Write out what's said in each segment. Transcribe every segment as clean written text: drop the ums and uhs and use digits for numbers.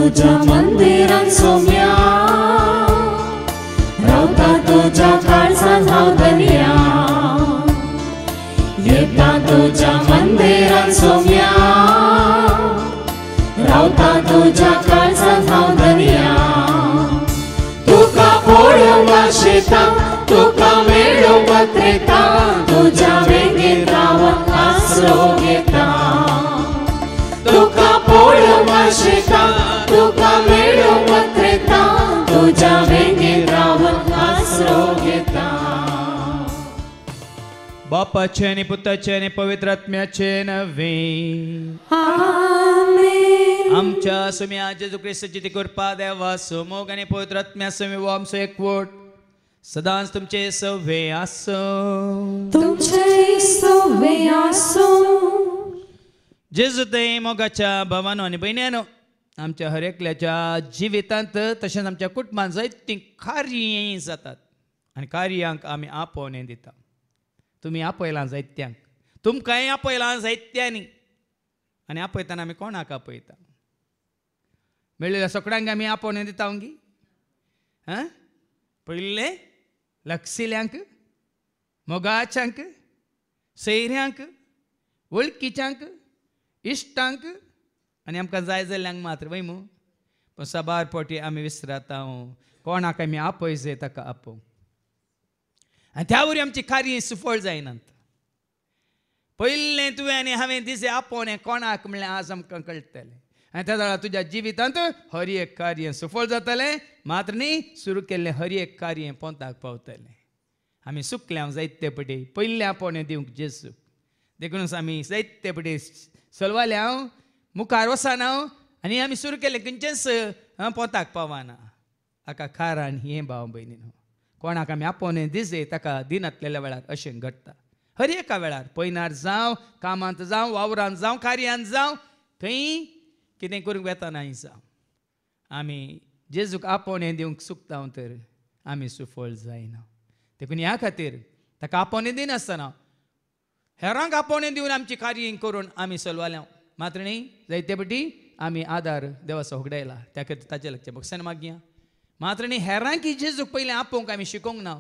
तुझ्या मंदिरांत सोम्या रावता तुझ्या काळजांत हांव धन्या येता तुझ्या मंदिरांत सोम्या रावता तुझ्या काळजांत हांव धन्या तुका पळोवंक आशेता तुका मेळोवंक त्रेता तुझ्या वेगीन रावंक आसरो घेता तुका पळोवंक आशेता तुका मेळोवंक त्रेता तुझ्या वेगीन रावंक आसरो घेता बापाचे आणि पुताचे आणि पवित्र आत्म्याचे नवे आमेन आमच्या सुम्या जेजू ख्रिस्ताची ती कृपा देवा मोग आणि पवित्र आत्म्या समी वो आमचो एकवट सदांच तुमचे सवे आसो तुमचे सवे आसो जेजू ते मोगाच्या भावानो आणि भयण्यानो आमच्या हर एकल्याच्या जिवितांत तशेंच आमच्या कुटुंबांत जायतीं कार्य जातात आनी कार्यांक आमी आपोवणे दिता तुमी आपयलां जायत्यांक तुमकांय आपयलां जायत्यांनी आनी आपयतना आमी कोणाक आपयता मेळिल्ल्या सगळ्यांक आमी आपोवणे दिता ओंगी पयले लक्षिल्यांक मोगाच्यांक सैऱ्यांक वळखीच्यांक इश्टांक आनी आमकां जाय जाल्ल्यांक मात्र वय मू पूण सबार पोटी आमी विसराता कोणाक आमी आपयजे ताका आपोवंक आनी त्या वरी आमची कार्य सुफळ जायनात पयलें तुवें आनी हांवें दिसे आपोवणें कोणाक म्हणलें आज आमकां कळटलें आनी त्या वेळार तुज्या जिवितांत हर एक कार्य सुफळ जातलें मात्र न्ही सुरू केल्लें हर एक कार्य पोंताक पावतलें आमी चुकल्या जायते पटी पयलें आपोवणें दिवंक जेजूक देखूनच आमी जायते पटी चलवाल्या मुखार वचना आनी आमी सुरू केलें खंयचेच पोंताक पावना हाका कारण हें भाव भयणीनो कोणाक आमी आपोवणें दिसे ताका दिनातलेल्या वेळार अशें घडटा हर एका वेळार पयनार जावं कामांत जावं वावरांत जावं कार्यांत जावं थंय कितें करूंक वेतानाय जावं आमी जेजूक आपोवणें दिवंक चुकता तर आमी सुफळ जायना देखून ह्या खातीर ताका आपोवणें दिनासतना हेरांक आपोवणें दिवन आमची कार्य करून आमी चलवाल्या मात्र न्ही जायते पटी आमी आदार देवाचो उगडायला त्या खातीर ताचे लागचे बक्षान मागया मात्र न्ही हेरांक जेजूक पयलें आपोवंक आमी शिकोवंक ना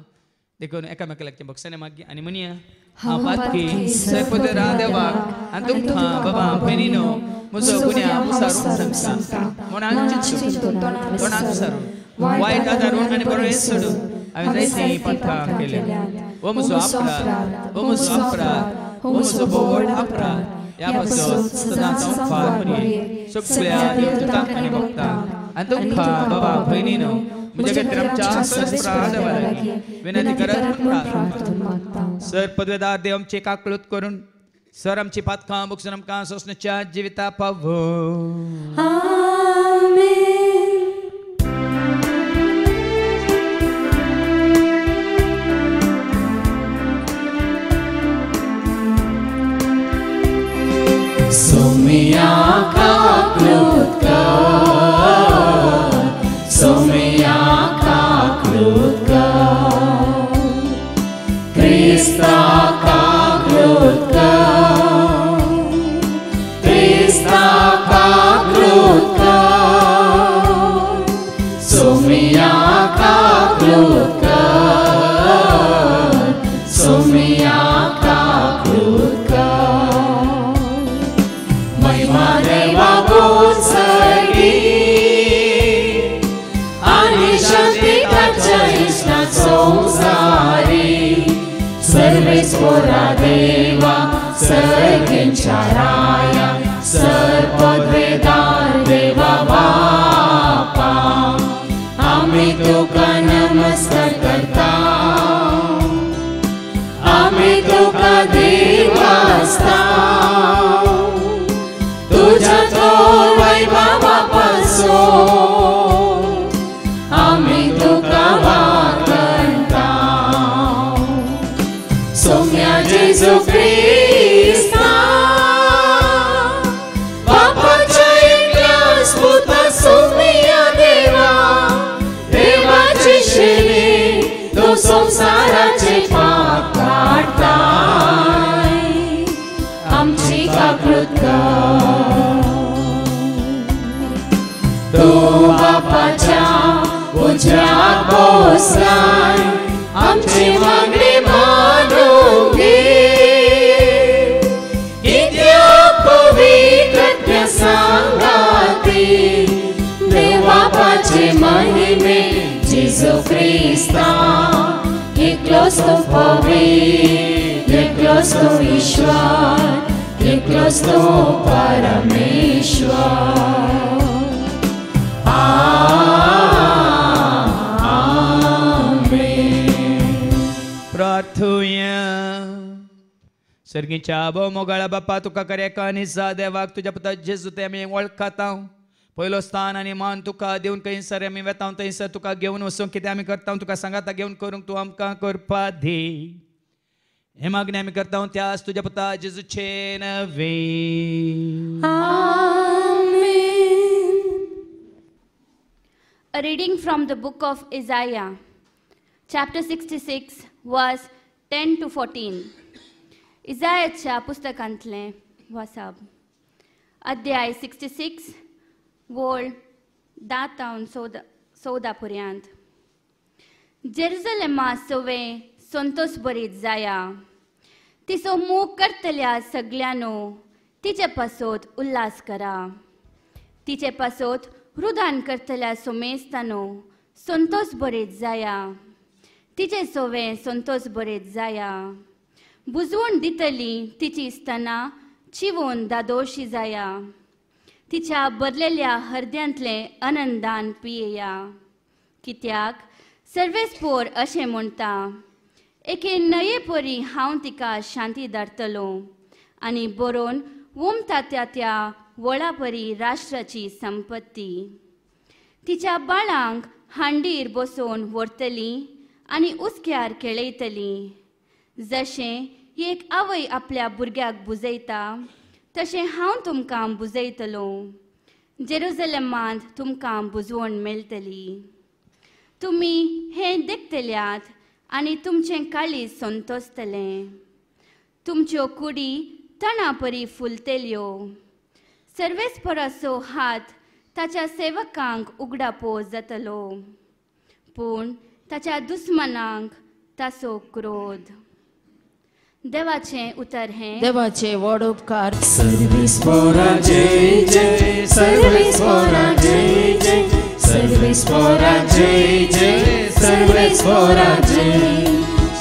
देखून एकामेका लागचे बक्षाने मागया आनी म्हणया हांव पातकी सर्पदरा देवाक आनी तुमकां बाबा भयणीनो म्हजो गुन्या मुसारून सांगता मनांत चिंतून तोंडांत विसारून वायट आदारून आनी बरो हें सोडून हांवें जायतीं पातकां केल्या हो म्हजो अपराध हो म्हजो अपराध हो म्हजो व्हड अपराध ह्या पासून सदांच हांव फार मरे सगळ्या देवदूतांक आनी भक्तांक आनी तुमकां बाबा भयणीनो म्हजे खातीर आमच्या सर्पराधावालागी विनंती करत प्रार्थना सर पदवेदार देव आमची काकळूत करून सर आमची पातकां बक्षून आमकां सोसणेच्या जिविता पावो आमेन सोम्या काकळूत सोम्या काकळूत क्रिस्ता काकळूत क्रिस्ता काकळूत सोम्या काकळूत सोम्या काकळूत महिमा देवा बोसडी आणि शांती ताच्या इष्टात संसारी सर्वेश्वरा देवा सर्गेंच्या राया सर्पद्वेदार देवा बापा आम्ही तुका नमस्कार करता आम्ही तुका देवास्ता तुझ्या तो वैभवा पासून आम्ही तुका वाकणता सोम्या जेजू ख्रिस्ता बापाच्या एकल्या स्पुता सोम्या देवा देवाची शेणी तो संसाराचे पाप काढताय आमची काकळूत कर तुझ्या भोवसलाय आमची मागणी मानून घे. कित्या पवित्र सांगाती देवाचे महिमे जेजू ख्रिस्ता एकलोच तो पवित्र एकलोच तो ईश्वर एकलोच तो परमेश्वर. प्रार्थूया. सर्गीच्या आबो मोगाळा बाप्पा तुका करे कानिसा देवाक तुझ्या पुता जेजू ते आमी वळखता. पयलो स्थान आनी मान तुका देऊन खंयसर आमी वेता थंयसर तुका घेवन वचूंक कितें आमी करता तुका सांगाता घेवन करूंक तूं आमकां करपा दी. हे मागणी आमी करता त्याच तुझ्या पुता जेजूचे नवे. A reading from the book of Isaiah, chapter 66, verse 10 to 14. इसायाच्या पुस्तकांतले वाचप. अध्याय 66 वोळ 10 पर्यंत. जेरुसलेमा सोवे संतोष बरीत जाया. तिचो मोग करतल्या सगळ्यांनो तिचे पासोत उल्हास करा. तिचे पासोत रुदान करतल्या सोमेस्तानो संतोष बरीत जाया. तिचे सोवे संतोष बरीत जाया. बुजवून दितली तिची स्तना चिवून दादोशी जाया. तिच्या बदलेल्या हृदयांतले आनंदान पियेया. कित्याक सर्वेस्पोर अशें म्हणटा एके नये परी हांव तिका शांती धाडटलो आनी बरोवन वोमता त्या वळा परी राष्ट्राची संपत्ती. तिच्या बाळांक हांडीर बसोवन व्हरतली आनी उस्क्यार खेळयतली. जशें एक आवय आपल्या भुरग्याक बुजयता तशें हांव तुमकां बुजयतलो. जेरुसलेमांत तुमकां बुजवण मेळटली. तुमी हें देखतल्यात आनी तुमचें काळीज संतोसतलें. तुमच्यो कुडी तणा परी फुलतल्यो. सर्वेस्पराचो हात ताच्या सेवकांक उगडापो जातलो पूण ताच्या दुस्मनांक ताचो क्रोध. देवाचें उतर हें. देवाचे व्हड उपकार. सर्वेस्परा जय जय सर्वेस्परा जय जय सर्वेस्परा जय जय सर्वेस्परा जय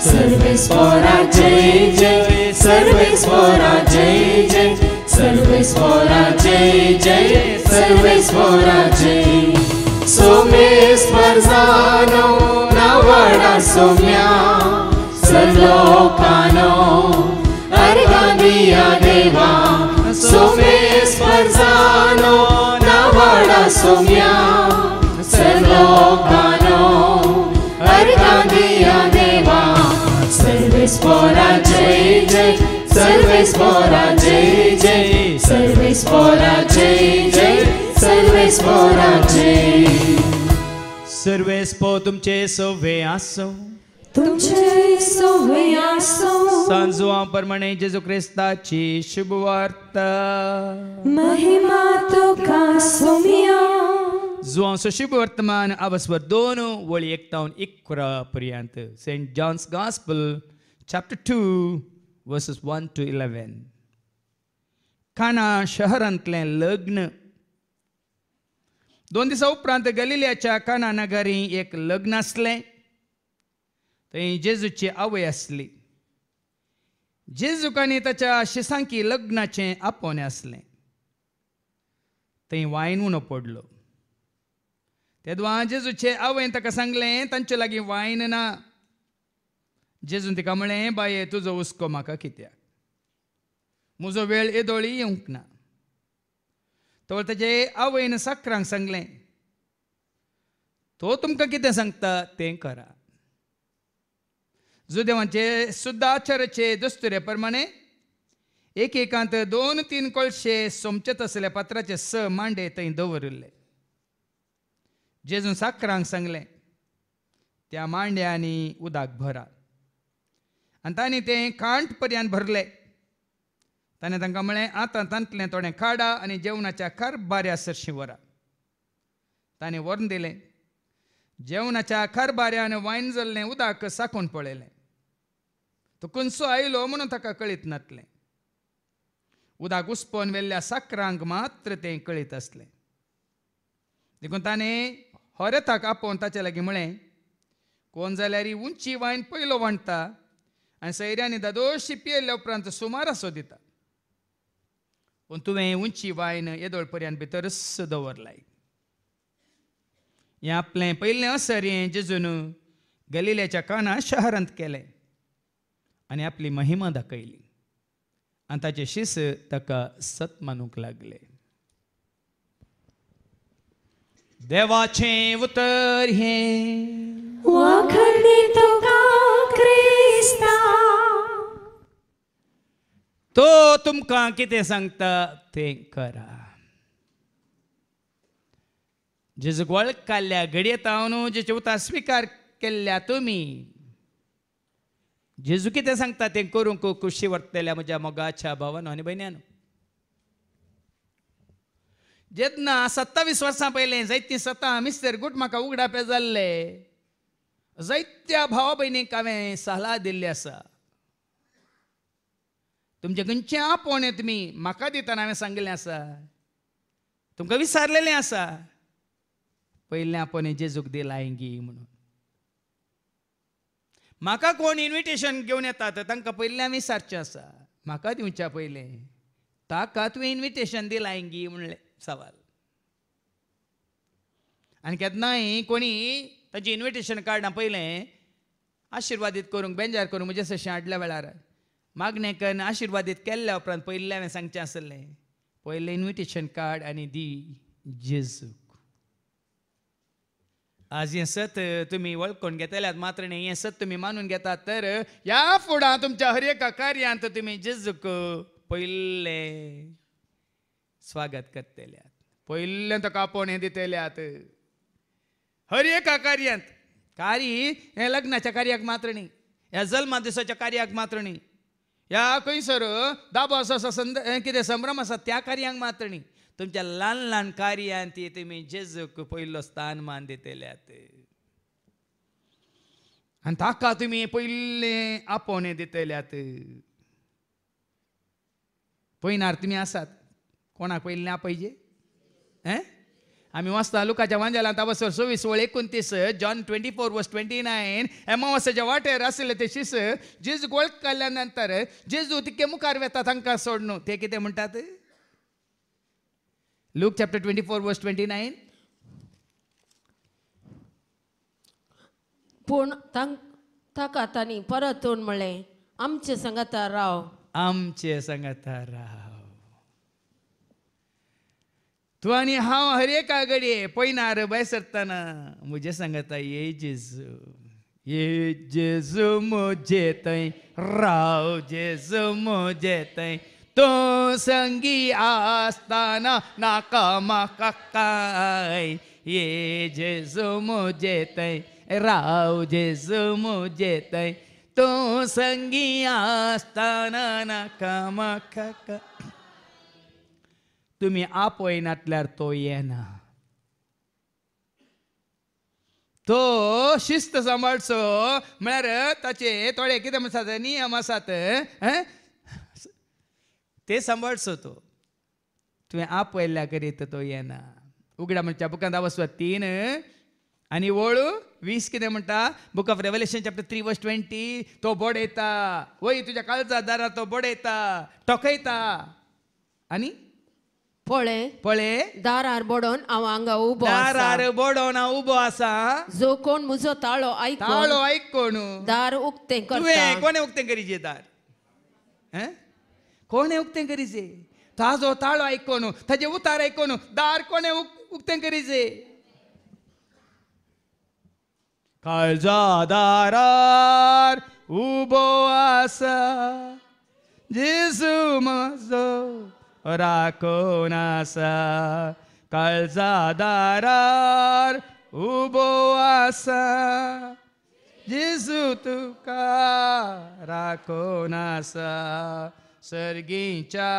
सर्वेस्परा जय जय सर्वेस्परा जय जय सर्वेस्परा जय जय सर्वेस्परा जय. सोमेस्पर जानो नावडा सोम्या सर्लोकानो अर्गानिया देवा. सोमेस्पर जानो नावडा सोम्या सर्लोकानो अर्गानिया देवा. सर्वेस्परा जय जय सर्वेस्परा जय जय सर्वेस्परा जय जय सर्वेस्परा जय. सर्वेस्पो तुमचे सोवे आसो. तुमचे सोवे आसो. सांजुआ प्रमाणे जेजू ख्रिस्ताची शुभ वार्ता. महिमा तुका सोम्या. जुआंचो शुभ वर्तमान अवस्वर 2 वळी 1 पर्यंत. Saint John's gospel chapter 2 verses 1 to 11. काना शहरांतलें लग्न. 2 दिसा उपरांत गलिलियाच्या काना नगरी एक लग्न आसलें. थंय जेजूची आवय आसली. जेजूक आनी ताच्या शिसांकी लग्नाचें आपोवणें आसलें. थंय वायन उणो पडलो. तेदवा जेजूचे आवयन ताका सांगलें तांचे लागीं वायन ना. जेजून तिका म्हळें बाये तुजो हुस्को म्हाका कित्याक. म्हजो वेळ येदोळी येवंक ना. तो ताचे आवयन साकरांक सांगलें तो तुमकां कितें सांगता तें करा. जुदेवांचे सुद्दाचाराचे दस्तुरे प्रमाणे एकेकांत 2-3 कळशे सोमचेत असले पात्राचे 6 मांडे थंय दवरिल्ले. जेजून साकरांक सांगलें त्या मांड्यांनी उदक भरा. आनी तांणी तें कांठ पर्यंत भरलें. ताणें तांकां म्हळें आतां तांतलें थोडें काडा आनी जेवणाच्या कारबाऱ्या सरशीं व्हरा. ताणें व्हरून दिलें. जेवणाच्या खरबाऱ्यान वायन जाल्लें उदक साकून पळयलें. तो कंसो आयलो म्हणून ताका कळीत नासलें. उदक उसपोवन व्हेल्ल्या साकरांक मात्र तें कळीत आसलें. देखून ताणें होरेताक आपोवन ताचे लागीं म्हळें, कोण जाल्यार ही उंची वायन पयलो वांडटा आनी सयऱ्यांनी दादोशी पियेल्या उपरांत सुमार असो दिता. पूण तुवें उंची वायन येदोळ पर्यंत भितरच दवरलाय. हें आपलें पयलें असर हें जेजून गलिलेच्या काना शहरांत केलें आनी आपली महिमा दाखयली आनी ताचे शिस ताका सत मानूंक लागले. देवाचें उतर हें वाखणी तुका क्रिस्ता. तो तुमकां कितें सांगता तें करा. जेजूक वळख काडल्या घडयेत हांव न्हू जेचे उतार स्विकार केल्ल्या तुमी. जेजू कितें सांगता तें करूंक खुशी वर्तलेल्या म्हज्या मोगाच्या भावांनो आनी भयण्यांनो. जेन्ना 27 वर्सां पयलें जायतीं सतां मिस्टर गुट म्हाका उगडापे जाल्ले, जायत्या भावा भयणीक हांवें सल्ला दिल्ली आसा. तुमचे खंयचें आपोवणें तुमी म्हाका दितना हांवें सांगिल्लें आसा, तुमकां विचारलेलें आसा. पयलें आपोवणें जेजूक दिलां गी म्हणून. म्हाका कोण इन्विटेशन घेवन येतात तांकां पयलीं विचारचें आसा, म्हाका दिवच्या पयलें ताका तुवें इन्विटेशन दिलां गी म्हणलें सवाल. आनी केन्नाय कोणी ताचें इन्विटेशन कार्डां पयलें आशिर्वादीत करूंक बेंजार करूंक म्हजे सशें हाडल्या वेळार मागणें करून आशिर्वादीत केल्ल्या उपरांत पयलें हांवें सांगचें आसलें, पयलें इन्विटेशन कार्ड आनी दी जेजूक. आज हें सत तुमी वळखून घेतल्यात मात्र न्ही, हें सत तुमी मानून घेतात तर ह्या फुडां तुमच्या हर एका कार्यांत तुमी जेजूक पयलें स्वागत करतल्यात, पयलें ताका आपोवणें दितल्यात. हर एका कार्यांत. कार्य हें लग्नाच्या कार्याक मात्र न्ही, ह्या जल्मा दिसाच्या कार्याक मात्र न्ही, ह्या खंयसर दाबो आसा कितें संभ्रम आसा त्या कार्यांक मात्र न्ही, तुमच्या ल्हान ल्हान कार्यांत ती तुमी जेजूक पयलो स्थान मान दितल्यात आनी ताका तुमी पयलें आपोवणें दितल्यात. पयनार तुमी आसात कोणाक पयलें आपयजे? आमी वाचता लुकाच्या वांजेलांत अवसर 26:29, जॉन 24:29, एमावासाच्या वाटेर आशिल्ले ते शिस जेजूक वळख काडल्या नंतर जेजू तिके मुखार वेता तांकां सोडून. ते कितें म्हणटात? Luke chapter 24:29. पूण ताका तांणी परत येवन म्हणलें, आमचे सांगाता राव. आमचे सांगाता राव. तूं आनी हांव हर एका घडये पयनार भायर सरतना म्हजे सांगाता ये जेजू म्हजे थंय राव, जेजू म्हजे थंय तो संगी आसतना नाका म्हाका काय. ये जेजू म्हजे थंय राव, जेजू म्हजे थंय तो संगी आसतना नाका म्हाका काय. तुमी आपयनातल्यार तो येना. तो शिस्त सांबाळचो म्हळ्यार ताचे थोडे कितें म्हणटात नियम आसात ते सांबाळचो. तो तुवें आपयल्ल्या करीत तो येना. उगडा म्हणच्या बुकांत अवसर 3 आनी वळू 20 कितें म्हणटा? Book of revelation chapter 3:20. तो बोडयता, वय तुज्या काळजा दारार तो बोडयता, टोकयता आनी पळे दारार बोडोवन हांव हांगा उबो दारार बोडोवन हांव उबो आसा. जो कोण म्हजो ताळो आयकोन दार उक्तें करता. तुवें कोणें उक्तें करीचे दार? कोणें उक्तें करीचे? ताजो ताळो आयकोन, ताजे उतार आयकोन दार कोणें उक्तें करीचे? काळजा दारार उबो आसा जेजू म्हजो राखोन आसा. काळजा दारार उबो आसा जेजू तुका राखोन आसा. सर्गीच्या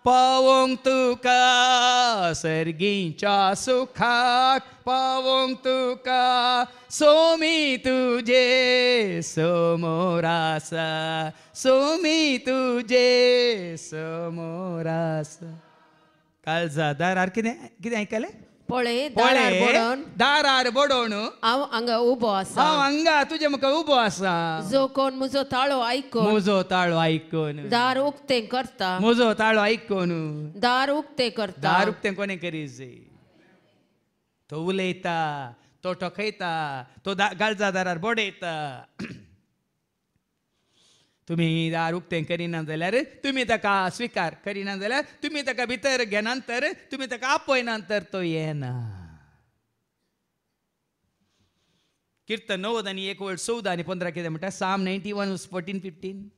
पावोंक तुका सर्गीच्या सुखाक पावोंक तुका सोमी तुझे समोर आसा सोमी तुझे समोर आसा. काळजा दारार कितें आयकलें पळय दारार बडोवन दारार बडोवन हांव हांगा उबो आसा. हांव हांगा तुजे मुखार उबो आसा. जो कोण म्हजो ताळो आयकून म्हजो ताळो आयकून दार उक्तें करता म्हजो ताळो आयकून दार उक्तें करता. दार उक्तें कोणें करीत तो उलयता तो टोकयता तो गालजा दारार बडयता. तुम्ही दार उक्तें करिना जाल्यार तुम्ही ताका स्विकार करिना जाल्यार तुम्ही ताका भितर घेनांतर तुम्ही ताका आपयनांतर तो येना. कीर्तन 90 आणि 1:14 आणि 15 कितें म्हणटा साम 91:14-15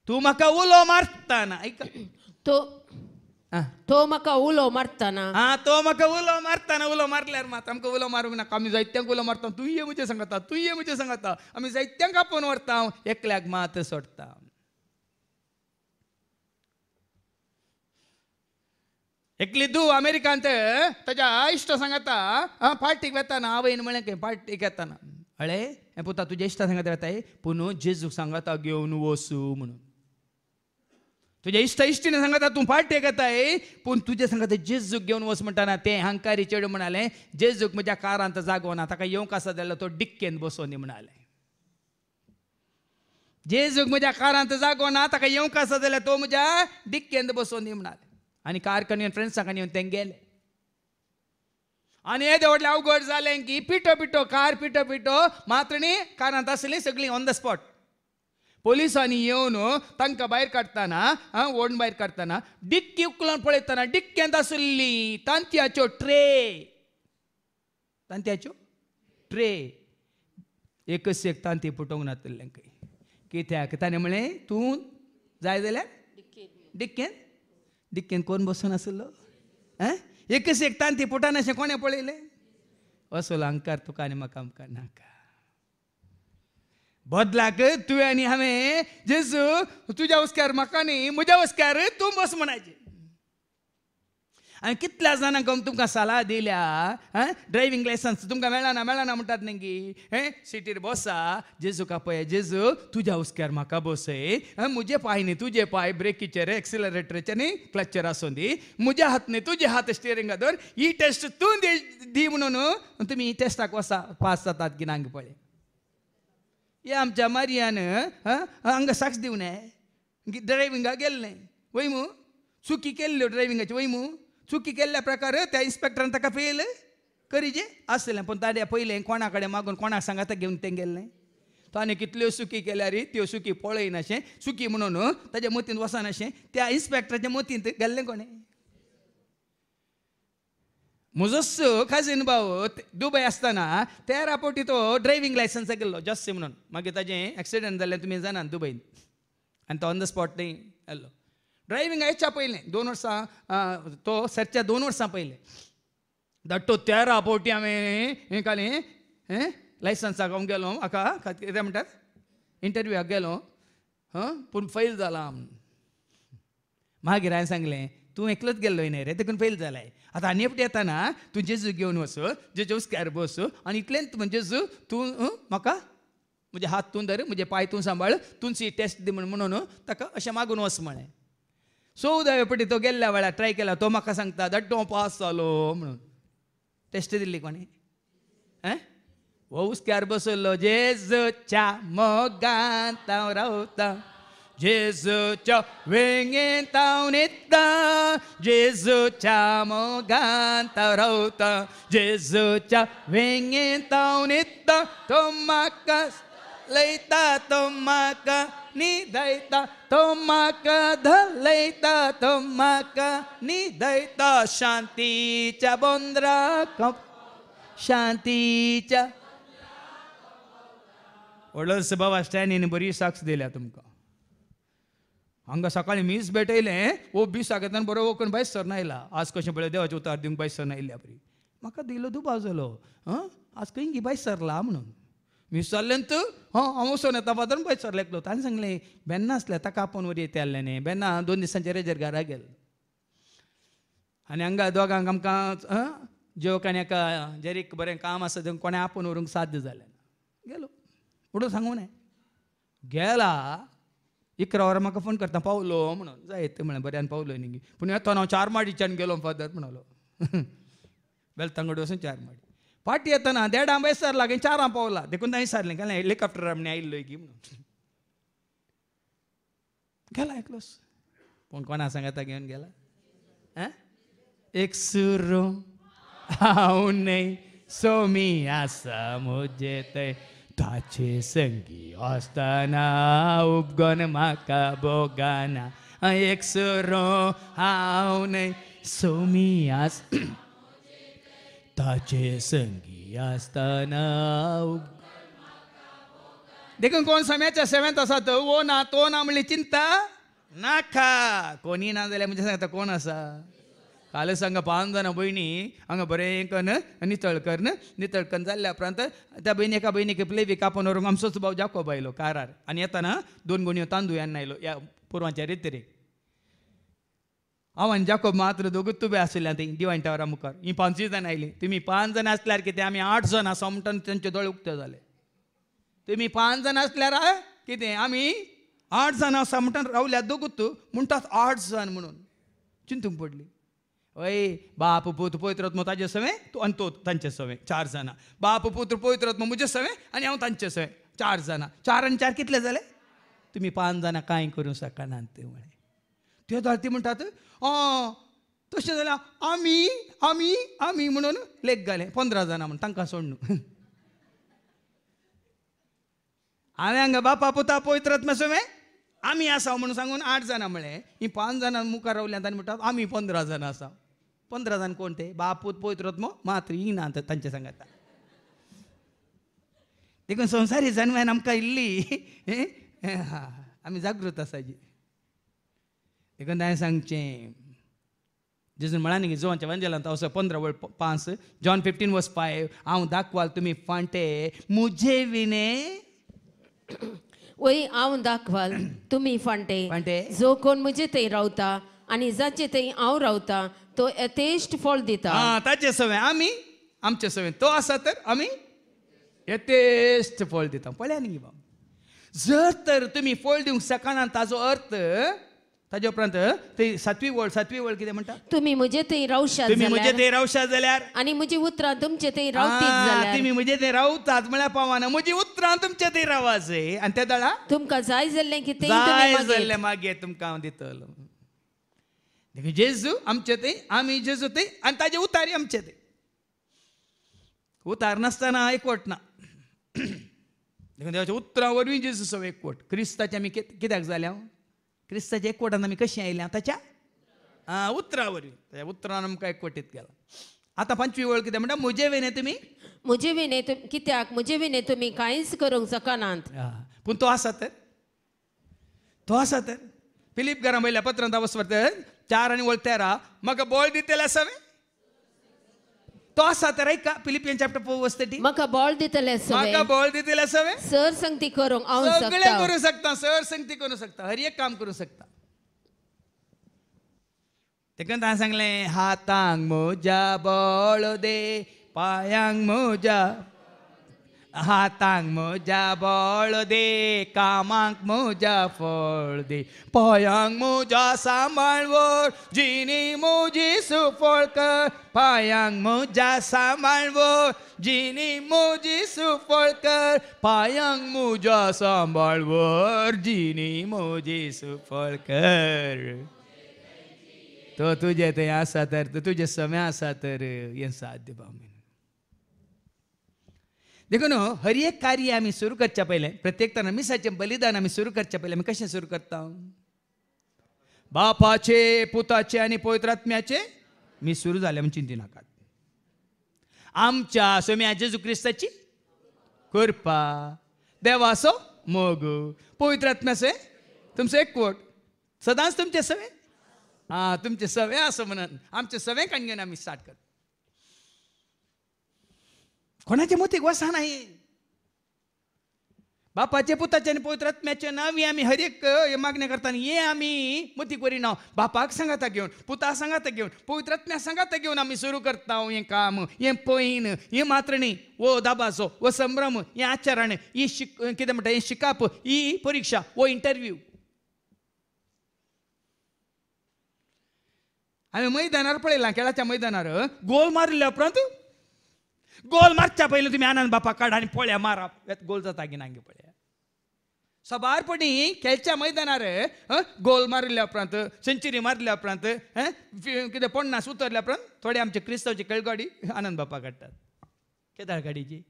तूं म्हाका उलो मारतना ऐका तो म्हाका उलो मारतना तो म्हाका उलो मारतना उलो मारल्यार मात आमकां उलो मारूंक नाका. आमी जायत्यांक उलो मारता तूं ये म्हजें सांगता तूं ये म्हजें सांगता आमी जायत्यांक आपोवन व्हरता एकल्याक मात सोडटा. एकली धू अमेरिकांत ताच्या इश्ट सांगता पार्टीक वेताना आवयन म्हळें की पार्टीक येताना हळे हें पुता तुज्या इश्टा सांगता वेताय पूण जेजूक सांगता घेवन वचू म्हणून. तुझ्या इश्ट इश्टीने सांगता तूं पार्टेक येताय पूण तुजे सांगता जेजूक घेवन वच म्हणटाना ते हंकारी चेडू म्हणाले जेजूक म्हज्या कारांत जागो ना ताका येवंक आसा जाल्यार तो डिक्केन बसोनी म्हणाले. जेजूक म्हज्या कारांत जागो ना ताका येवंक आसा जाल्यार तो म्हज्या डिक्केन बसोनी म्हणाले. आनी कार करून फ्रेंड्सां येवन ते गेले. आनी येदे व्हडलें अवघड जालें की पिटो कार पिटो मात्र न्ही कारांत आसली सगळीं ऑन द स्पॉट. पोलिसांनी येवन तांकां भायर काडटाना ओडून भायर काडटाना डिक्की उखलून पळयतना डिक्क्यांत आसली तांतयाच्यो ट्रे एकच एक तांती पुटोवंक नासलें खंय. कित्याक ताणें म्हळें तूं जाय जाल्यार डिक्केन कोण बसून आसलो एकच एक तांती पुटाना अशें कोणें पळयलें. असो अहंकार तुका आनी म्हाका आमकां नाका. बदलाक तुवें आनी हांवें जेजू तुज्या हुस्क्यार म्हाका न्ही म्हज्या हुस्क्यार तूं बस म्हणायचें. हांवें कितल्या जाणांक तुमकां सलाह दिल्या ड्रायव्हिंग लायसन्स तुमकां मेळना म्हणटात न्ही सिटीर बसा जेजूक आपय जेजू तुज्या हुस्क्यार म्हाका बसय म्हजे पांय न्ही तुजे पांय ब्रेकीचेर एक्सिलरेटराचेर न्ही क्लचर आसूं दी म्हजे हात न्ही तुजे हात स्टियरिंगार ही टेस्ट तूं दी म्हणून तुमी टेस्टाक वसा पास जातात की ना पळय. हे आमच्या मारयान हांगा साक्ष दिवं न्हय ड्रायव्हिंगाक गेल्लें वयमू चुकी केल्ल्यो ड्रायव्हिंगाच्यो वयमू चुकी केल्ल्या प्रकार त्या इन्स्पेक्टरान ताका फेल करीचे आसलें पूण ताणें पयलें कोणा कडेन मागून कोणाक सांगाता घेवन तें गेल्लें. ताणें कितल्यो चुकी केल्यार त्यो चुकी पळयनाशें चुकी म्हणून ताच्या मतींत वचनाशें त्या इन्स्पेक्टराच्या मतींत गेल्लें कोणें. म्हजोच काजीन भाव दुबय आसतना 13 फावटी तो ड्रायव्हिंग लायसन्साक गेल्लो जस्सी म्हणून. मागीर ताजें एक्सिडेंट जाल्लें तुमी जाणात दुबयन आनी तो ऑन द स्पॉट थंय येल्लो. ड्रायव्हिंग हेच्या पयलें 2 वर्सां तो सरच्या 2 वर्सां पयलें धाडटो 13 फावटी हांवें हें कालें लायसन्साक हांव गेलो हाका कितें म्हणटात इंटरव्यूआक गेलो पूण फेल जाला. मागीर हांवें सांगलें तूं एकलोच गेल्लो न्हय रे देखून फेल जालाय. आतां आनी एकटी येताना तूं जेजू घेवन वच जेजू हुस्क्यार बस आनी इतलेंच म्हणजे जेजू तूं म्हाका म्हजे हात तूं धर म्हजे पांय तूं सांबाळ तूंची टेस्ट दी म्हणून ताका अशें मागून वच म्हळें. 14व्या फावटी तो गेल्ल्या वेळार ट्राय केला तो म्हाका सांगता धाडटो पास जालो म्हणून. टेस्ट दिल्ली कोणी हो हुस्क्यार बसयल्लो जेजूच्या मोगांत हांव रावता जेजूच्या वेंगेंत हांव न्हिदता जेजूच्या मोगांत हांव रावता जेजूच्या वेंगेंत हांव न्हिदता तो म्हाका लयता तो म्हाका न्हिदयता तो म्हाका धलयता तो म्हाका न्हिदयता शांतीच्या बोंद्राक शांतीच्या. व्हडलोसो बाबा स्टॅनीन बरी साक्ष दिल्या तुमकां. हांगा सकाळीं मीस भेटयलें वो बीस सांगतना बरो वखण बायस सर आयला आज कशें पळय देवाचे उतार दिवंक बायस सर आयल्या बरी म्हाका दिलो दुबाव जालो आज खंय गी बायस सरला म्हणून. विसरलेंत हांव वचून येता फादर पळय सर लेकलो ताणें सांगलें बेन्ना आसलें ताका आपोवन वरी येते आहलें न्ही बेन्ना 2 दिसांचे रेजर घरा गेल आनी हांगा दोगांक आमकां जेवक आनी एका जेरीक बरें काम आसा थंय कोणें आपोवन व्हरूंक साध्य जालें ना गेलो उडोवन सांगूं न्हय गेला 11 वरां म्हाका फोन करता पावलो म्हणून जायत म्हळें बऱ्यान पावलो न्ही पूण येतना हांव 4 माडीच्यान गेलो फादर म्हणलो बेलतांगड वचून 4 माडी फाटी येतना 1:30 बेसार लागीं 4 पावला देखून तांणी विचारलें केलें हेलिकॉप्टर आमी आयिल्लो की म्हणून गेला एकलोच पूण कोणा सांगाता घेवन गेला एक सुरो हांव न्हय सोमी आसा म्हजे थंय ताचे संगी आसतना उपगोन म्हाका बोगाना एक सुरो हांव न्हय सोमी आस ताचे संगी आसतना देखून कोण सम्याच्या सेवेंत आसा तो वो ना तो ना म्हणली चिंता नाका कोणी ना जाल्यार म्हणजे सांगता कोण आसा काल सांगा 5 जाणां भयणी हांगा बरें कन्न नितळकन जाल्ल्या उपरांत त्या एका भयणीक प्लेवी कापून व्हरूंक आमचोच भाव जाकोब आयलो कारार आनी येताना 2 गुणयो तांदूळ येवन आयलो ह्या पुरवांच्या रितीरेक हांव आनी जाकोब मात्र दोगूच तुबे आशिल्ले थंय दिवाण टावरा मुखार ही 5 जाणां आयलीं तुमी 5 जाणां आसल्यार कितें आमी 8 जाणां आसा म्हणटा तेंचे दोळे उक्ते जाले तुमी 5 जाणां आसल्यार कितें आमी 8 जाणां आसा म्हणटा रावल्यात दोगूच म्हणटात 8 जाण म्हणून चिंतूंक पडली हय बाप पुत्र पवित्र आत्मो ताचे सवे तूं आनी तो तांचे सवे 4 जाणां बाप पुत्र पवित्र आत्मो म्हजे सवे आनी हांव तांचे सवे 4 जाणां 4 आनी 4 कितले जाले तुमी 5 जाणां कांय करूं शकनात ते म्हळें त्यो धारती म्हणटात तशें जाल्यार आमी आमी आमी म्हणून लेख घालें 15 जाणां म्हण तांकां सोड न्हू हांवें हांगा बापा पुता पवित्र आत्मा सवे आमी आसा म्हणून सांगून 8 जाणां म्हळें ही 5 जाणां मुखार रावल्यांत आनी म्हणटात आमी 15 जाणां आसा 15 जाण कोण ते बाप पूत पवित्र आत्मो मात्र ही ना तांचे सांगाता देखून संवसारी जन्म्यान आमकां इल्ली आमी जागृत आसाची देखून हांवें सांगचें जेजून म्हळ्या न्ही जोवांच्या वंजलांत वचो 15:5 जॉन 15:5 हांव दाखवाल तुमी फांटे मुझे विने वय हांव दाखवाल तुमी फांटे जो कोण म्हजे थंय रावता आनी जाचे थंय हांव रावता तो यथेश्ट फळ दिता ताचे सवे आमी आमचे सवे तो आसा तर आमी यथेश्ट फळ दिता पळया न्ही बाब जर तर तुमी फळ दिवंक शकना ताजो अर्थ ताजे उपरांत ते 7वी वळ कितें म्हणटा तुमी म्हजे थंय रावशात तुमी म्हजे थंय रावशात जाल्यार आनी म्हजी उतरां तुमचे थंय रावतीत जाल्यार तुमी म्हजे थंय रावतात म्हळ्यार पावना म्हजी उतरां तुमचे थंय रावाचे आनी त्या दाळा तुमकां जाय जाल्लें कितें जाय जाल्लें मागीर तुमकां हांव दितलो देखून जेजू आमचे थंय आमी जेजू थंय आनी ताजे उतारी आमचे थंय उतार नासतना एकवट ना देखून देवाच्या उतरां वरवीं जेजू सव एकवट क्रिस्ताचे आमी कित्याक जाले हांव क्रिस्ताच्या एकवटान आमी कशीं आयल्या ताच्या उतरां वरवीं ताच्या उतरान आमकां एकवटीत केला आतां 5वी वळ कितें म्हणटा म्हजे विने तुमी म्हजे विने कित्याक म्हजे विने तुमी कांयच करूंक शकनात पूण तो आसा तर फिलीप घरा वयल्या पत्रांत वचवर 4 आनी 13 म्हाका बळ दितले सवे तो आसा तर ऐका फिलिपियन चॅप्टर 4 वर्स 30 म्हाका बळ दितले सवे सर संगती करूंक हांव सगळें करूं शकता सर संगती करूं शकता हर एक काम करूं शकता देखून हांवें सांगलें हातांक म्हज्या बळ दे पांयांक म्हज्या हातांक म्हज्या बळ दे कामांक म्हज्या फळ दे पांयांक म्हज्या सांबाळवर जिणी म्हजी सुफळ कर पांयांक म्हज्या सांबाळवर जिणी म्हजी सुफळ कर पांयांक म्हज्या सांबाळवर जिणी म्हजी सुफळ कर तो तुजे थंय आसा तर तुजे समय आसा तर हें साध्य बाबा देखो न्हू हर एक कार्य आमी सुरू करच्या पयलें प्रत्येक तरान मिसाचें बलिदान आमी सुरू करच्या पयलें आमी कशें सुरू करता बापाचे पुताचे आनी पवित्र आत्म्याचे मी सुरू जाले म्हण चिंती नाकात आमच्या सोम्या जेजू क्रिस्ताची कृपा देवाचो मोग पवित्र आत्म्याचे तुमचो एकवट सदांच तुमचे सवे तुमचे सवे असं म्हणून आमचे सवे काणगेन आमी स्टार्ट करता कोणाचे मतीक वसा नाही बापाचे पुताचे आनी पवित्र आत्म्याचे नांवी आमी हर एक मागणे करता हे आमी मती करिना. बापाक सांगाता घेवन, पुता सांगाता घेवन, पवित्र आत्म्या सांगाता घेवन आमी सुरू करता हें काम, हें पयन, हें मात्रणी, वो दाबासो, वो संभ्रम, हें आचरण, ही कितें म्हणटा हें शिकाप, ही परीक्षा, वो इंटरव्यू. आमी मैदानार पळयलां, खेळाच्या मैदानार गोल मारल्या उपरांत गोल मारच्या पयलीं तुमी आनंद बापा काढा आनी पळया मारा गोल जाता की नांगे पळया. सबारपणी खेळच्या मैदानार गोल मारल्या उपरांत, सेंचुरी मारल्या उपरांत, कितें पन्नास उतरल्या उपरांत थोडे आमचे क्रिस्तांवची खेळगाडी आनंद बापा काडटात. केदार गाडीची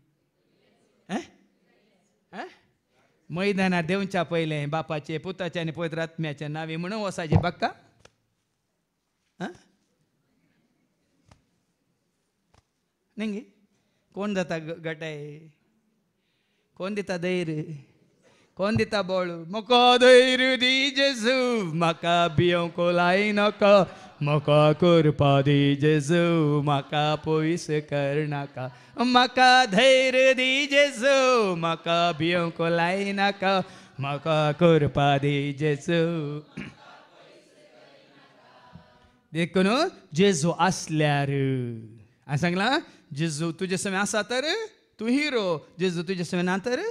मैदानार देंवच्या पयलें बापाचे, पुताचे आनी पवित्र आत्म्याचे नांवी म्हणून वसाचे बाक्का. नहीं कोण जाता गटाय, कोण दिता धैर्य, कोण दिता बळ. म्हाका धैर्य दी जेजू, म्हाका भियोंक लाय नाका, म्हाका करपा दी जेजू, म्हाका पयस करनाका. म्हाका धैर्य दी जेजू, म्हाका भियोंक लाय नाका, म्हाका करपा दी जेजू. देखून जेजू असल्यार हांवें सांगलां जेजू तुजे समें आसा तर तूं हिरो, जेजू तुजे समें ना तर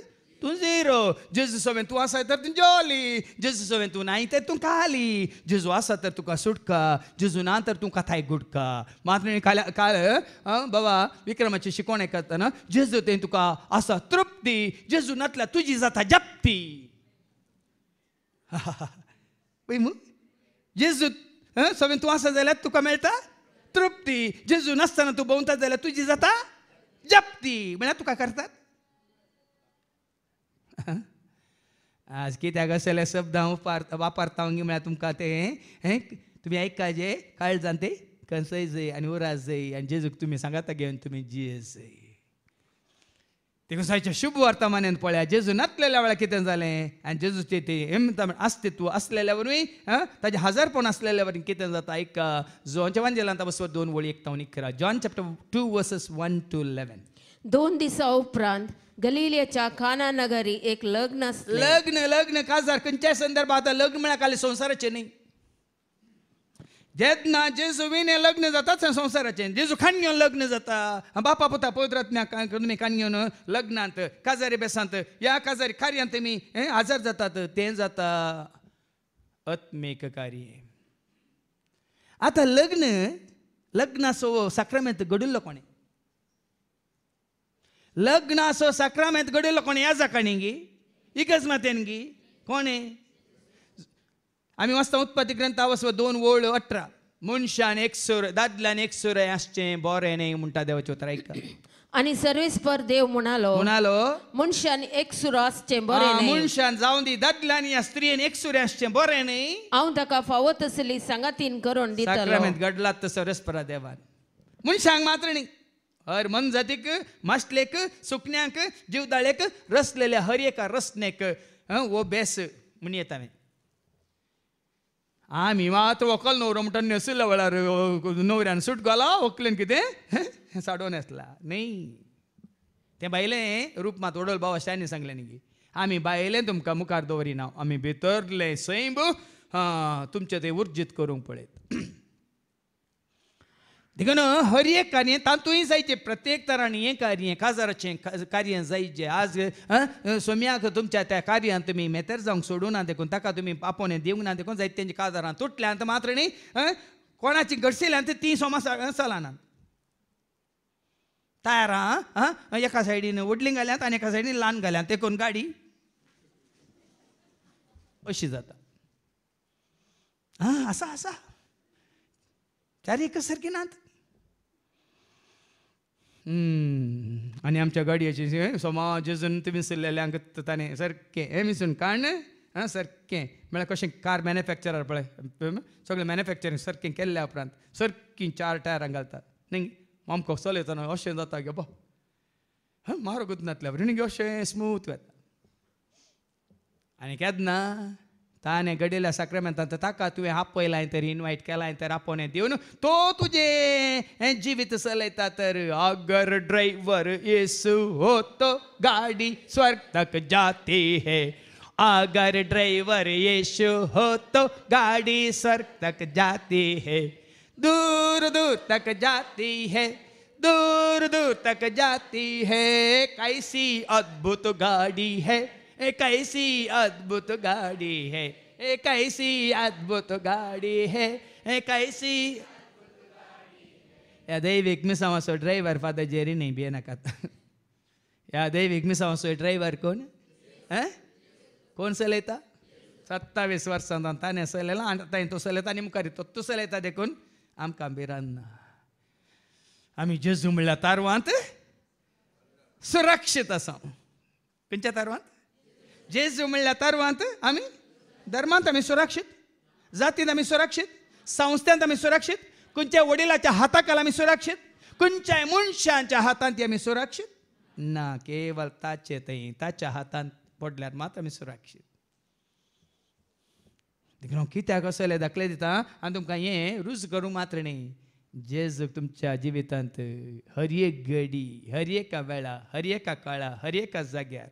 तूं झिरो. जेजू समें तूं आसा तर तूं जॉली, जेजू समें तूं नाय तर तूं खाली. जेजू आसा तर तुका सुटका, जेजू ना तर तूं कथाय गुटका. मात्र काल बाबा विक्रमाची शिकवण आयकतना जेजू तें तुका आसा तृप्ती, जेजू नातल्यार तुजी जाता जप्ती. पळय मू जेजू समें तूं आसा जाल्यार तुका मेळटा तृप्ती, जेजू नासतना तूं भोंवता जाल्यार तुजी जाता जप्ती. म्हळ्यार तुका करतात. आज कित्याक असले शब्द हांव वापरता म्हळ्यार तुमकां तें तुमी आयकाजे काळजान ते कसय जाय आनी उरास जाय आनी जेजूक तुमी सांगाता घेवन तुमी जियेस जाय. देखून सायच्या शुभ वर्तमानान पळया जेजू नासलेल्या वेळार कितें जालें आनी जेजूचें तें हें म्हणटा अस्तित्व असलेल्या वरवीं ताजें हजारपण असलेल्या वरवीं कितें जाता आयका. जॉनच्या वांजेलांत बसवर 2 वळी 1 ते 11. John chapter 2 verses 1 to 11. 2 दिसा उपरांत गलिलेच्या काना नगरी एक लग्न आसलें. लग्न काजार खंयच्याय संदर्भात लग्न म्हळ्यार खाली संवसाराचें न्ही. जेन्ना जेजू विणे लग्न जाताच संवसाराचें. जेजू खाण घेवन लग्न जाता, बापा पुता पवित्र आत्म्याक तुमी खाण घेवन लग्नांत काजारी बेसांत ह्या काजारी कार्यांत तुमी हजर जातात. तें जाता आत्मीक कार्य. आतां लग्नाचो साक्रामेंत घडिल्लो कोणें? लग्नाचो साक्रामेंत घडिल्लो कोणें? ह्या जाकाणी गी इगर्ज गी कोणें? आमी वाचता उत्पत्ती ग्रंथा वचो 2:18. मनशान एक सूर दादल्यान एक सूर आसचें बरें न्ही म्हणटा देवाचें उतर आयका. आनी सर्वेस्पर देव म्हणालो मनशान एक सूर आसचें बरें न्ही. मनशान जावं दी दादल्यान या स्त्रीन एक सूर आसचें बरें न्ही. हांव ताका फावो तसली सांगातीन करून दितलो. साक्रामेंत घडलात तसो सर्वेस्परा देवान मनशांक मात्र न्ही, हर मन जातीक, मास्टलेक, सुकन्यांक, जीवदाळेक, रसलेल्या हर एका रसनेक वो बेस म्हण येता. आमी मात्र व्हंकल न्हवरो म्हणटा न्हेसल्या वेळार न्हवऱ्यान सूट घाला, व्हंकलेन कितें साडो न्हेसला न्ही. तें बायलें रूप मात वडोल बाबा शायनी सांगलें न्ही. आमी बायलें तुमकां मुखार दवरिना, आमी भितरलें सैब तुमचें तें उर्जीत करूंक पळयत. देखून हर एक कार्य तातूंय जायचें, प्रत्येक तरांनी हें कार्य काजाराचें कार्य जायचें. आज सोम्याक तुमच्या त्या कार्यांत तुमी मेतेर जावंक सोडूना, देखून ताका तुमी आपोवणें दिवंक ना. देखून जायत तेंच्या काजारां तुटल्यांत मात्र न्ही कोणाची घडशिल्यांत ती सोमा चलनात. टायरां एका सायडीन व्हडलीं घाल्यांत आनी एका सायडीन ल्हान घाल्यांत, देखून गाडी अशी जाता. आसा चार एक सारकी नात. आनी आमच्या गाडयेची सोमा जेजून तुमी विसरलेल्यांक ताणें सारकें हें मिसून काण सारकें म्हळ्यार कशें कार मॅन्युफॅक्चरर पळय सगळें मॅन्युफॅक्चरींग सारकें केल्ल्या उपरांत सारकीं 4 टायरां घालतात न्ही. आमकां चलयतना अशें जाता गे म्हारगूच नातल्या न्ही, अशें स्मूथ वता. आनी केन्ना ताने घडिल्ल्या साक्रामेंतांत ताका तुवें आपयलाय तर इन्वायट केलाय तर आपोवणें दिवन तो तुजें जिवीत चलयता तर अगर ड्रायव्हर येसू हो तो गाडी स्वर्ग तक जाती है अगर ड्राइवर यीशु हो तो गाड़ी स्वर्ग तक जाती है दूर दूर तक जाती है दूर दूर तक जाती है कैसी अद्भुत गाड़ी है कैसी अद्भुत गाड़ी है कैसी अद्भुत गाड़ी है कैसी या दैविक मिसावासो ड्रायव्हर फादर जेरी नहीं बी नाका या दैविक मिसावासो ड्रायव्हर कोण कोण चलयता 27 वर्सां ताणें चलयला आनी ताणें तो चलयता आनी मुखार तो चलयता देखून आमकां भिरांना आमी जेजू म्हणल्यार तारवांत सुरक्षीत आसा खंयच्या तारवांत जेजू म्हणल्यार तारवांत आमी धर्मांत आमी सुरक्षीत जातींत आमी सुरक्षीत संस्थांत आमी सुरक्षीत खंयच्या वडिलाच्या हाताखाल आमी सुरक्षीत खंयच्याय मनशांच्या हातांत आमी सुरक्षीत ना केवळ ताचे थंय ताच्या हातांत पडल्यार मात आमी सुरक्षीत देखून कित्याक असले दाखले दिता आनी तुमकां हें रूज करूंक मात्र न्ही जेजू तुमच्या जिवितांत हर एक घडी हर एका वेळा हर एका काळा हर एका जाग्यार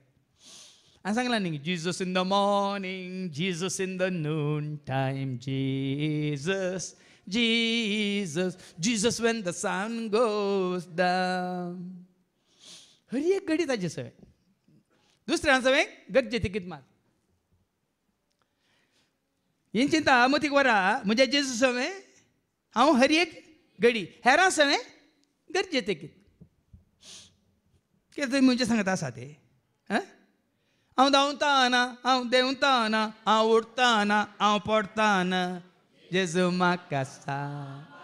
हांवें सांगलां न्ही Jesus in the morning Jesus in the noon time Jesus Jesus Jesus when the sun goes down हर एक घडी ताची सवय दुसऱ्यां सवय गरजे तिकीत मात ही चिंता मतीक वरा म्हज्या जेजू सवय हांव हर एक घडी हेरां सवय गरजे तिकीत कितें तुमी म्हणजे सांगता आसा ते हांव धांवता ना हांव देंवता ना हांव उडता ना हांव पडता ना जेजू म्हाका सांग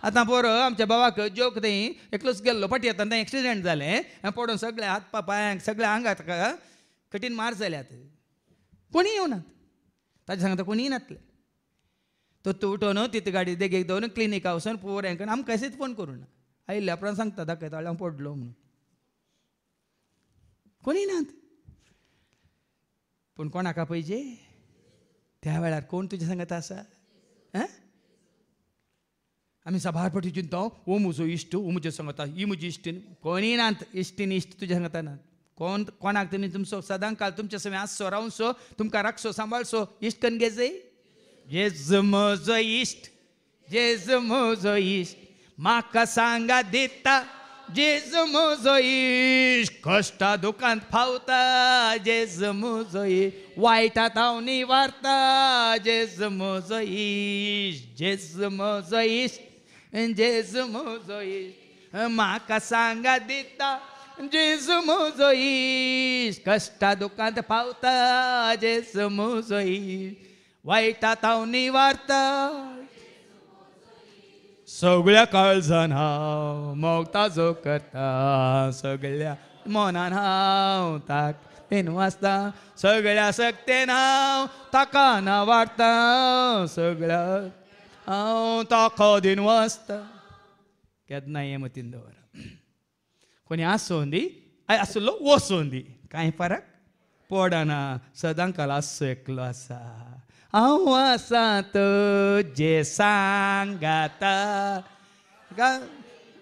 आतां पोरो आमच्या भावाक जोक थंय एकलोच गेल्लो फाटी येता एक्सिडेंट जालें पडून सगळे हात पांयांक सगळ्या आंगाक कठीण मार जाल्यात कोणी येवनात ताजे सांगता कोणी नातले तो तूं उठोन तिथे गाडी देगेक दवरून क्लिनिका वचून पोऱ्यांक आमकां कशेंच फोन करूं ना आयिल्ल्या उपरांत सांगता दाखयता हांव पडलो म्हणून कोणी नात पूण कोणाक पयजे त्या वेळार कोण तुजे सांगता आसा आमी सभारपटी चिंता ओ म्हजो इश्ट ओ म्हजे सांगता ही म्हजी इश्टीन कोणी नात इश्टीन इश्ट तुजे सांगता नात कोण कोणाक तुमी तुमचो सदां काल तुमचे सगळें आसचो रावचो तुमकां राखचो सांबाळचो इश्ट करून घेजय जेजू म्हजो इश्ट जेजू म्हजो इश्ट म्हाका सांगा दिता जेजू म्हजो इश्ट कश्टा दुखांत फावता जेजू म्हजो इश्ट वायटांत हांव निवारता जेजू म्हजो इश्ट जेजू म्हजो इश्ट जेजू म्हजो इश्ट म्हाका सांगा दिता जेजू म्हजो इश्ट कश्टा दुखांत फावता जेजू म्हजो इश्ट वायटांत हांव निवारता सगळ्या काळजान हांव मोग ताजो करता सगळ्या मनान हांव ताक वाचता सगळ्या सक्तेन हांव ताका नावारता सगळ्या हांव ताका दिन वाचता केन्ना हें मतीन दवर कोणी आसोंदी आसलो वसोंदी कांय फरक पडना सदां काल आसो एकलो आसा हांव आसा तुजे सांगाता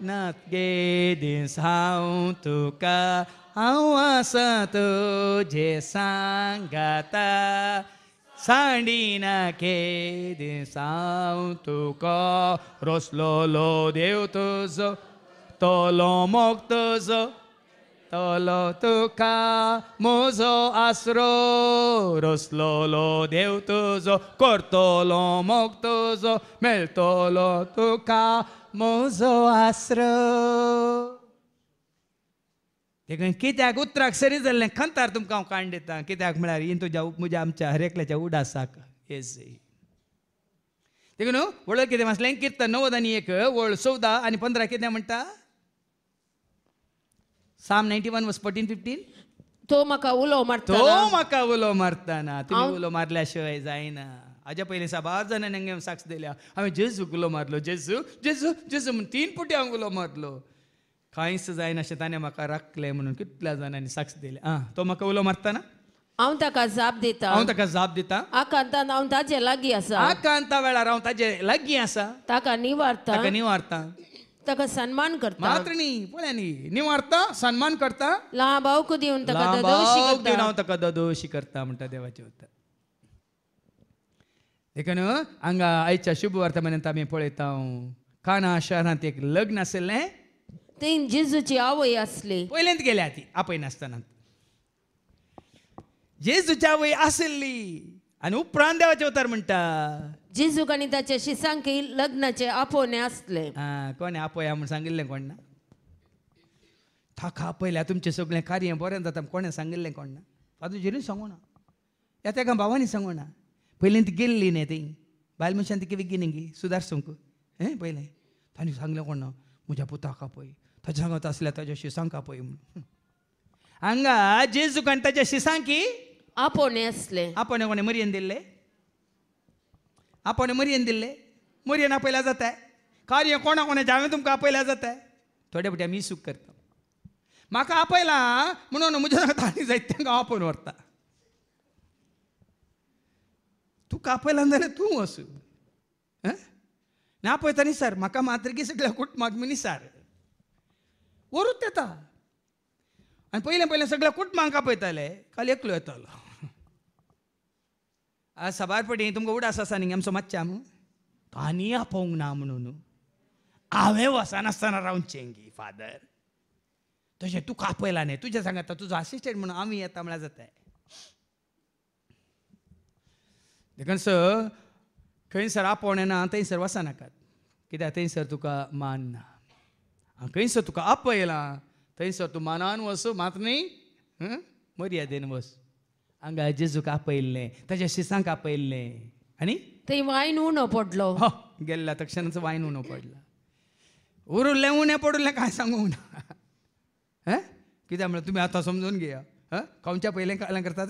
नात गे दीस हांव तुका हांव आसा तुजे सांगाता सांडिना के दीस हांव तुका रोसलोलो देव तुजो तोलो मोग तुजो तोलो तुका म्हजो आसरो रोसलोलो देव तुजो करतलो मोग तुजो मेळटलो तुका म्हजो आसरो देखून कित्याक उतराक सरी जाल्लें खंतार तुमकां हांव काण दिता कित्याक म्हळ्यार ही तुज्या म्हज्या आमच्या हर एकल्याच्या उडासाक येजय देखून वळख कितें वाचलें किर्तन 90 आनी 1 वळ 14 आनी 15 कितें म्हणटा Psalm 91 verse 14-15 तो म्हाका उलो मारता तो म्हाका उलो मारतना तुमी उलो मारल्या शिवाय जायना हाज्या पयलीं 7 जाणांनी हांगा साक्ष दिल्या हांवें जेजूक उलो मारलो जेजू जेजू जेजू म्हणून 3 पुटी हांव उलो मारलो कांयच जायना अशें ताणें म्हाका राखलें म्हणून कितल्या जाणांनी साक्ष दिल्या तो म्हाका उलो मारतना हांव ताका जाप दिता हांव ताका जाप दिता आकांतान हांव ताचे लागीं आसा आकांता वेळार हांव ताजे लागीं आसा ताका निवारता ताका निवारता ताका सन्मान करता मात्र न्ही पळय न्ही निवारता सन्मान करता ल्हान भावक दिवन ताका लांब ददोशी भाव दिवन करता हांव ताका ददोशी करता म्हणटा देवाचें उतर देखून हांगा आयच्या शुभ वर्तमानांत आमी पळयता काना शहरांत एक लग्न आशिल्लें थंय जेजूची आवय आसली पयलेंत गेल्या ती आपय नासतना जेजूची आवय आशिल्ली आनी उपरांत देवाचें उतर म्हणटा जेजूक आनी ताच्या शिसांकी लग्नाचे आपोवणे आसले कोणे आपया म्हूण सांगिल्लें कोण ना ताका आपयल्या तुमचें सगळें कार्य बरें जाता कोणें सांगिल्लें कोण ना पादुजेरूय सांगू ना ह्या तेका भावानी सांगू ना पयलीं ती गेल्ली न्ही थंय बायल मनशान तिका विगिनिंगी सुदारसूंक पयलें ताणी सांगलें कोण ना म्हज्या पुताक आपय ताच्या सांगत आसल्या ताच्या शिसांक आपय म्हणून हांगा जेजूक आनी ताच्या शिसांकी आपोवणे आसले आपण कोणे मरयेन दिल्ले आपण मरयेन दिल्ले मरयेन आपयल्या जाताय कार्य कोणा कोणाचें हांवें तुमकां आपयल्या जाताय थोड्या फावटी आमी सूख करता म्हाका आपयलां म्हणून म्हज्या ताणी जायत तांकां हांव आपोवन व्हरता तुका आपयलां जाल्यार तूं वच ना आपयता निसार म्हाका मात्र सगळ्या कुटुंबाक निसार वरूच येता आनी पयलें सगळ्या कुटुंबांक आपयताले काल एकलो येतालो आज सबारपटी तुमकां उडास आसा न्ही आमचो मातच्याम तांणी आपोवंक ना म्हणून हांवें वचनासतना रावचें गी फादर तशें तुका आपयलां न्ही तुजें सांगता तुजो असिस्टंट म्हणून आमी येता म्हळ्यार जाताय देखून खंयसर आपोवणें ना थंयसर वचनाकात कित्याक थंयसर तुका मान ना खंयसर तुका आपयलां थंयसर तूं मानान वच मात न्ही मर्यादेन वच हांगा जेजूक आपयल्लें ताच्या शिसांक आपयल्लें आनी थंय वायन उणो पडलो गेल्ल्या तक्षणच वायन उणो पडला उरुल्लें उणें पडुल्लें कांय सांगूंक ना कित्याक म्हळ्यार तुमी आतां समजून घेया खंयच्या पयलें काळां करतात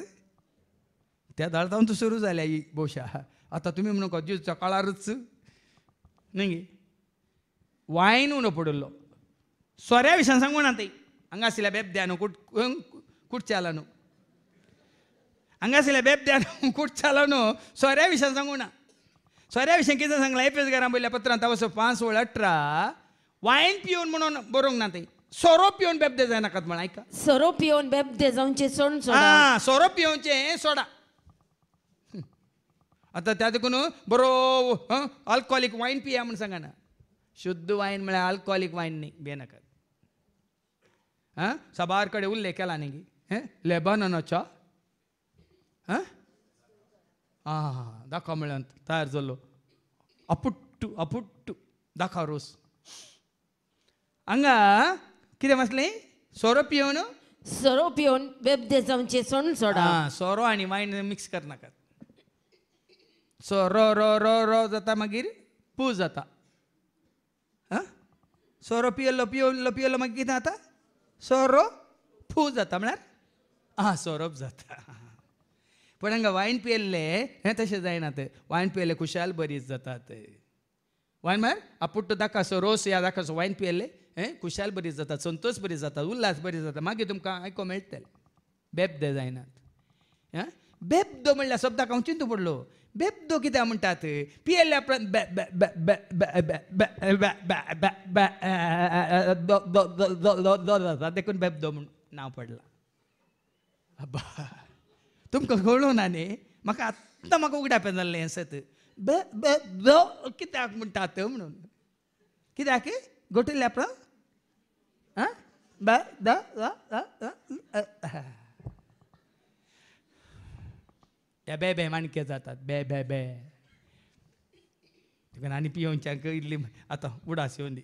त्या दाळतावन तूं सुरू जाल्या ही भोवशा आतां तुमी म्हणून जेजूच्या काळारच न्ही वायन उणो पडुल्लो सोऱ्या विशयान सांगूं ना थंय हांगा आशिल्ल्या बेबद्या न्हू कुडच्याला न्हू हांगा आशिल्ल्या बेबद्या न्हू कुडच्याला न्हू सोऱ्या विशयान सांगूं ना सोऱ्या विशयान कितें सांगलां एफेसकारां पयल्या पत्रांत 5:18 वायन पिवन म्हणून बरोवंक ना थंय सोरो पिवन बेबदे जायनाकात म्हण आयका सोरो पिवन बेबदे जावचे सोड सोडा सोरो पिवचें सोडा आतां त्या देखून बरो अल्कोहोलीक वायन पिया म्हूण सांगना शुद्ध वायन म्हळ्यार अल्कोहोलीक वायन न्ही भियेनाकात सबार कडेन उल्लेख केला न्ही लेबनॉनाच्या दाखव म्हळ्यार तयार जाल्लो अपुट्टू दाखव रोस हांगा कितें म्हटलें सोरो पिवन बेबदे जावचे सोड सोडा सोरो आनी वायन मिक्स करनाकात सो रो जाता मागीर पू जाता सोरो पियल्लो मागीर कितें जाता सोरो फू जाता म्हळ्यार सोरोप जाता पण हांगा वायन पियेल्ले हें तशें जायना तें वायन पियेल्ले खुशाल बरीच जातात वायन म्हळ्यार आपुट्टो दाखा रोस या दाखा वायन पियेल्ले खुशाल बरी जातात संतोष बरी जातात उल्हास बरी जाता मागीर तुमकां आयको मेळटलें बेबदे जायनात बेबदो म्हणल्यार शब्दाक हांव चिंतू पडलो बेबदो कित्याक म्हणटात पियेल्ल्या देखून बेबदो म्हूण नांव पडलां तुमकां कळूं ना न्ही म्हाका आत्तां उगडापें जाल्लें हें सत बेबदो कित्याक म्हणटात म्हणून कित्याक गोटिल्ल्या त्या बे माणके जातात बे देखून आनी पियोवच्यांक इल्ली आतां उडास येवन दी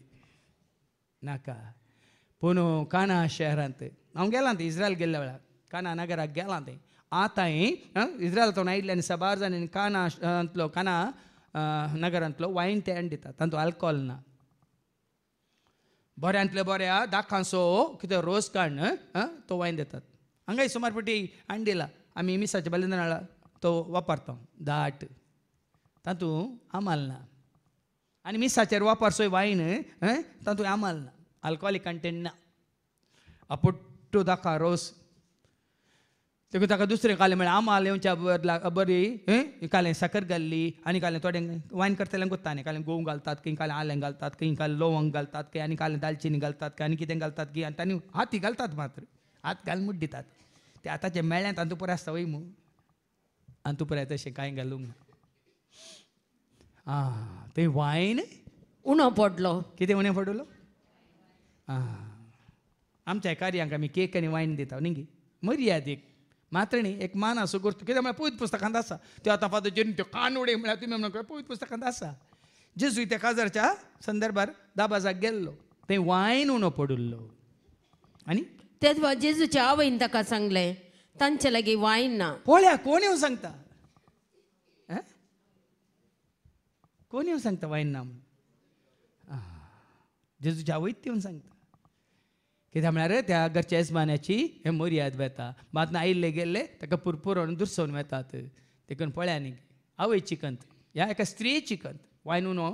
नाका पूण काना शहरांत हांव गेलां थंय इस्रायल गेल्ल्या वेळार काना नगराक गेलां थंय आतां इस्रायलांतून आयिल्ले आनी सबार जाणांनी काना नगरांतलो वायन ते हाडून दितात तातूंत आल्कोहोल ना बऱ्यांतले बऱ्या दाखांचो कितें रोस काडून तो वायन दितात हांगाय सुमार फावटी हाडून दिला आमी मिसाच्या बलिदानाळा तो वापरता दाट तातूंत आमाल ना आनी मिसाचेर वापरचो वायन तातूंत आमाल ना अल्कोहोलीक कंटेंट ना अपुट्टो दाखा रोस देखून ताका दुसरें कालें म्हळ्यार आमाल येवच्या बरी कालें साकर घाल्ली आनी कालें थोड्यांक वायन करतल्यांक कोत्ता कालें गोव घालतात खंय कालें आलें घालतात खंय कालें लवंग घालतात खंय आनी कालें दालचिनी घालतात खंय आनी कितें घालतात की आनी तांणी हाती घालतात मात्र हात घालून मूठ दितात ते आतांचे मेळ्ळ्यांत आनी तुपरे आसता वय मू आनी तुपरे तशें कांय घालूंक ना थंय वायन उणो पडलो. कितें उणें पडलो आमच्या कार्यांक आमी केक आनी वायन दिता न्ही गे मर्यादेक मात्र न्ही एक मान असो करता कित्याक म्हळ्यार पवित्र पुस्तकांत आसा त्यो आतां फादर जेन्ना त्यो कानोडे म्हळ्यार तुमी म्हणून पवित्र पुस्तकांत आसा जेजू त्या काजारच्या संदर्भार दाबाजाक गेल्लो थंय वायन उणो पडिल्लो आनी तेदवा जेजूच्या आवयन ताका सांगलें तांचे लागीं वायन ना. पळया कोण येवन सांगता कोण येवन सांगता वायन ना म्हणून जेजूच्या आवयत येवन सांगता कित्याक म्हळ्यार त्या घरच्या येजमान्याची हे मर्याद वेता मात आयिल्ले गेल्ले ताका पुरपुरोन दुरसोवन वेतात देखून पळया न्ही आवय चिकंत ह्या एका स्त्री चिकंत वायन उनो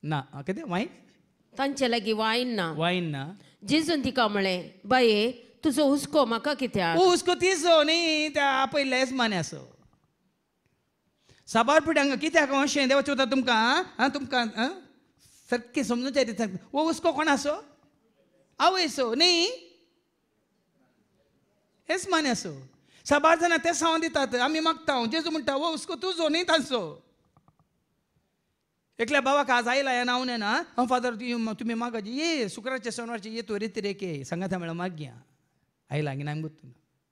ना कितें वायन तांचे लागीं वायन ना. जेजून तिका म्हळें बाये तुजो हुस्को म्हाका कित्याक. हुस्को तिजो न्ही त्या आपयल्ल्या येजमान्याचो साबार पिड्यांक कित्याक अशें देवाचें उतर तुमकां तुमकां सारकें समजून सांगता वो हुस्को कोणाचो आवयचो न्ही येजमान्याचो साबार जाणां ते सांग दितात आमी मागता जेजू म्हणटा वो हुस्को तुजो न्ही तांचो. एकल्या भावाक आज आयला ह्या नांव ना फादर तुमी मागाची ये शुक्रारचे शेनवारचे ये तो रेती रेके सांगाता म्हळ्यार मागया आयला आनी आमी गुर्तू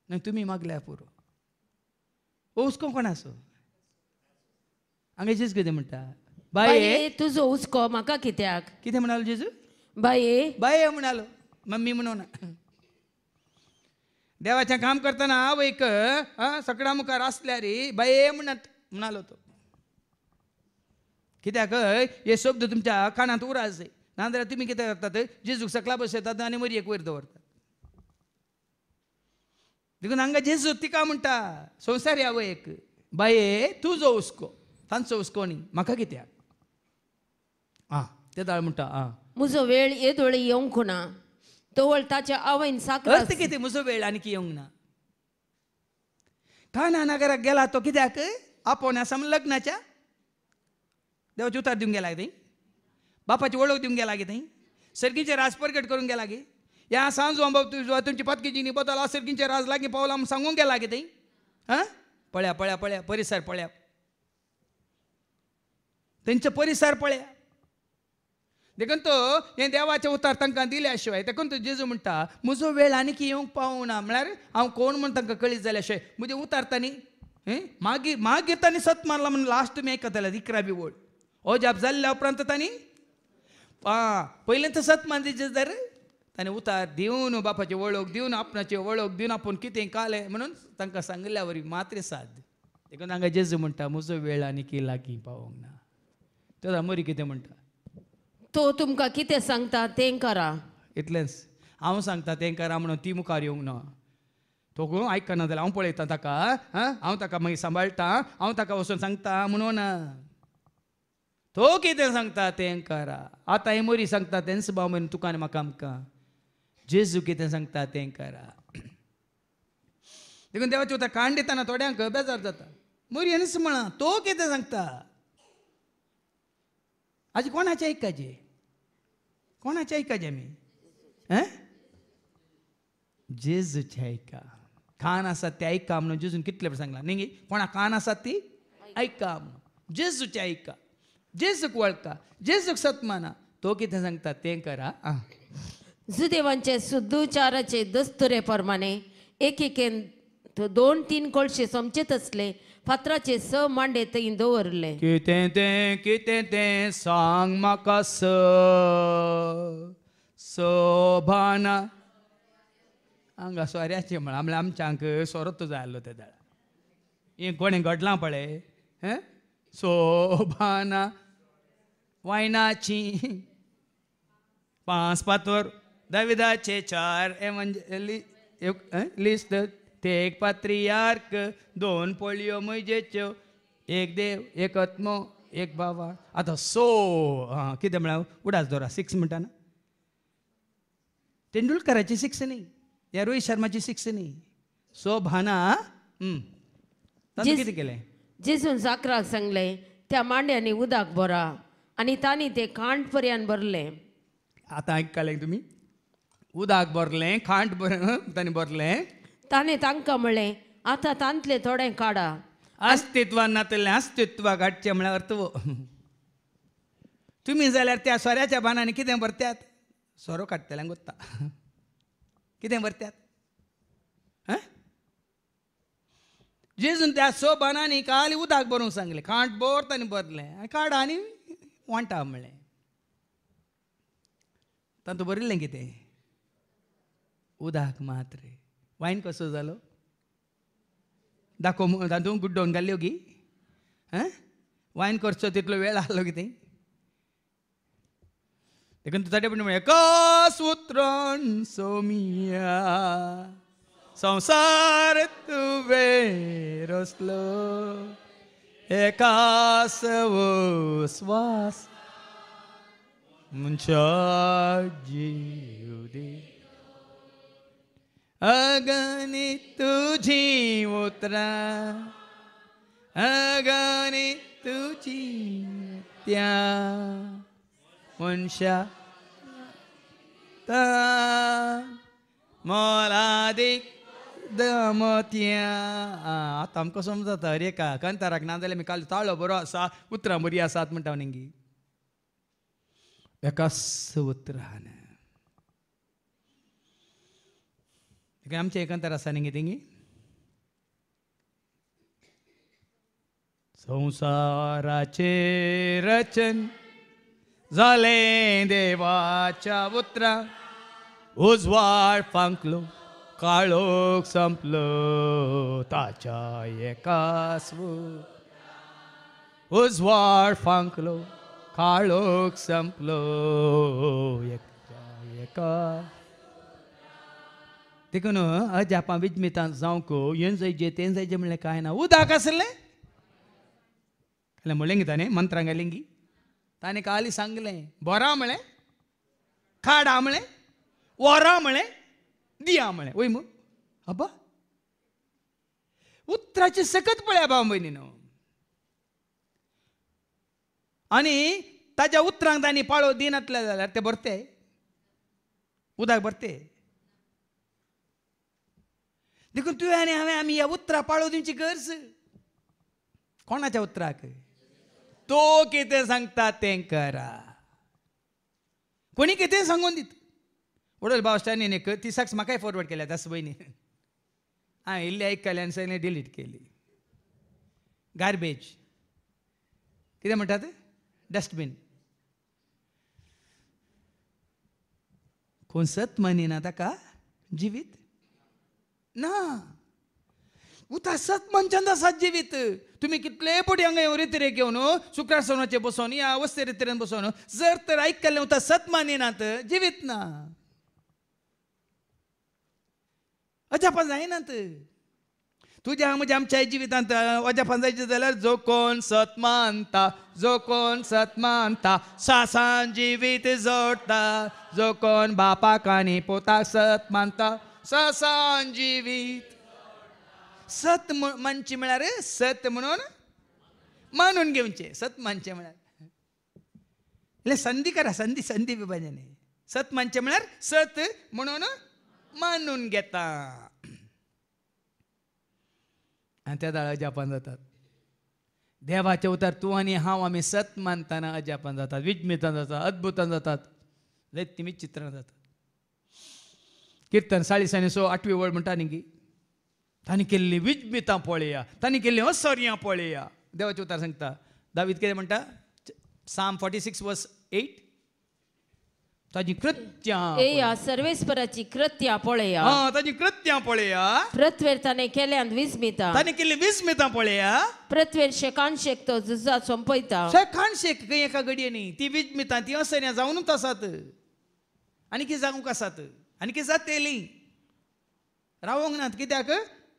ना तुमी मागल्या पुरो वो हुस्को कोणाचो हांगा जेजू कितें म्हणटा बाये तुजो हुस्को म्हाका कित्याक. कितें म्हणालो जेजू बाये बाये म्हणालो मम्मी म्हणून देवाचें काम करतना आवयक सकडा मुखार आसल्यार बाये म्हणालो तो कित्याक हे शब्द तुमच्या कानांत उरास जाय नाजाल्यार तुमी कितें करतात जेजूक सकला बसयतात आनी मरयेक वयर दवरतात देखून हांगा जेजू तिका म्हणटा संवसारी आवयक बाये तुजो हुस्को तांचो हुस्को न्ही म्हाका कित्याक ते दाळ म्हणटा म्हजो वेळ येदोळी येवंक ना तोवळ ताच्या आवयन साकर. अर्थ कितें म्हजो वेळ आनी येवंक ना काना नगराक गेला तो कित्याक आपोवण्या सामन लग्नाच्या देवाचे उतार दिवंक गेला थंय बापाची वळख दिवंक गेला गे थंय सर्गीचे राज प्रगट करूंक गेला गे ह्या सांज तुमची पत्कीची न्ही बदल सर्गीचे राज लागीं पावला म्हूण सांगूंक गेला गे थंय पळया पळया पळया परिसर पळया तेंचो परिसर पळया देखून तो हे देवाचे उतार तांकां दिल्या शिवाय देखून तो जेजू म्हणटा म्हजो वेळ आनीक येवंक पावना म्हळ्यार हांव कोण म्हूण तांकां कळीत जाल्या शिवाय म्हजे उतार तांणी मागीर तांणी सत मारला म्हणून लास्ट तुमी आयकतले 11 वळ हो जाप जाल्ल्या उपरांत तांणी पयलें तर सत मारली जर ताणें उतार दिवन बापाची वळख दिवन आपणाची वळख दिवन आपूण कितें कालें म्हणून तांकां सांगल्या वरी मात्र साद देखून हांगा जेजू म्हणटा म्हजो वेळ आनीक लागीं पावोंक ना तो मरी कितें म्हणटा तो तुमकां कितें सांगता तें करा. इतलेंच हांव सांगता तें करा म्हणून ती मुखार येवंक ना तो कोण आयकना जाल्यार हांव पळयतां ताका हांव ताका मागीर सांबाळटा हांव ताका वचून सांगता म्हणून तो कितें सांगता तें करा. आतां हे मोरी सांगता तेंच भाव म्हणून तुका आनी म्हाका आमकां जेजू कितें सांगता तें करा. देखून देवाचे उतर काण दितना थोड्यांक बेजार जाता मोरी हेच म्हणा तो कितें सांगता आजी कोणाचें आयकाचें कोणाचें आयकाचें आमी जेजूचें आयका कान आसात ते आयका म्हणून जेजून कितले फावट सांगला न्ही कोणा कान आसात ती आयका म्हणून जेजूचें आयका जेजूक वळखा जेजूक सतमाना तो कितें सांगता तें करा. जुदेवांचे सुद्दुचाराचे दस्तुरे प्रमाणे एकेकेन 2-3 कळशे समचेत असले फातराचे 6 मांडे थंय दवरले. कितें तें सांग म्हाका सोभाना हांगा सोऱ्याचें म्हळ्यार आमच्या हांग सोरत जाय आसलो त्या दाळा हें कोणें घडलां पळय सोभाना वायनाची 5 पातोर दाविदाचे 4 लिस्ट ते 1 पात्रियार्क 2 पोळयो मोइजेच्यो 1 देव 1 आत्मो 1 बाबा. आतां कितें म्हळ्यार उडास दवरा 6 म्हणटा ना तेंडुलकराची 6 न्ही या रोहीत शर्माची 6 न्ही सो भाना तातूंत कितें केलें जेजून जाकराक सांगले त्या मांड्यांनी उदक भरा आनी तांणी ते खांड पर्यंत भरले. आतां आयकलें तुमी उदक भरलें खांड तांणी भरलें. ताणें तांकां म्हणलें आतां तांतलें थोडें काडा. अस्तित्वान नातलें अस्तित्वाक हाडचें म्हळ्यार अर्थव. तुमी जाल्यार त्या सोऱ्याच्या बानांनी कितें भरत्यात सोरो काडटल्यांक वता कितें भरत्यात जेजून त्या सो बानांनी खाली उदक भरूंक सांगलें खांड भर तांणी भरलें आनी काडा आनी वांटा म्हणलें. तातूंत भरिल्लें कितें उदक मात्र. वायन कसो जालो दाखोव तातूंत गुड्डोवन घाल्यो गी वायन करचो तितलो वेळ आसलो कितें. देखून तुझ्या म्हण एकाच उतरान सोमिया संसार तुवे रचलो एकाच श्वास मनशा जीव दे अगणित तुझी उतरां अगणित तुझी त्या मनशा मोलादीक दमत्या. आतां आमकां समजता अरे का कंताराक ना जाल्यार मी काल ताळो बरो आसा उतरां बरी आसात म्हणटा नेंगी एकाच उतरान. आमचें एकंतर आसा न्ही तेंगी संसाराचे रचन जालें देवाच्या उतरां उजवाड फांकलो काळोख संपलो ताच्या एकाच उजवाड फांकलो काळोख संपलो एका. देखून अजापां विजमितां जावंक हें जायजें तें जायजें म्हणलें कांय ना. उदक आसलें जाल्यार म्हणलें गी ताणें मंत्रां घालीं गी ताणें खाली सांगलें बरां म्हळें खाडा म्हळें वरां म्हळें दिया म्हळें. वय मू अब्बा उतराचें सकत पळया भाव भयणीनो. आनी ताज्या उतरांक तांणी पाळो दिनातले जाल्यार ते भरते उदक भरते. देखून तुवें आनी हांवें आमी ह्या उतरां पाळो दिवची गरज कोणाच्या उतराक तो कितें सांगता तें करा. कोणी कितें सांगून दिता. वडोल भाव स्टॅनीन एक ती सक्स म्हाकाय फॉरवर्ड केल्या तास भयणी हांवें इल्ली आयकली आनी सगळें डिलीट केली. गार्बेज कितें म्हणटात डस्टबीन. कोण सत मानिना ताका जिवीत ना. उता सत मनशांत आसा जिवीत. तुमी कितले पटी हांगा येवन रितीरेक येवन शुक्रासनाचेर बसोन या अवस्थे रितीरेन बसोन जर तर आयकल्लें उता सत मानिनात जिवीत ना. अजापां जायनात. तुज्या म्हज्या आमच्या जिवितांत अजापां जायचें जाल्यार जो कोण सत मानता जो कोण सत मानता सासान जिवीत जोडटा. जो कोण बापाक आनी पोताक सत मानता सासान जिवीत. सत मानची म्हळ्यार सत म्हणून मानून घेवचें. सत मानचें म्हळ्यार संधी करा संधी संधी विभाजन. सत मानचें म्हळ्यार सत म्हणून मानून घेता. आनी त्या दाळ अजापान जातात. देवाचे उतार तूं आनी हांव आमी सत मानतना अजापान जातात विजमितान जातात अद्भुतान जातात जायतीं विचित्रां जातात. किर्तन 46 वळ म्हणटा न्ही की तांणी केल्लीं विजमितां पळया तांणी केल्लीं असर्यां पळया. देवाचे उतार सांगता दावीद कितें म्हणटा Psalm 46:8 ताजी कृत्यां एया सर्वेस्पराची कृत्यां पळया. ताजी कृत्यां पळया. प्रतवेर ताणें केल्यांत विस्मिता ताणें केल्लीं विस्मितां पळया. प्रतवेर शेकान शेकतो झुजा सोंपयता. शेकान शेक खंय एका घडयेनी ती विजमितां ती असर्यां जावनूच आसात आनी कितें जावंक आसात आनी कितें जातलीं रावोंक नात. कित्याक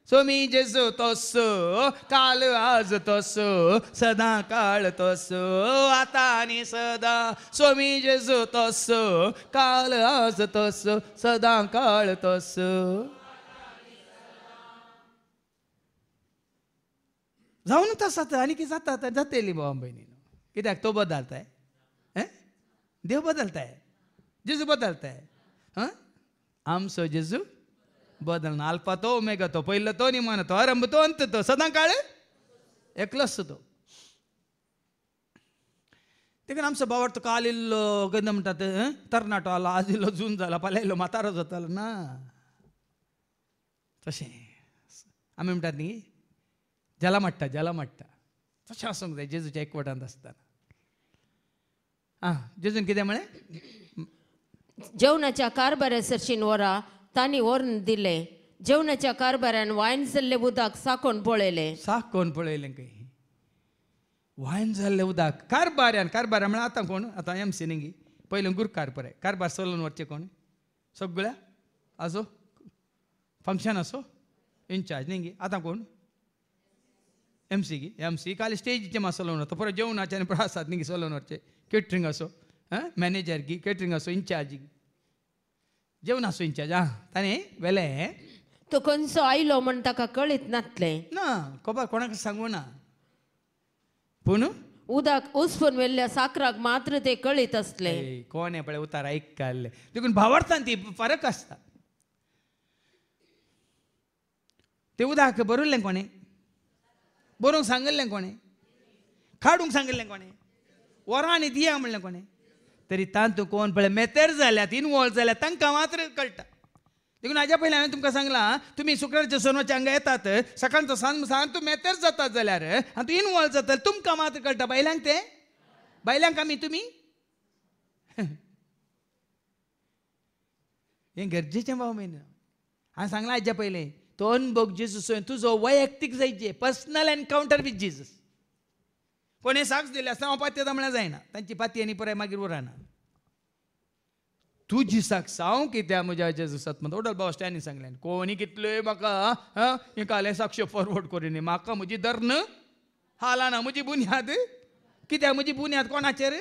सोमी जेजू तोसो काल आज तोसो सदां काळ तोसो आतां आनी सदां. सोमी जेजू तोसो काल आज तोसो सदां काळ तोसो. जाऊन तसात आनी कितें जाता जातली भावा भयणीनो कित्याक तो बदलताय देव बदलताय जेजू बदलताय आमचो जेजू बदलना अल्फा तो ओमेगा तो पहिलो तो निमाण तो आरंभ तो अंत तो सदां काळ एकलोच तो देखून आमचो बावडतो काल इल्लो कितें म्हणटात तरणाटो आला आज इल्लो जून जाला फाल्यां इल्लो म्हातारो जातालो ना तशें आमी म्हणटात न्ही जला माडटा तशें आसूंक जाय जेजूच्या एकवटांत आसतना जेजून कितें म्हळें जेवणाच्या कारभारासरशीन वरां तांणी व्हरून दिले जेवणाच्या कारभारान वायन जाल्ले उदक साकोन पळयलें खंय वायन जाल्लें उदक कारभार म्हळ्यार आतां कोण आतां MC न्ही पयलीं गुरू कारभार चलोवन व्हरचें कोण सगळ्या आसो फंक्शन आसो इन्चार्ज न्ही आतां कोण MC खाली स्टेजीचे मात चलोवन वता परत जेवणाचे आनी प्रसाद न्ही चलोवन व्हरचें केटरिंग असो मॅनेजर गी केटरिंग असो इन्चार्ज जेवण असो इन्चार्ज ताणें वेलें तो खंयचो आयलो म्हण ताका कळीत नासलें ना खबर कोणाक सांगू ना पूण उदक उसपून व्हेल्ल्या साकराक मात्र ते कळीत असले कोण पळय उतार आयकल्ले देखून भावार्थान ती फरक आसता ते उदक बरयल्लें कोणें बरोवंक सांगिल्लें कोणें काडूंक सांगिल्लें कोणें वरांनी दिया म्हणलें कोणें तरी तांतू कोण पळय मेतेर जाल्यात इनवॉल्व जाल्यात तांकां मात्र कळटा देखून हाज्या पयलीं हांवें तुमकां सांगलां तुमी शुक्रारच्या सोनवाच्या हांगा येतात सकाळचो सांज तूं मेतेर जातात जाल्यार आनी तूं इनवॉल्व जाता तुमकां मात्र कळटा बायलांक ते बायलांक आमी तुमी हें गरजेचें भाव म्हयनो हांवें सांगलां हाज्या पयलीं तो अनुभव जेजूस तुजो वैयक्तीक जायचे पर्सनल एनकावंटर विथ जेजूस कोणें साक्ष दिले आसता हांव पातयेता म्हळ्यार जायना तांची पातयेनी आनी पुराय मागीर उरना तुजी साक्ष हांव कित्याक म्हज्या जेजूसांत म्हणटा ओडल बाबा स्टॅनी सांगलें कोणी कितल्योय म्हाका हें काले साक्ष फॉरवर्ड करिनी म्हाका म्हजी धर्ण हालाना म्हजी बुन्याद कित्याक म्हजी बुन्याद कोणाचेर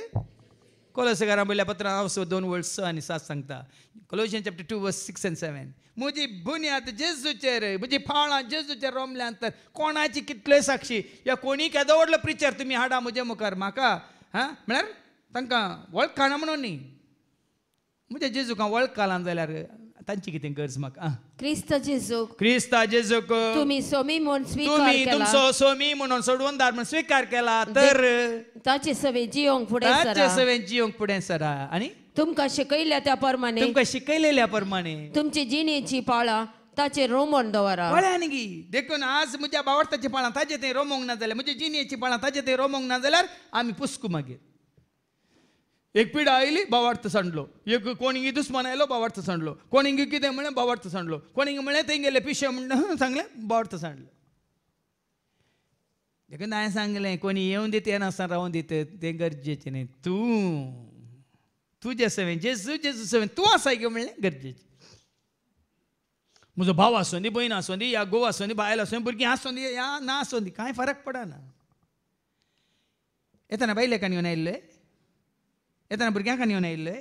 कोलोसेकारां बरयल्या पत्रां हांव 2 वर्ड 6 आनी 7 सांगता कोलोसियन्स चॅप्टर 2 वर्स 6 and 7 म्हजी बुन्याद जेजूचेर म्हजी फाळां जेजूचेर रोमल्यान तर कोणाची कितल्योय साक्षी या कोणी केदो व्हडलो प्रिचर तुमी हाडा म्हजे मुखार म्हाका म्हळ्यार तांकां वळखना म्हणून न्ही म्हज्या जेजूक हांव वळखलां जाल्यार तांची कितें गरज म्हाका क्रिस्त जेजूक तुम्ही सोमी म्हणून स्वीकार तुमी केला तुमचो सोमी म्हणून सोडवणदार म्हणून स्वीकार केला तर ताचे सवे जियोंक फुडें ताचे सरा सवेन जियोंक फुडें सरा आनी तुमकां शिकयल्या त्या प्रमाणे तुमकां शिकयलेल्या प्रमाणे तुमची जिणेची पाळां ताचेर रोमन दवरा पळयान गी देखून आज म्हज्या बावडताची पाळां ताजे थंय रोमोंक ना जाल्यार म्हजी जिणेची पाळां ताजे थंय रोमोंक ना जाल्यार आमी पुसकू मागीर एक पिढा आयली बावार्थ सांडलो एक कोणी दुस्मान आयलो बावार्थ सांडलो कोणी कितें म्हणलें बावार्थ सांडलो कोणी म्हणलें थंय गेले पिशे म्हणून सांगलें बावार्थ सांडलो देखून हांवें सांगलें कोणी येवन दित येनासतना रावून दित तें गरजेचें न्ही तुजे सवेन जेजू सवेन तूं आसाय गे म्हणलें गरजेचें म्हजो भाव आसूं दी भयण आसूं दी या घोव आसूं दी बायल आसूं दी भुरगीं आसूं दी या ना आसूं दी कांय फरक पडना येताना बायलेकान येवन आयिल्ले येताना भुरग्यांक येवन आयिल्ले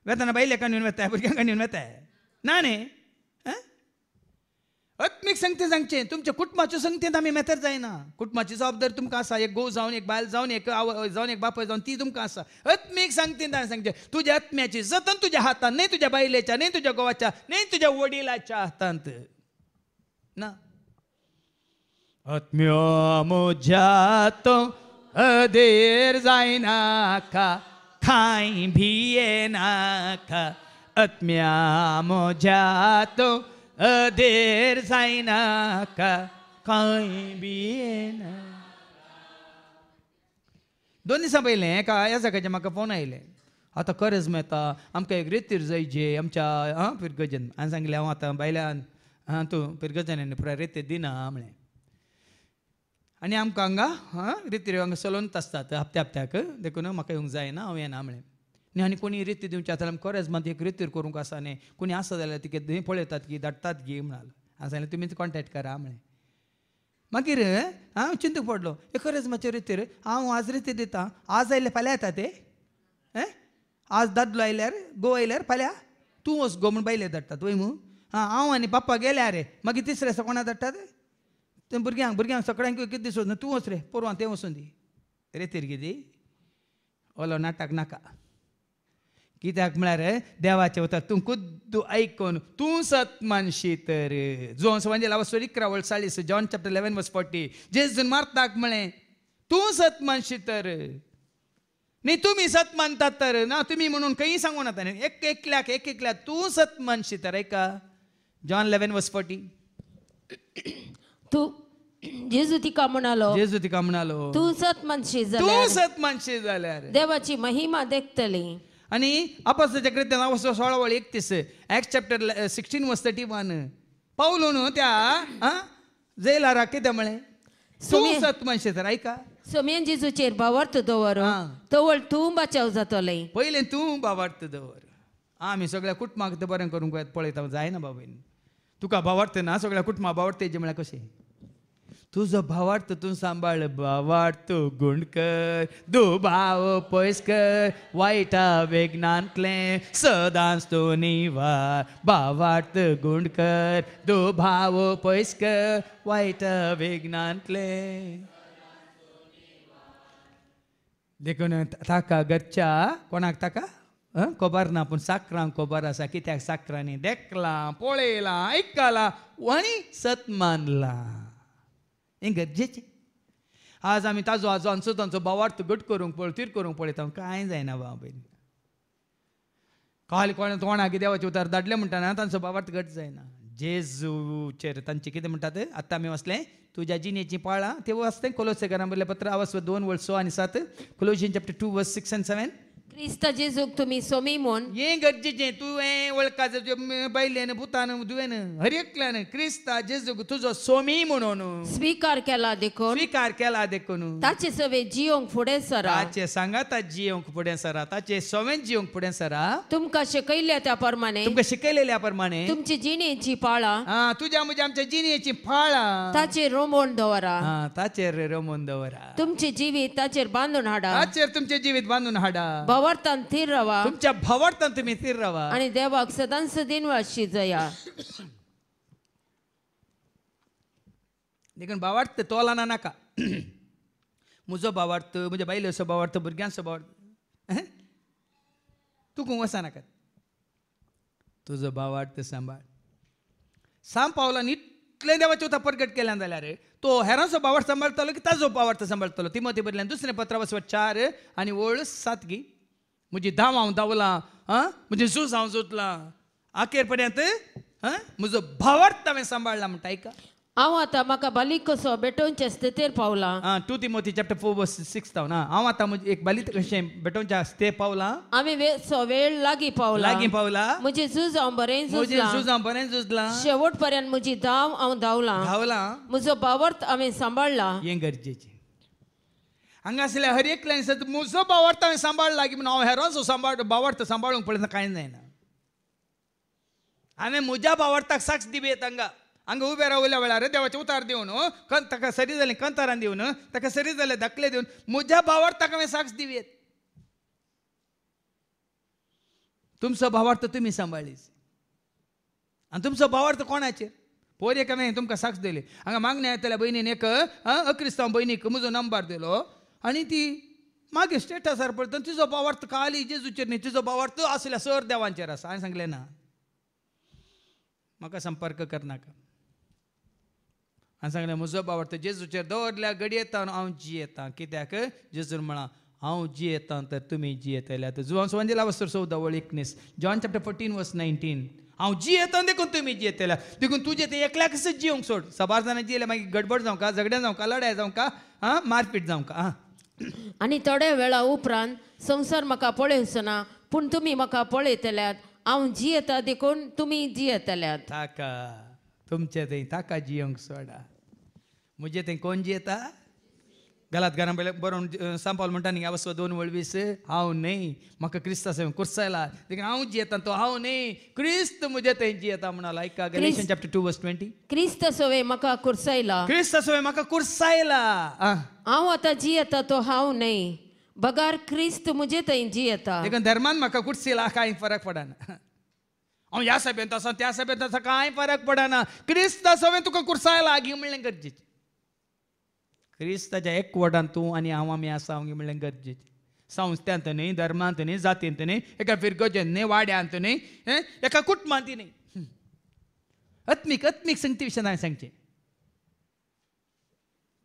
वेताना बायलेकान येवन वेताय भुरग्यांक येवन वेताय ना न्ही आत्मीक संगतें सांगचें तुमच्या कुटुंबाच्यो संगतेंत आमी मेतेर जायना कुटुंबाची जबाबदारी तुमकां आसा एक घोव जावन एक बायल जावन एक आवय जावन एक बापूय जावन ती तुमकां आसा आत्मीक संगतेंत हांवें सांगचें तुज्या आत्म्याची जतन तुज्या हातांत न्ही तुज्या बायलेच्या न्ही तुज्या घोवाच्या न्ही तुज्या वडिलाच्या हातांत ना आत्म्या म्हज्या तो अदेर जायनाका कांय भियेनाका आत्म्या म्हज्या तो अदेर जायनाका कांय भियेना 2 दिसां पयलें एका याजकाचे म्हाका फोन आयले आतां करज मेळटा आमकां एक रेतीर जायचे आमच्या पिरगजन हांवें सांगलें हांव आतां बायल्यान तूं पिरगजन पुराय रेती दिना म्हळें आनी आमकां हांगा रेतीर हांगा चलोवंत आसतात हप्त्याक देखून म्हाका येवंक जायना हांव येना म्हळें न्ही आनी कोणी रेती दिवचे आसल्यार खरेंच मात एक रेतीर करूंक आसा न्ही कोणी आसा जाल्यार ती थंय पळयतात की धाडटात गी म्हणाल हांवें सांगलें तुमीच कॉन्टेक्ट करा म्हळें मागीर हांव चिंतूक पडलो खरेंच मातशे रेतीर हांव आज रेती दितां आज आयले फाल्यां येता ते आज दादलो आयल्यार घोव आयल्यार फाल्यां तूं वच गो म्हूण बायले धाडटात वय मू हांव आनी पाप्पा गेल्यार मागीर तिसरे दिसा कोणा धाडटात ते भुरग्यांक सगळ्यांक कितें दिसत ना तूं वच रे पोरवां तें वचून दी रे तिरगी ओलो नाटक नाका कित्याक म्हळ्यार देवाचें उतर तूं खुद्द आयकून तूं सत मानशी तर जोन्स म्हणजे लावा सोरी 11 जॉन चॅप्टर 11 वर्स 40 जेजून मारताक म्हळें तूं सत मानशी तर न्ही तुमी सत मानतात तर ना तुमी म्हणून खंयी सांगूं नाता न्ही एक एकल्याक तूं सत मानशी तर ऐका जॉन 11 वर्स 40 तू जेजू तिका म्हणालो तू सत मानशी तूं जाल्यार सत मानशी जाल्यार देवाची महिमा देखतली आणि अपोस्तलाच्या कृत्यां 16:31 ॲक्ट्स चॅप्टर 16 वर्स 31 पावलून त्या जेलाराक कितें म्हळें तूं सत मानशी तर ऐका सोम्यान जेजूचेर भावार्थ दवर तवळ तूं बचाव जातलें पयलें तूं भावार्थ दवर आमी सगळ्या कुटुंबाक तें बरें करूंक पळयता जायना बाबा तुका भावार्थ ना सगळ्या कुटुंबा भावार्थ तेजे म्हळ्यार कशें तुजो भावार्थ तूं सांबाळ भावार्थ गुण कर दुबाव पयस कर वायटा वेगनांतलें सदांच तूं निवार भावार्थ गुण कर दुबाव पयस कर वायटा वेगनांतलें देखून ताका घरच्या कोणाक ताका खबर ना पूण साकरांक खबर आसा कित्याक साकरांनी देखलां पळयलां आयकलां आनी सत मानलां हें गरजेचें आज आमी ताजो आजो तांचो भावार्थ घट करूंक तीर करूंक पळयता कांय जायना बाबा काल कोणाक देवाचे उतार धाडले म्हणटाना तांचो भावार्थ घट जायना जेजूचेर तांचे कितें म्हणटात आतां आमी वसलें तुज्या जिणेची पाळां ते वाचतें कोलोसेकारां बरयलें पत्र आवाज 2 वर्स 6 आनी 7 कोलोसियन्स चॅप्टर 2 वर्स 6 and 7 क्रिस्त जेजूक तुमी सोमी म्हूण हें गरजेचें तुवें वळखाचें बायलेन भुतान तुवें हर एकल्यान क्रिस्ता जेजूक तुजो सोमी म्हणून स्वीकार केला देखून ताचे सवे जियोंक फुडें सरा ताचे सांगाता जियोंक फुडें सरा ताचे सवें जियोंक फुडें सरा तुमकां शिकयल्या त्या प्रमाणे तुमकां शिकयलेल्या प्रमाणे तुमची जिणेची पाळां तुज्या म्हज्या आमच्या जिणेची पाळां ताचेर रोमोन दवरा ताचेर रमोवन दवरा तुमचे जिवीत ताचेर बांदून हाडा ताचेर तुमचें जिवीत बांदून हाडा भावार्थान थीर रावा तुमच्या भावार्थान तुमी थीर रावा आनी देवाक सदांच दिनवाशी जया देखून भावार्थ तोलाना नाका म्हजो भावार्थ म्हज्या बायलेचो भावार्थ भुरग्यांचो भावार्थ तुका वसा नाका तुजो भावार्थ सांबाळ पावलान इतलें देवाचें उतर प्रगट केल्यान जाल्यार तो हेरांचो भावार्थ सांबाळटलो की ताजो भावार्थ सांबाळटलो तिमोथी बरयल्यान 2 पत्र 4 आनी 7 गी म्हजी धांव हांव धांवलां म्हजें झूज हांव झुजलां आखेर पर्यंत म्हजो भावार्थ हांवें सांबाळला म्हणटा ऐका हांव आतां म्हाका बालीक कसो बेटोवच्या स्थितीर पावलां 2 तिमोथी चॅप्टर 4 वर्स 6 हांव आतां एक बालीत कशें बेटोवच्या स्थितीर पावलां आमी वेळ लागीं पावला म्हजें झूज हांव बरें बरें झुजलां शेवट पर्यंत म्हजी धांव हांव धांवलां म्हजो भावार्थ हांवें सांबाळला हें गरजेचें हांगा आसल्या हर एकल्यान म्हजो भावार्थ हांवें सांबाळला की म्हणून हांव हेरांचो भावार्थ सांबाळूंक पळयता कांय जायना हांवें म्हज्या भावार्थाक साक्ष दिवेत हांगा उबे रावल्या वेळार देवाचें उतार दिवन ताका सरी जालें कंतारान दिवन ताका सरी जालें धाकले दिवन म्हज्या भावार्थाक हांवें साक्ष दिवेत तुमचो भावार्थ तुमी सांबाळीच आनी तुमचो भावार्थ कोणाचेर पोरयेक हांवें तुमकां साक्ष दिली हांगा मागण्या येतल्या भयणीन एक अक्रिस्तांव भयणीक म्हजो नंबर दिलो आनी ती मागीर स्टेटसार पळयता तिजो भावार्थ खाली जेजूचेर न्ही तिजो भावार्थ आसल्या सर देवांचेर आसा हांवें सांगलें ना म्हाका संपर्क करनाका हांवें सांगलें म्हजो भावार्थ जेजूचेर दवरल्या घडी येता हांव जियेतां कित्याक जेजून म्हळां हांव जियेतां तर तुमी जियेतल्या तर जुवांस म्हणजे लावस 14:19 जॉन चॅप्टर 14 वर्स 19 हांव जियेतां देखून तुमी जियेतल्या देखून तुजें तें एकल्याक जियोंक सोड सबार जाणां जियेल्या मागीर गडबड जावं झगड्यां जावं लढाय जावं मारपीट जावं आनी थोड्या वेळा उपरांत संवसार म्हाका पळयसना पूण तुमी म्हाका पळयतल्यात हांव जियेता देखून तुमी जियेतल्यात ताका तुमचें तें ताका जियोंक सोडा म्हजें तें कोण जियेता गलात घरां बरोवन सांपावल म्हणटा न्ही अवस्व 2:20 हांव न्ही म्हाका क्रिस्ता सेवेन कुर्सायला देखून हांव जियेता तो हांव न्ही क्रिस्त म्हजें तें जियेता म्हणाला ऐका गलेशियन्स चॅप्टर 2 वर्स 20 क्रिस्त सवे म्हाका कुर्सायला हांव आतां जियेता तो हांव न्ही बगार क्रिस्त म्हजें तें जियेता देखून धर्मान म्हाका कुर्सीला कांय फरक पडना हांव ह्या सभेंत आसा त्या सभेंत आसा कांय फरक पडना क्रिस्त सवेन तुका कुर्सायला गी म्हणलें गरजेचें क्रिस्ताच्या एकवटान तूं आनी हांव आमी आसा म्हणल्यार गरजेचें. संस्थांत न्ही, धर्मांत न्ही, जातींत न्ही, एका फिरगोचेंत न्ही, वाड्यांत न्ही, एका कुटुंबांत न्ही. आत्मीक संगती विशयान हांवें सांगचें.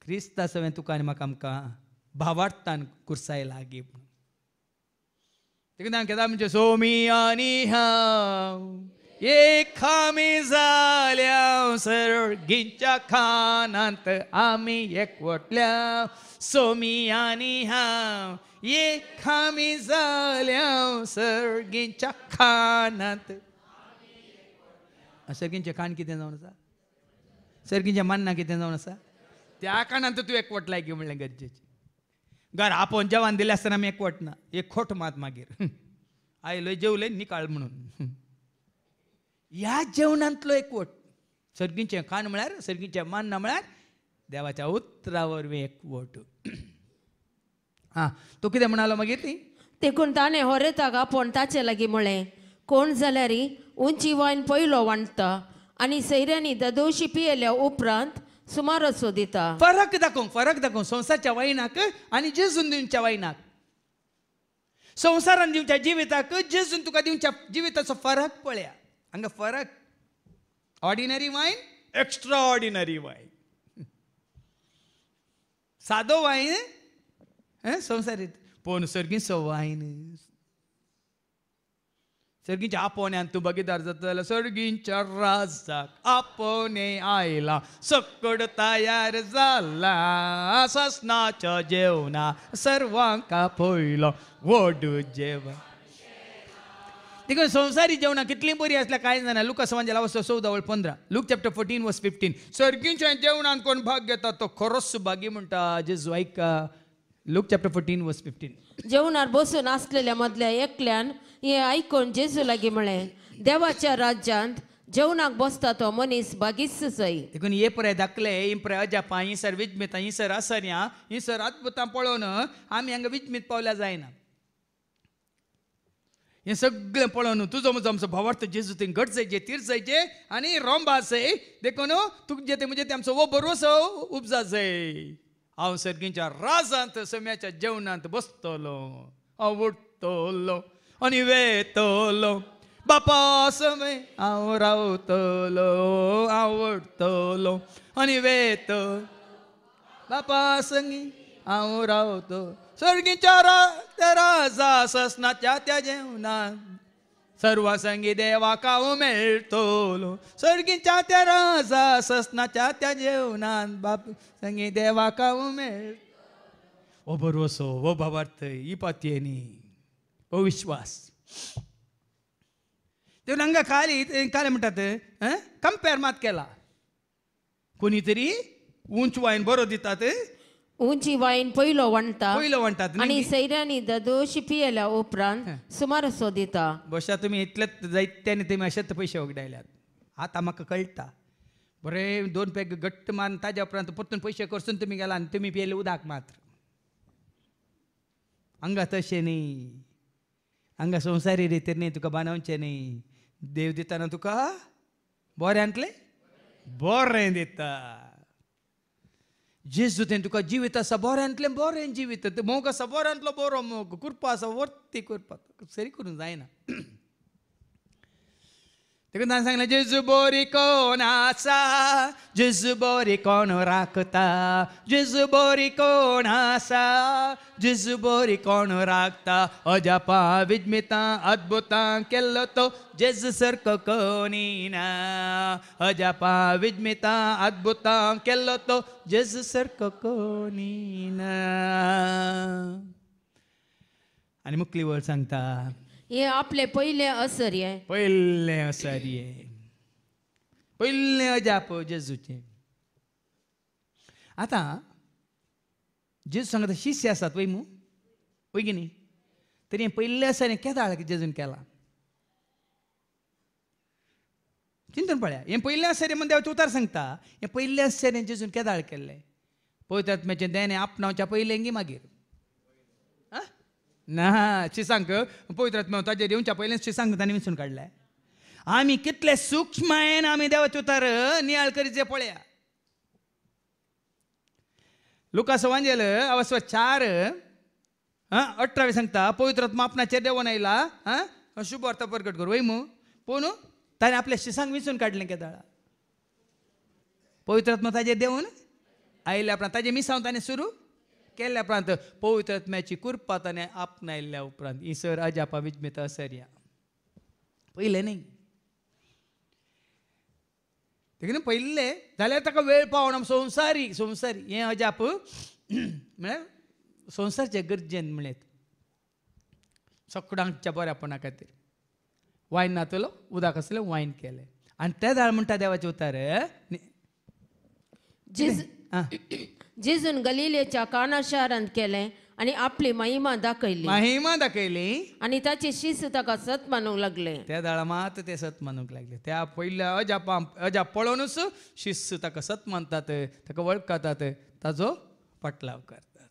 क्रिस्ता सगळें तुका आनी म्हाका आमकां भावार्थान कुर्साय लागी. देखून हांवें केदां म्हणजे सोमी आनी हांव एक आमी जाल्या सर्गीच्या खानांत आमी एकवटल्या. सोमी आनी हांव एक आमी जाल्या सर्गीच्या खानांत. सर्गींचें खाण कितें जावन आसा? सर्गींचें मान्ना कितें जावन आसा? त्या कारणांत तूं एकवटलाय की म्हणलें गरजेचें. घर आपोवन जेवण दिलें आसतना आमी एकवटना. एक खोट मात मागीर आयलोय जेवले निकाळ म्हणून. ह्या जेवणांतलो एकवट. सर्गींचें खाण म्हळ्यार, सर्गींचें मान्ना म्हळ्यार देवाच्या उतरा वरवीं एकवट. तो कितें म्हणालो मागीर ती? देखून ताणें होरेताक आपोवन ताचे लागीं म्हळें, कोण जाल्यार उंची वायन पयलो वांटता आनी सैऱ्यांनी दोशी पियेल्या उपरांत सुमार सोदिता. फरक दाखोवंक संवसारच्या वायनाक आनी जेजून दिवच्या वायनाक. संवसारान दिवच्या जिविताक जेजून तुका दिवच्या जिविताचो फरक पळया. हांगा फरक. Ordinary wine, extraordinary wine. सादो वायन संवसारीत, पूण सर्गीचो वायन. सर्गींच्या आपोवण्यान तूं भागीदार जाता जाल्यार सर्गींच्या राजाक आपोवणे आयला, सकड तयार जाला. ससनाच्या जेवणा सर्वांक पयलो व्हड जेवण. देखून संवसारी जेवणां कितलीं बरीं आसल्यार कांय जायना. लूक समाजाला 14:15. Look chapter 14:15. सर्गींच्या जेवणान कोण भाग घेता तो खरोच भागी म्हणटा जेजू. ऐका लूक चॅप्टर 14:15. जेवणार बसून असलेल्या मदल्या एकल्यान हे आयकून जेजू लागीं म्हळें, देवाच्या राज्यांत जेवणाक बसता तो मनीस बागीच जाय. देखून हे पळय दाखले, ही पळय अजापा, ही सर विजमितां, ही सर आसऱ्यां, ही सर अद्भुतां पळोवन आमी हांगा विजमीत पावल्या जायना. हें सगळें पळोवन तुजो म्हजो आमचो भावार्थ जेजू थंय घट जायचे, तीर जायचे आनी रोंबा जाय. देखून तुजे ते म्हणजे ते आमचो वो बरोसो उपजा जाय. हांव सर्गींच्या राजांत सम्याच्या जेवणांत बसतलो, आवडटलो आनी वेतलो. बापा समय हांव रावतलो, आवडटलो आनी वेतलो. बापा संगी हांव रावतलो. सर्गींच्या राजा ससनाच्या त्या जेवणांत सर्व संगी देवाक हांव मेळटलो. सर्गींच्या त्या राजा ससनाच्या त्या जेवणांत बाप संगी देवाक हांव मेळटलो. हो बरोसो, हो भावार्थ, ही पातयेनी, हो विश्वास. ते हांगा काले म्हणटात कंपेर मात केला. कोणी तरी उंच वायन बरो दितात, उंची वायन पयलो वांटता म्हणटात आनी सैऱ्यांनी दोशी पियेल्या उपरांत सुमार सोदिता. बशा तुमी इतलेच जायत्यानी तुमी अशेच पयशे वगडायल्यात. आतां म्हाका कळटा. बरें 2 पॅग घट्ट मान ताज्या उपरांत परतून पयशे करसून तुमी गेला आनी तुमी पियेले उदक मात्र. हांगा तशें न्ही. हांगा संवसारी रितीन न्ही, तुका बांदवचें न्ही. देव दितना तुका बऱ्यांतलें बरें दिता. जेजू थंय तुका जिवीत आसा, बऱ्यांतलें बरें जिवीत. मोग आसा, बऱ्यांतलो बरो मोग. कुरपा आसा, वर्ती करपा सरी करूंक जायना. देखून ताणें सांगलें, जेजू बरी कोण आसा, जेजू बरी कोण राखता, जेजू बरी कोण आसा, जेजू बरी कोण राखता. अजापा विजमितां अद्भुतां केल्लो तो जेजू सारको कोणी ना. अजापा विजमितां अद्भुतां केल्लो तो जेजू सारको कोणी ना. आनी मुखली वळ सांगता, हे आपले पयले असर्ये, पयले असर्ये, पयले अजाप जेजूचे. आतां जेजू सांगता शिष्य आसात वय मू, वय की न्ही. तरी पयले असर्ये केदाळ जेजून केला. चिंतून पळया. हें पयले आश्चर्य म्हणून देवाचें उतार सांगता. हें पयलें आश्चर्य जेजून केदाळ केल्लें. पवित्र आत्म्याचें देणें आपणावच्या पयलें गी मागीर ना. शिसांक पवित्र आत्मा ताजेर येवच्या पयलें शिसांक तांणी विसरून काडलें. आमी कितले सूक्ष्मयेन आमी देवाचें उतार नियाळ करीत जे पळया. लुकास वांजेल अवस्व 4:18 सांगता पवित्र आत्मा आपणाचेर देवून आयला शुभ अर्थ प्रकट करू वय मू पूण ताणें आपल्या शिसांक विचून काडलें केदाळा पवित्र आत्मा ताजेर देवून आयल्या उपरांत ताजे मिसांव ताणें सुरू केल्ल्या उपरांत पवित्र आत्म्याची कृपा ताणें आपणायल्ल्या उपरांत इसर अजापा विजमेत असर्या पयलें न्ही देखीन पयलें जाल्यार ताका वेळ पावना संवसारी हें अजाप म्हळ्यार संवसारचे गरजेन म्हळें सगळ्यांच्या बऱ्यापणा खातीर वायन नातलो उदक आसलें वायन केलें आनी ते दाळ म्हणटा देवाचें उतार जेजून गलिलेच्या काना शारांत केलें आनी आपली महिमा दाखयली आनी ताचे शिस ताका सत मानूंक लागले त्या दाळा मात ते सत मानूंक लागले त्या पयल्या अजाप पळोवनूच शिस्त ताका सत मानतात ताका वळखतात ताजो पटलाव करतात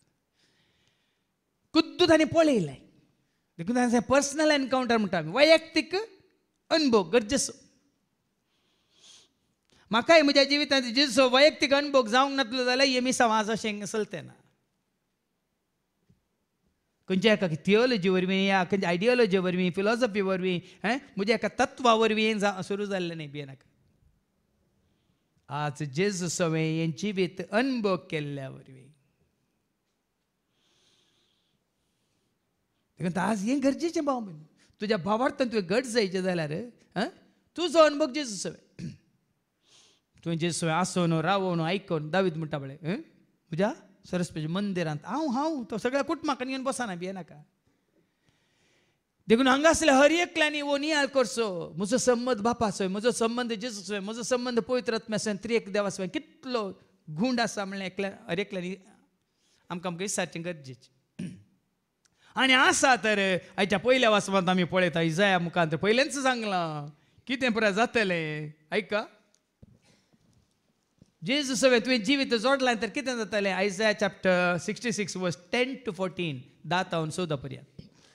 खुद्द ताणें पळयलें देखून ताणें पर्सनल एनकावंटर म्हणटा आमी वैयक्तीक अनुभव गरजेचो म्हाकाय म्हज्या जिवितांत जेजूचो वैयक्तीक अनुभव जावंक नासलो जाल्यार हे मिसांव आज अशें चलतें ना खंयच्या एका थियोलॉजी वरवीं या खंयच्या आयडियोलॉजी वरवीं फिलॉसॉफी वरवीं म्हज्या एका तत्वा वरवीं सुरू जाल्लें न्ही भियेनाका आज जेजू सवें हें जिवीत अनुभव केल्ल्या वरवीं देखून आज हें गरजेचें भाव बीन तुज्या भावार्थान तुवें घट जायचें जाल्यार तुजो अनुभव जेजू सवें तुवें जेजू सवें आसोवन रावोवन आयकोवन दावीद म्हणटा पळय म्हज्या सरस्वती मंदिरांत हांव तो सगळ्या कुटुंबाक येवन बसना भियेनाका देखून हांगा आसल्या हर एकल्यानी वो नियाळ करचो म्हजो संबंद बापासोय म्हजो संबंद जेजूसोय म्हजो संबंद पवित्र आत्म्यासोय त्रिएक देवासोय कितलो गूंड आसा म्हणलें हर एकल्यानी आमकां विचारचें गरजेचें आनी आसा तर आयच्या पयल्या वाचपांत आमी पळयता इजाया मुखांत पयलेंच सांगलां कितें पुराय जातलें आयका जेजू सवें तुवें जिवीत जोडलां तर कितें जातलें आयजाया चॅप्टर 66 वर्स 10 to 14 दातावन 14 पर्यंत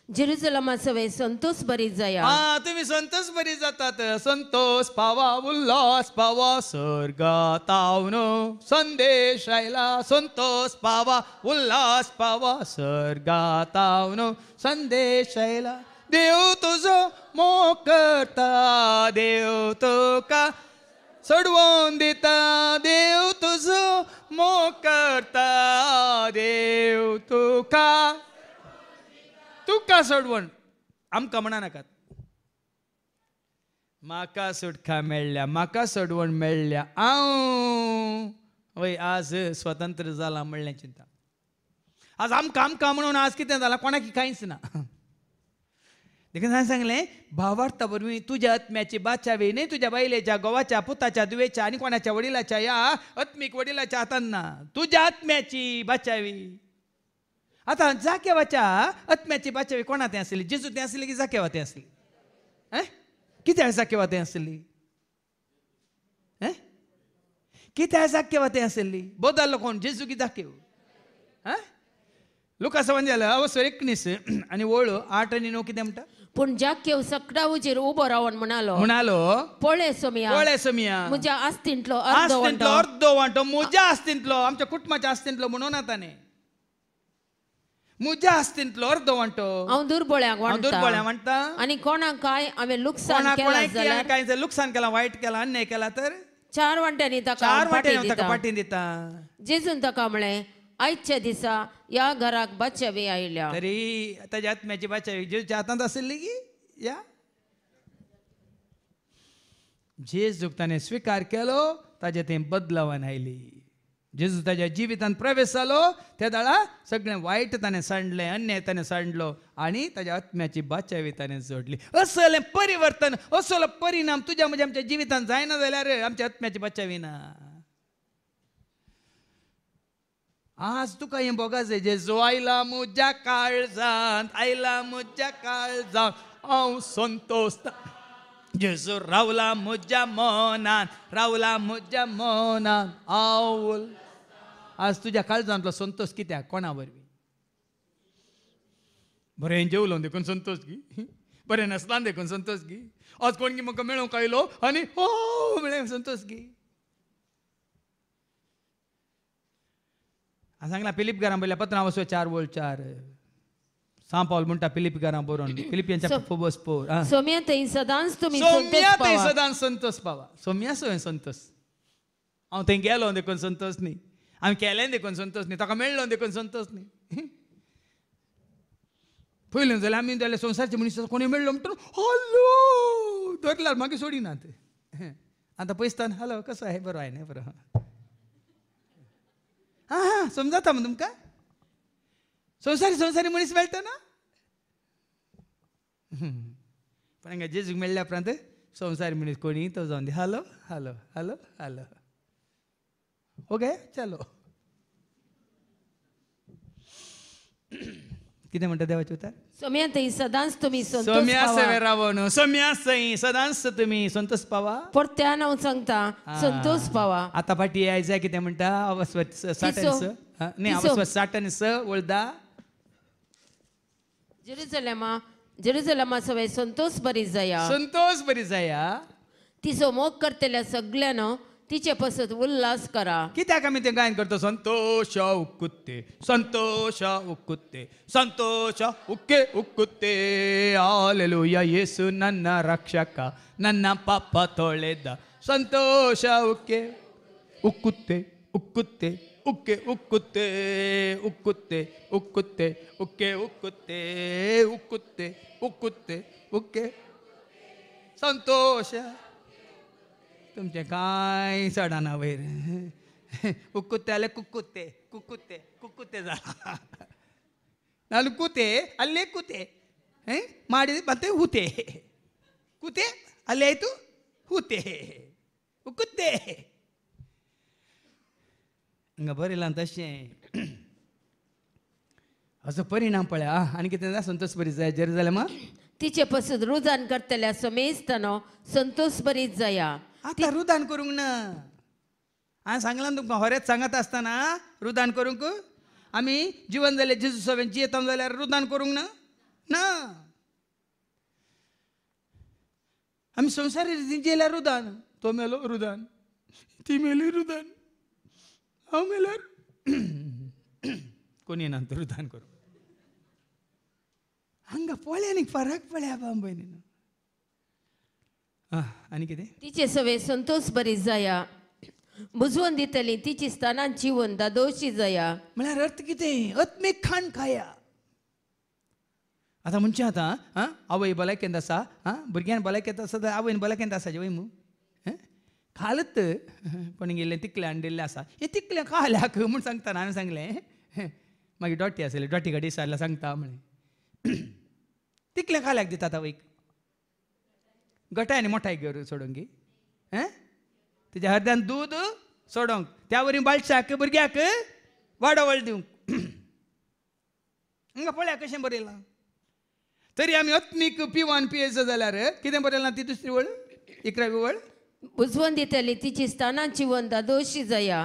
जेरुसलमा सवे संतोष बरी जाया तुम्ही संतोष बरी जातात संतोष पावा उल्हास पावा सर्गातावन संदेश आयला संतोष पावा उल्हास पावा सर्गातावन संदेश आयला देव तुजो मोग करता देव तुका सोडवून दिता देव तुजो मोग करता देव तुका सोडवण आमकां म्हणा नाकात म्हाका सुटका मेळ्ळ्या म्हाका सोडवण मेळ्ळ्या हांव वय आज स्वतंत्र जाला म्हणलें चिंता आज आमकां म्हणून आज कितें जालां कोणाक कांयच ना देखून हांवें सांगलें भावार्था वरवीं तुज्या आत्म्याची बाचावी न्ही तुज्या बायलेच्या घोवाच्या पुताच्या दुवेच्या आनी कोणाच्या वडिलाच्या ह्या आत्मीक वडिलाच्या हातान ना तुज्या आत्म्याची बाचावी आतां जाकेवाच्या आत्म्याची बाचावी कोणा तें आसली जेजू तें आसली की जाकेवा तें आसली कित्याक जाकेवा तें आसली कित्याक जाकेवा तें आसली बोदारलो कोण जेजू की जाकेव लुकास वांजेला अवसर 19 आनी वळू 8 आनी 9 कितें म्हणटा पूण जाकेव सकडावचेर उबो रावन म्हणालो पळय सोमिया म्हज्या आस्तींतलो अर्दो वांटो म्हज्या आस्तींतलो आमच्या कुटुंबाच्या आस्तींतलो म्हणून ताणें म्हज्या आस्तींतलो अर्दो वांटो हांव दुर्बळ्याक वांटता आनी कोणाक काय हांवें लुकसाण केलां वायट केलां अन्याय केला तर 4 वांट्यांनी ताका पाटी दिता जेजून ताका म्हळें आयच्या दिसा ह्या घराक बाचावी आयल्या तरी ताच्या आत्म्याची बाचावी जेजूच्या हातांत आसली की या जेजूक ताणें स्विकार केलो ताजे तें बदलावन आयली जेजू ताच्या जिवितांत प्रवेश जालो त्या दाळा सगळें वायट ताणें सांडलें अन्याय ताणें सांडलो आनी ताच्या आत्म्याची बाचावी ताणें जोडली असलें परिवर्तन असलो परिणाम तुज्या म्हज्या आमच्या जिवितांत जायना जाल्यार आमच्या आत्म्याची बाचावी ना आज तुका हें बोगा जाय जेजू आयला म्हज्या काळजांत हांव संतोश जेजू रावला म्हज्या मनांत हांव आज तुज्या काळजांतलो संतोष कित्याक कोणा वरवीं बरें जेवलो देखून संतोष गी बरें नासला देखून संतोष गी आज कोण गी म्हाका मेळोंक आयलो आनी हो म्हळें संतोष गी हांवें सांगलां फिलिपकारां बरयल्या पत्रां वचो 4:4 सांव पावल म्हणटा फिलिपकारां बरोवन फिलिपियनच्या फोबोस पोर सौम्या थंय सदांच तुमी सौम्या संतोष थंय पावा. सदांच संतोष पावा सौम्या सो संतोष हांव थंय गेलो देखून संतोष न्ही हांवें केलें देखून संतोष न्ही ताका मेळ्ळो देखून संतोष न्ही पयलें जाल्यार आमी जाल्यार संवसारचे मनीस कोणी मेळ्ळो म्हणटा हॅलो धरल्यार मागीर सोडिनात आतां पयसतान हॅलो कसो आहे बरो आहे न्ही बरो हां समजता मग तुमकां संवसारी मनीस मेळटा ना पण हांगा जेजूक मेळ्ळ्या उपरांत संवसारी मनीस कोणी तो जावन दी hello hello hello hello okay चलो कितें म्हणटा देवाचें उतर सौम्या थंय सदांच तुमी संतोष सौम्या पावा. सवे रावण सौम्या सई सदांच तुमी संतोष पावा परत्यान हांव सांगता संतोष पावा. आतां फाटी आयज कितें म्हणटा अवस्वत साठन स न्ही अवस्वत साठन स वळदा जेरुसलेमा सवय संतोष बरी जाया. संतोष बरी जाया तिचो मोग करतल्या सगळ्यानं तिचे पसत उल्हास करा. कित्याक आमी तें गायन करता संतोष उक्कुत्ते संतोष उक्कुत्ते संतोष उक्के उक्कुत्ते हालेलुया येसु ನನ್ನ ರಕ್ಷಕ ನನ್ನ ಪಾಪ ತೊಳೆದ ಸಂತೋಷ ಉಕ್ಕೆ ಉಕ್ಕುತ್ತೆ ಉಕ್ಕುತ್ತೆ ಉಕ್ಕೆ ಉಕ್ಕುತ್ತೆ ಉಕ್ಕುತ್ತೆ ಉಕ್ಕುತ್ತೆ ಉಕ್ಕೆ ಉಕ್ಕುತ್ತೆ ಉಕ್ಕುತ್ತೆ ಉಕ್ಕುತ್ತೆ ಉಕ್ಕೆ संतोष तुमचे काय चढाना वयर उक्कुत्ते आले कुक्कुत्ते कुक्कुत्ते कुक्कुत्ते जाला नाल कुते अल्ले कुते ಮಾಡಿದ ಮತ್ತೆ ಹೂತೆ ಕುತೆ ಅಲ್ಲೇ ಆಯ್ತು ಹೂತೆ ಉಕ್ಕುತ್ತೆ ಹಂಗ ಬರಿಲ್ಲ ಅಂತ अशें असो परिणाम पळय आनी कितें जाता संतोष बरी जाय जेरुसलेमा तिचे पसत रुदान करतल्या समेस्तानो संतोष बरीच जाया. आतां रुदान करूंक ना हांवें सांगलां तुमकां खरेंच सांगत आसतना रुदान करूंक आमी जिवन जालें जेजू सवेन जियेता जाल्यार रुदान करूंक ना ना आमी संवसारी रितीन जियेल्यार रुदान तो मेलो रुदान ती मेली रुदान हांव मेल्यार कोणी ना रुदान करूंक हांगा पळय फरक पळया बांबयनी आनी कितें तिचे सवय संतोष बरी जाया. बुजवून दितली तिची स्थानांची वन दादोशी जाया. म्हळ्यार अर्थ कितें अत्मीक खाण खाया आतां म्हणचे आतां आवय भलायकेंत आसा भुरग्यान भलायकेंत आसा तर आवयन भलायकेंत आसा वय मू खालत कोणी गेल्लें तिकलें हाडिल्लें आसा हें तिकलें खाल्याक म्हूण सांगता हांवें सांगलें मागीर डॉटी आसलें डॉटी कडेन विचारल्यार सांगता म्हणे तिकलें खाल्याक दिता आवयक गटाय आनी मोठाय घेवन सोडूंक गी तेज्या हरद्यान दूद सोडोंक त्या वरी बालशाक भुरग्याक वाडवळ दिवंक हांगा पळया कशें बरयलां तरी आमी अत्मीक पिवान पियेचो जाल्यार कितें बरयलां ती दुसरी वळ 11वी वळ बुजवून दितली तिची स्थानांची वन दादोशी जाया.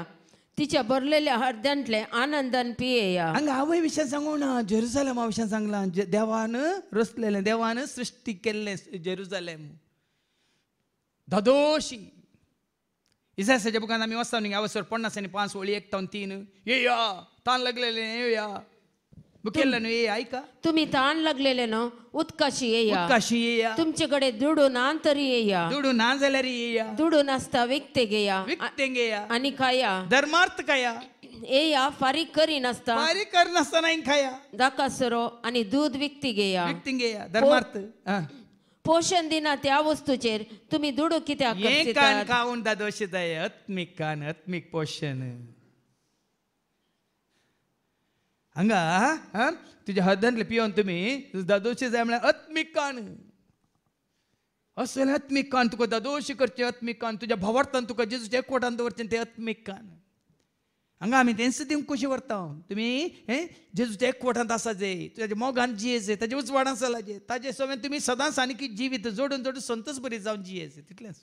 तिच्या भरलेल्या हृदयांतले आनंदान पियेया. हांगा आवय विशयान सांगूं ना जेरुसलेमा विशयान सांगलां देवान रचलेलें देवान सृश्टी केल्लें जेरुसलेम दादोशी इसायाच्या बुकान आमी वाचता न्ही अवसर 50 वळी 1 तावन 3 येया तान लागलेलें येया बुकेल्लें न्हू येया ऐका तुम्ही ताण लागलेले न्हू उदकाशी येया. उदकाशी येया तुमचे कडेन दुडून आंतरी येया. दुडू ना जाल्यार येया दुडून आसता विकते घेया विकतें घेया आनी खाया. धर्मार्थ खाया येया फारीक करी नासता बारीक करनासतना खाया दाकासरो आनी दूध विकती घेया. विकतें घेया धर्मार्थ पोषण दिना त्या वस्तूचेर तुम्ही दुडू कित्याक हे कान करतात? खावून दादोशी जाय अत्मीक कान अत्मीक पोषण हांगा तुज्या हद्यांतले पियोन तुमी दादोशी जाय म्हळ्यार अत्मीक कान असलें अत्मीक कान तुका दादोशी करचें अत्मीक कान तुज्या भावार्थान तुका जेजूच्या एकवटान दवरचें तें अत्मीक कान हांगा आमी तेंच दिवंक कशें व्हरता तुमी जेजूच्या एकवटांत आसा जे तुज्या मोगान जियेचे ताजे उजवाडान चलाजे ताजे सवें तुमी सदांच आनी जिवीत जोडून जोडून संतोश बरी जावन जियेचे तितलेंच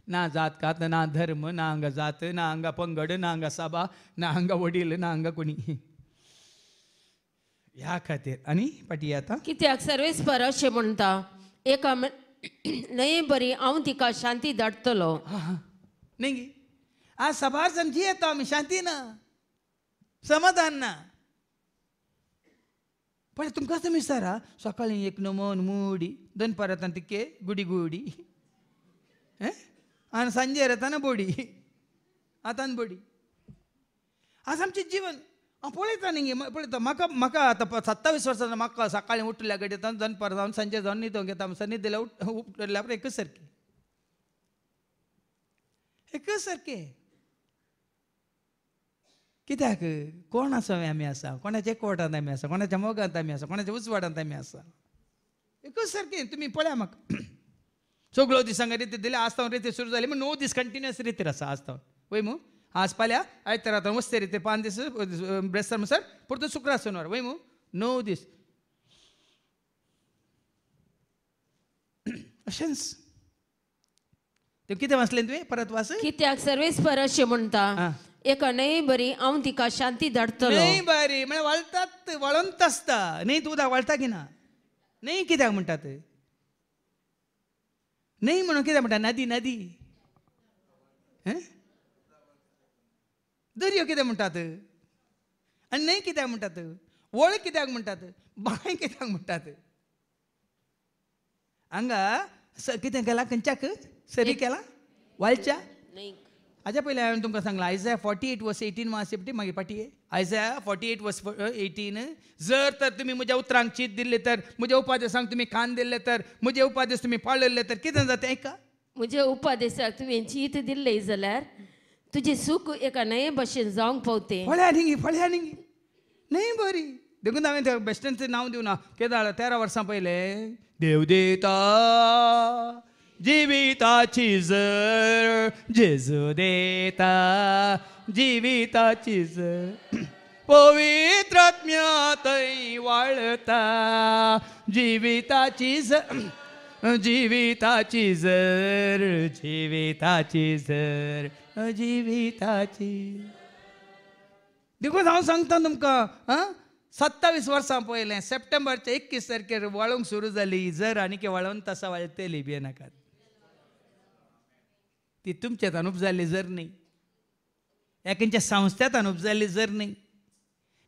ना जात कात ना धर्म ना हांगा जात ना हांगा पंगड ना हांगा सभा ना हांगा वडील ना हांगा कोणी ह्या खातीर आनी पाटी आतां कित्याक सर्वेस्पर अशें म्हणटा एका न्हंये बरी हांव तिका शांती धाडटलो. न्ही आज सभार जण जियेता आमी शांती ना समाधान ना. पण तुमकां असं विचारा सकाळी एक नमन मुडी दनपार येता तिके गुडी गुडी आणि सांजेर येता ना बोडी आतान बोडी. आज आमचें जीवन हांव पळयता न्ही पळयता म्हाका आतां 27 वर्सां म्हाका सकाळीं उठल्या घडये दनपार जावन सांजे जावन न्हिदोंक घेता न्हिदल्या उठल्या एकच सारकें एकच सारकें. कित्याक कोण आमी आसा कोणाच्या एकवटांत आमी आसा कोणाच्या मोगांत आमी आसा कोणाच्या उजवाडांत आमी आसा एकच सारकें. तुमी पळया म्हाका सगळो दीस हांगा रिती दिले आज तावन रिती सुरू जाली म्हण 9 दीस कंटिन्युअस रितीर आसा आज तावन वय मू. आज फाल्यां आयतार आतां वस्ते रिती 5 दीस ब्रेस्तार म्हणसर परतून शुक्रार शेनवार वय मू 9 दीस अशेंच. ते कितें वाचलें तुवें परत वाच. कित्याक सर्वेस्पर अशें म्हणटा एका न्हंये बरी हांव तिका शांती धाडटलो. न्हंय बरी म्हळ्यार वळतात वळोंत आसता न्हंय तूं उदक वळटा की ना. न्हंय कित्याक म्हणटात न्हंय म्हणून कित्याक म्हणटा नदी नदी दर्यो कित्याक म्हणटात आनी न्हंय कित्याक म्हणटात वळ कित्याक म्हणटात बांय कित्याक म्हणटात. हांगा कितें केलां खंयच्याक सरी केलां वालच्या. हाज्या पयलीं हांवें तुमकां सांगलां आयजाया 48:18 मातशें मागीर पाटी आयजाया 48:18 जर तर तुमी म्हज्या उतरांक चीत दिल्ले तर म्हज्या उपादेशांक तुमी कान दिल्ले तर म्हजे उपादेश तुमी पाळिल्ले तर कितें जाता ऐका. म्हज्या उपादेशाक तुवें चीत दिल्ले जाल्यार तुजें सूख एका न्हंये भशेन जावंक पावते. फळ्या न्ही न्हंय बरी देखून हांवें त्या बेश्टेंचें नांव दिवना केदार 13 वर्सां पयलें देव देता जिविताची जर जेजू देता जिविताची जर पवित्र आत्म्या थंय वाळता जिविताची जर जिविताची जर जिविताची जर जिविताची. देखून हांव सांगता तुमकां 27 वर्सां पयलें सप्टेंबरच्या 21 तारखेर वाळूंक सुरू जाली जर आनी वाळोवन तसा वाळटली भियेनाकात. ती तुमचेंत उपजाल्ली जर न्ही खंयच्या संस्थेंत उपजाल्ली जर न्ही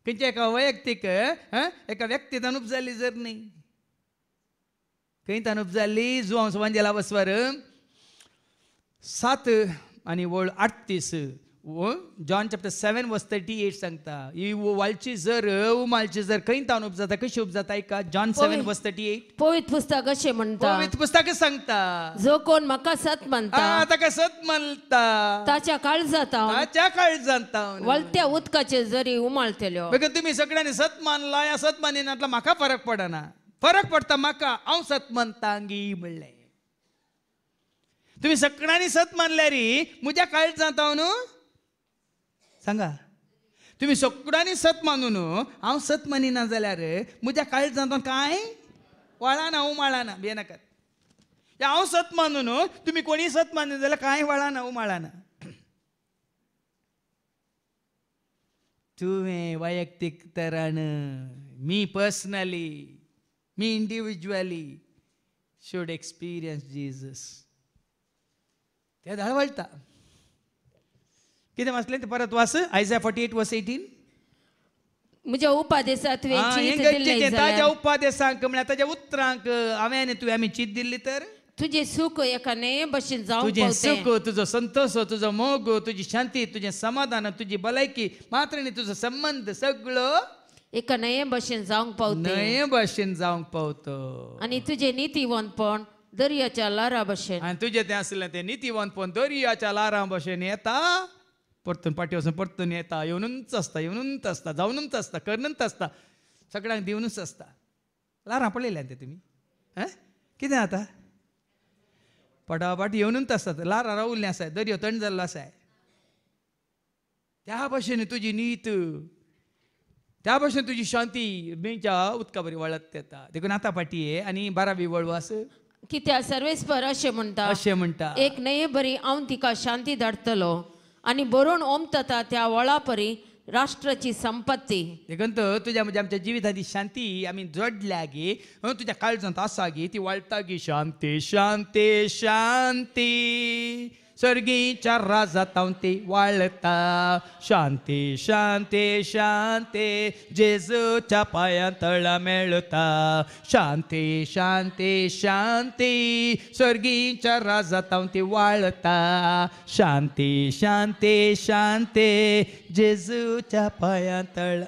खंयच्या एका वैयक्तीक एका व्यक्तींत उपजाल्ली जर न्ही खंय उपजाल्ली जुआंव सुवांजेला बसवार 7 आनी वळ 38 जॉन चॅप्टर 7:38 सांगता ही वालची जर उमालची जर खंय तावन उपजाता कशी उपजाता ऐका. जॉन 7:38 पवित्र पुस्तक अशें म्हणटा पवित्र पुस्तक सांगता जो कोण म्हाका सत म्हणटा ताका सत म्हणटा ताच्या काळजांत ताच्या काळजांत वळत्या उदकाचे जरी उमाळतल्यो. बेगीन तुमी सगळ्यांनी सत मानला या सत मानिनातला म्हाका फरक पडना. फरक पडटा म्हाका हांव सत मानता गी म्हणलें. तुम्ही सगळ्यांनी सत मानल्यार म्हज्या काळजांत हांव न्हू सांगा तुम्ही सगळ्यांनी सत मानून हांव सत मानिना जाल्यार म्हज्या काळजांत कांय वळाना उमाळाना भियेनाकात. हांव सत मानून तुम्ही कोणी सत मानले जाल्यार कांय वळाना उमाळाना. तुवें वैयक्तीक तरान मी पर्सनली मी इंडिविज्युअली शूड एक्सपिरियन्स जीजस. ते धाडवळटा कितें वाचलें तें परत वाच आयजाया 48:18 म्हज्या उपादेशाक तुवें चीत दिल्ले ताच्या जाल्यार उपादेशांक म्हळ्यार ताच्या उतरांक हांवें आनी तुवें आमी चीत दिल्ली तर तुजें सूख एका न्हंये भशेन जावंक तुजें पावते. सूख तुजो संतोष तुजो मोग तुजी शांती तुजें समाधान तुजी भलायकी मात्र न्ही तुजो संबंध सगळो एका न्हंये भशेन जावंक पावते. नये भशेन जावंक पावतो. आनी तुजें नितीवंतपण दर्याच्या लारा भशेन. आनी तुजें तें आसलें तें नितीवंतपण दर्याच्या लारां भशेन येता परतून पाटी वचून परतून येता येवनूच आसता जावनूच आसता करूनच आसता सगळ्यांक दिवनूच आसता. लारां पळयल्यां तें तुमी कितें जाता पटापट येवनूच आसतात. लारां रावुल्लीं आसाय दर्यो थंड जाल्लो आसाय त्या भशेन तुजी नीत त्या भशेन तुजी शांती न्हंयच्या उदका बरी वळत येता. देखून आतां पाटये आनी 12वी वळवास कित्याक सर्वेस्पर अशें म्हणटा अशें म्हणटा एक न्हंये बरी हांव तिका शांती धाडटलो आनी बरोवन ओमतता त्या वळा परी राष्ट्राची संपत्ती. देखून तुज्या म्हणजे आमच्या जिवितांची शांती आमी जोडल्या गे तुज्या काळजांत आसा गे ती वळटा गी शांती शांती शांती सर्गीच्या राजातावन ती वाळता. शांती शांती शांती जेजूच्या पायां तळा मेळता. शांती शांती शांती सर्गीच्या राजातावन ती वाळता. शांती शांती शांती जेजूच्या पायां तळा.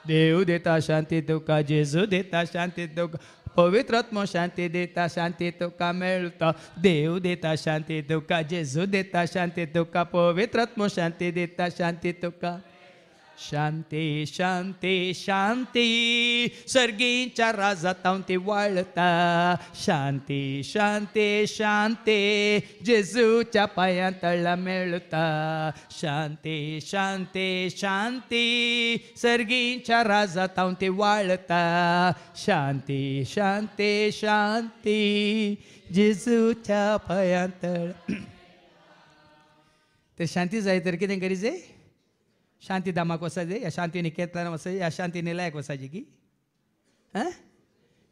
देव देता शांती तुका, जेजू देता शांती तुका, पवित्र आत्मा शांती देता, शांती तुका मेळता. देव देता शांती तुका, जेजू देता शांती तुका, पवित्र आत्मा शांती देता, शांती तुका. शांती शांती शांती सर्गीच्या राजातावन ती वाळता. शांती शांती शांती जेजूच्या पायां तळा मेळता. शांती शांती शांती सर्गीच्या राजातावन ती वाळता. शांती शांती शांती जेजूच्या पायां तळा. ते शांती जाय तर कितें करीचे? शांती धामाक वसायचे, या शांतीने केतन वसायचे, या शांतीने लायक वसायचे की हां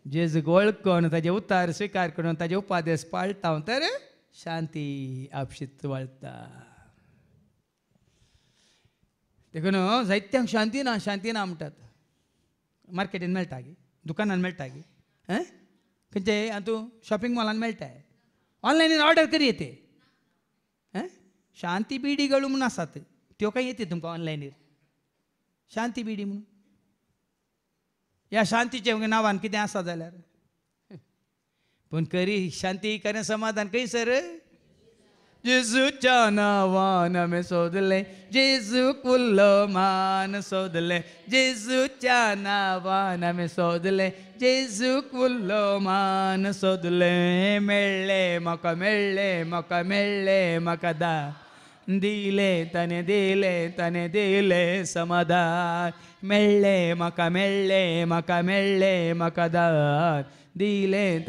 जेजू वळखून ताजे उतार स्विकार करून ताजे उपादेश पाळटा तर शांती आपशीत वळता. देखून जायत्यांक शांती ना म्हणटात. मार्केटीन मेळटा गी, दुकानान मेळटा गी, खंयचे तूं शॉपिंग मॉलान मेळटा, ऑनलायनीन ऑर्डर करी येते. शांती बिडी गळू म्हणून आसात त्यो काय येते तुमकां ऑनलायनीर शांती बिडी म्हणून. ह्या शांतीचे नांवान कितें आसा जाल्यार पूण खरी शांती खरें समाधान खंयसर? जेजूच्या नांवान आमी सोदले, जेजूक उरलो मान सोदले. जेजूच्या नांवान आमी सोदले, जेजूक उरलो मान सोदले. मेळ्ळे म्हाका मेळ्ळे म्हाका मेळ्ळे म्हाका दा दिले तने दिले समाधान. मेळ्ळे म्हाका मेळ्ळे म्हाका मेळ्ळे म्हाका दान दिले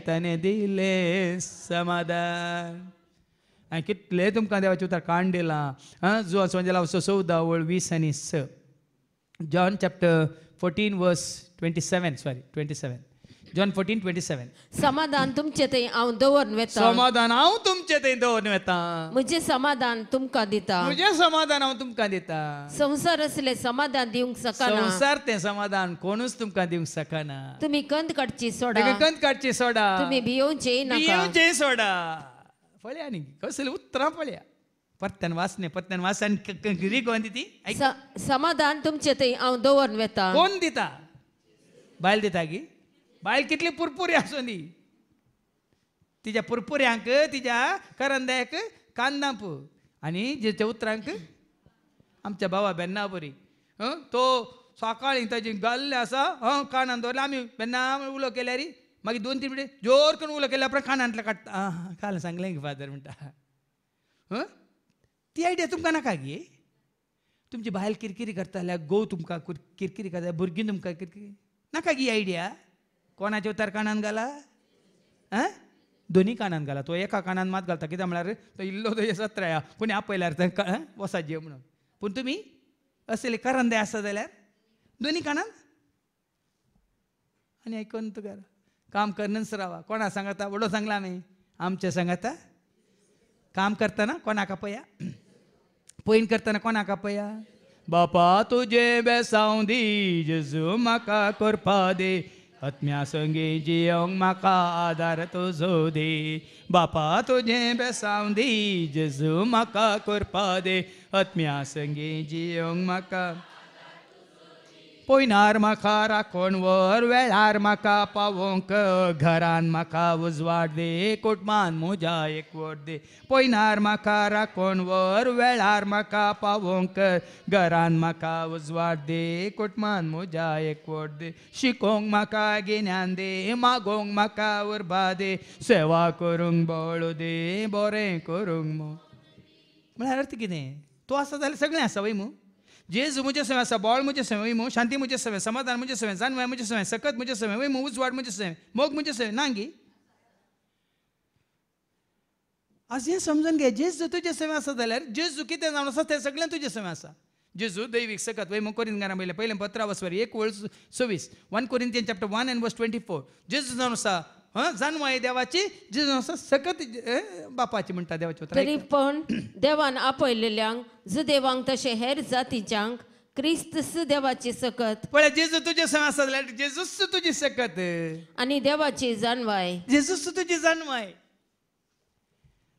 तने दिले समाधान. हांवें कितले तुमकां देवाचें उतर काण दिलां. जो सोंजेला 14:20-6. John chapter 14:27. जॉन 14:27. समाधान तुमचे थंय हांव दवरून वेता. समाधान हांव तुमचे थंय दवरून वेता. म्हजें समाधान तुमकां दिता. म्हजें समाधान हांव तुमकां दिता. संवसार असले समाधान दिवंक शकना. संवसार तें समाधान कोणूच तुमकां दिवंक शकना. तुम्ही कंत काडची सोडा. कंत काडची सोडा. तुम्ही भियोवचेय नाका. भियोवचेय सोडा. पळया न्ही कसले उतरां पळया. परत्यान वाचन कितें कोण ती समाधान तुमचे थंय हांव दवरून वेता. कोण दिता? बायल दिता गी. बायल कितली पुरपुरी आसूं दी, तिच्या पुरपुऱ्यांक तिच्या करंद्याक कांदांप आनी जेच्या उतरांक आमच्या भावा बेन्ना बरी. तो सकाळी ताजी गल्ले आसा कानान दवरले. आमी बेन्ना उलो केल्यार मागीर 2-3 मिनट जोर करून उलो केल्या उपरांत कानांतले काडटा. काल सांगलें की फादर म्हणटा. ती आयडिया तुमकां नाका गे. तुमची बायल किरकिरी करता जाल्यार घोव तुमकां किरकिरी करता, भुरगीं तुमकां किरकिरी नाका गी आयडिया. कोणाचे उतार कानान घाला? दोनी कानान घाला. तो एका कानान मात घालता कित्याक म्हळ्यार तो इल्लो तो सत्राया कोणी आपयल्यार वसात जे म्हणून. पूण तुमी असले करंदे आसा जाल्यार दोनी कानान आनी आयकून तुका काम करनच रावा. कोणा सांगता? व्हडलो सांगला आमी आमचे सांगता. काम करतना कोणाक आपया, पयन करतना कोणाक आपया? बापा तुजे बेसांव दी, जेजू म्हाका करपा दे, आत्म्या संगी जियोंक म्हाका आदार तुजो दे. बापा तुजे बेसांव दी, जेजू म्हाका करपा दे, आत्म्या संगी जियोंक म्हाका. पयनार म्हाका राखण वर, वेळार म्हाका पावोंक, घरान म्हाका उजवाड दे, कुटुंबान म्हज्या एकवट दे. पयनार म्हाका राखण वर, वेळार म्हाका पावोंक, घरान म्हाका उजवाड दे, कुटुंबान म्हज्या एकवट दे. शिकोंक म्हाका गिन्यान दे, मागोंक म्हाका उर्बा दे, सेवा करूंक बळ दे, बरें करूंक म्हळ्यार अर्थ कितें? तो आसा जाल्यार सगळें आसा वय मू. जेजू म्हजे सवय आसा, बळ म्हजे सवय वय मू, शांती म्हजे सवय, समाधान म्हजे सवय, जानवाय म्हजे सवय, सकत म्हजे सवय वय मू, उजवाड म्हजे सवय, मोग म्हजे सवय नांगी. आज हें समजून घे. जेजू तुजे सवय आसा जाल्यार जेजू कितें जावन आसा तें सगळें तुजे सवय आसा. जेजू दैवीक सकत वय मू कोरिंथीकारां पयलें 15 वर्स 1 Corinthians chapter 1 and verse 24. जेजू जावन आसा जाणवाय देवाची जेजू आसा सकत बापाची म्हणटा देवाची तरी पण देवान आपयलेल्यांक ज देवांक तशें हेर जातीच्यांक क्रिस्त देवाची सकत पळय जेजू तुजे संग आसा जाल्यार जेजूच तुजी सकत आनी देवाची जाणवाय जेजूच तुजी जाणवाय.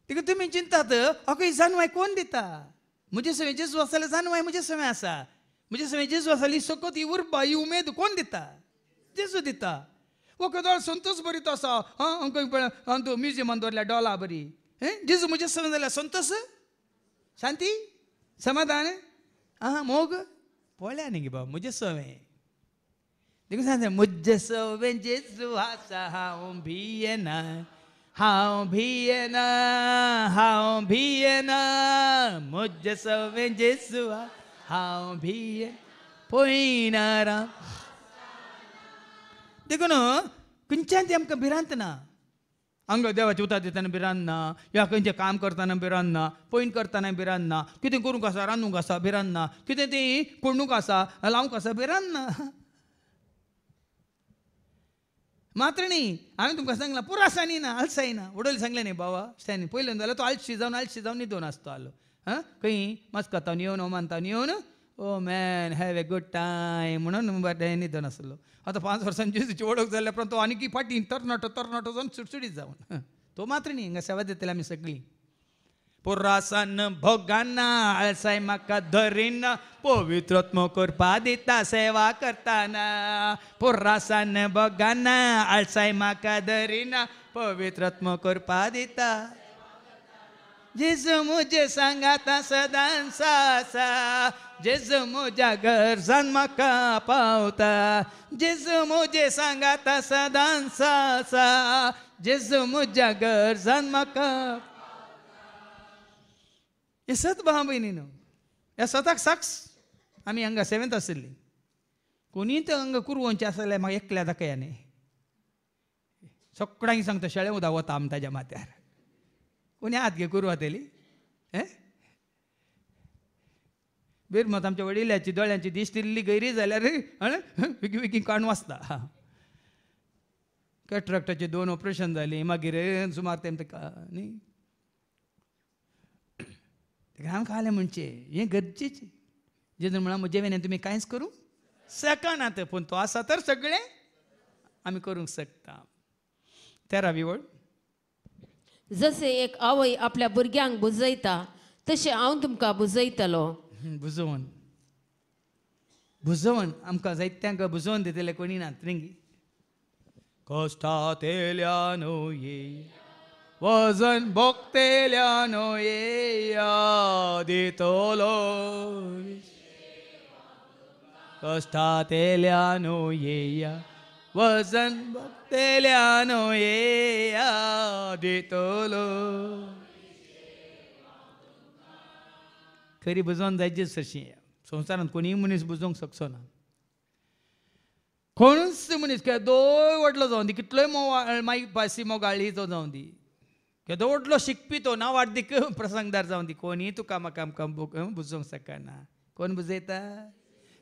तिका तुमी चिंतात अगो ही जाणवाय कोण दिता? म्हजे सवय जेजू आसा जाल्यार जाणवाय म्हजे सवय आसा. म्हजे सवय जेजू आसा ही सकत ही उर्बा ही उमेद कोण दिता? जेजू दिता. वखदाळ संतोष बरी तो आसा तूं म्युजियमान दवरल्या डॉला बरी जेजू म्हजे सवय जाल्यार संतोष शांती समाधान मोग पळया न्ही गे बाबा म्हजे सवय देखून सांगता म्हजे सवय जेजू आसा हांव भियेना हांव भियेना हांव भियेना म्हजे सवय जेजू हांव भियेना पळयना राम. देखून खंयच्यान ती आमकां भिरांत ना. हांगा देवाचे उतर दितना भिरांत ना या खंयचें काम करतना भिरांत ना पयन करतना भिरांत ना कितें करूंक आसा रांदूंक आसा भिरांत ना कितें ती पडणूक आसा लावंक आसा भिरांत ना. मात्र न्ही हांवें तुमकां सांगलां पुरासानी ना आलसाय ना उडोयलें सांगलें न्ही बाबा स्टॅनी पयलें जाल्यार तो आलशी जावन न्हिदोन आसतो आलो खंय मस्कतान येवन ओमानतान येवन oh man have a good time म्हणून बरें न्हिदोन आसलो. आतां 5 वर्सांची जेजूची वळख जाल्या उपरांत तो आनी फाटीं तरणाटो जावन सुटसुटीत जावन तो मात्र न्ही हिंगा सेवा दितली आमी सगळीं. पुरासान भोगाना आळसाय म्हाका धरिना पवित्रत्म करपा दिता सेवा करताना. पुरासान भोगाना आळसाय म्हाका धरिना पवित्रत्म करपा दिता. जेजू म्हजे सांगाता सदांच आसा जेजू म्हज्या गरजान म्हाका पावता. जेजू म्हजे सांगाता सदांच आसा जेजू म्हज्या गरजान म्हाका. हे सत भाव भयणीनो ह्या सताक साक्स आमी हांगा सेवेंत आशिल्लीं कोणीय तर हांगा कुरवंचे आसा जाल्यार म्हाका एकल्या दाखया न्ही सगळ्यांक सांगता शेळें उदक वता आमी ताज्या माथ्यार कोणी हात घे करू आतेली बिरमत आमच्या वडिलांची दोळ्यांची दिश्टी इल्ली गैरी जाल्यार विकी विकी काण वाचता. कॅट्रॅक्टाचे 2 ऑपरेशन जालीं मागीर सुमार तेका न्ही हांव खालें म्हणचे हें गरजेचें. जेजून म्हणा म्हजे वेल्यान तुमी कांयच करूंक शकनात पूण तो आसा तर सगळें आमी करूंक शकता. 13वी वळ जसे एक आवय आपल्या भुरग्यांक बुजयता तशें हांव तुमकां बुजयतलो. बुजवण आमकां जायत्यांक बुजोवन दितले कोणी नात रिंगी. कश्टांत येयल्यानो ये वजन भोगतेल्यानो येया दितलो. कश्टांत येयल्यानो येया वजन भोगतेल्यानो येया दितलो. खरी बुजोवन जायचीच अशी संवसारांत कोणीय मनीस बुजोवंक शकचो ना. कोणूच मनीस केदोय व्हडलो जावं दी कितलोय माई पासी मोगाळी तो जावं दी केदो व्हडलो शिकपी तो ना वाडदीक प्रसंगदार जावं दी कोणीय तुका म्हाका आमकां बुजोवंक शकना. कोण बुजयता?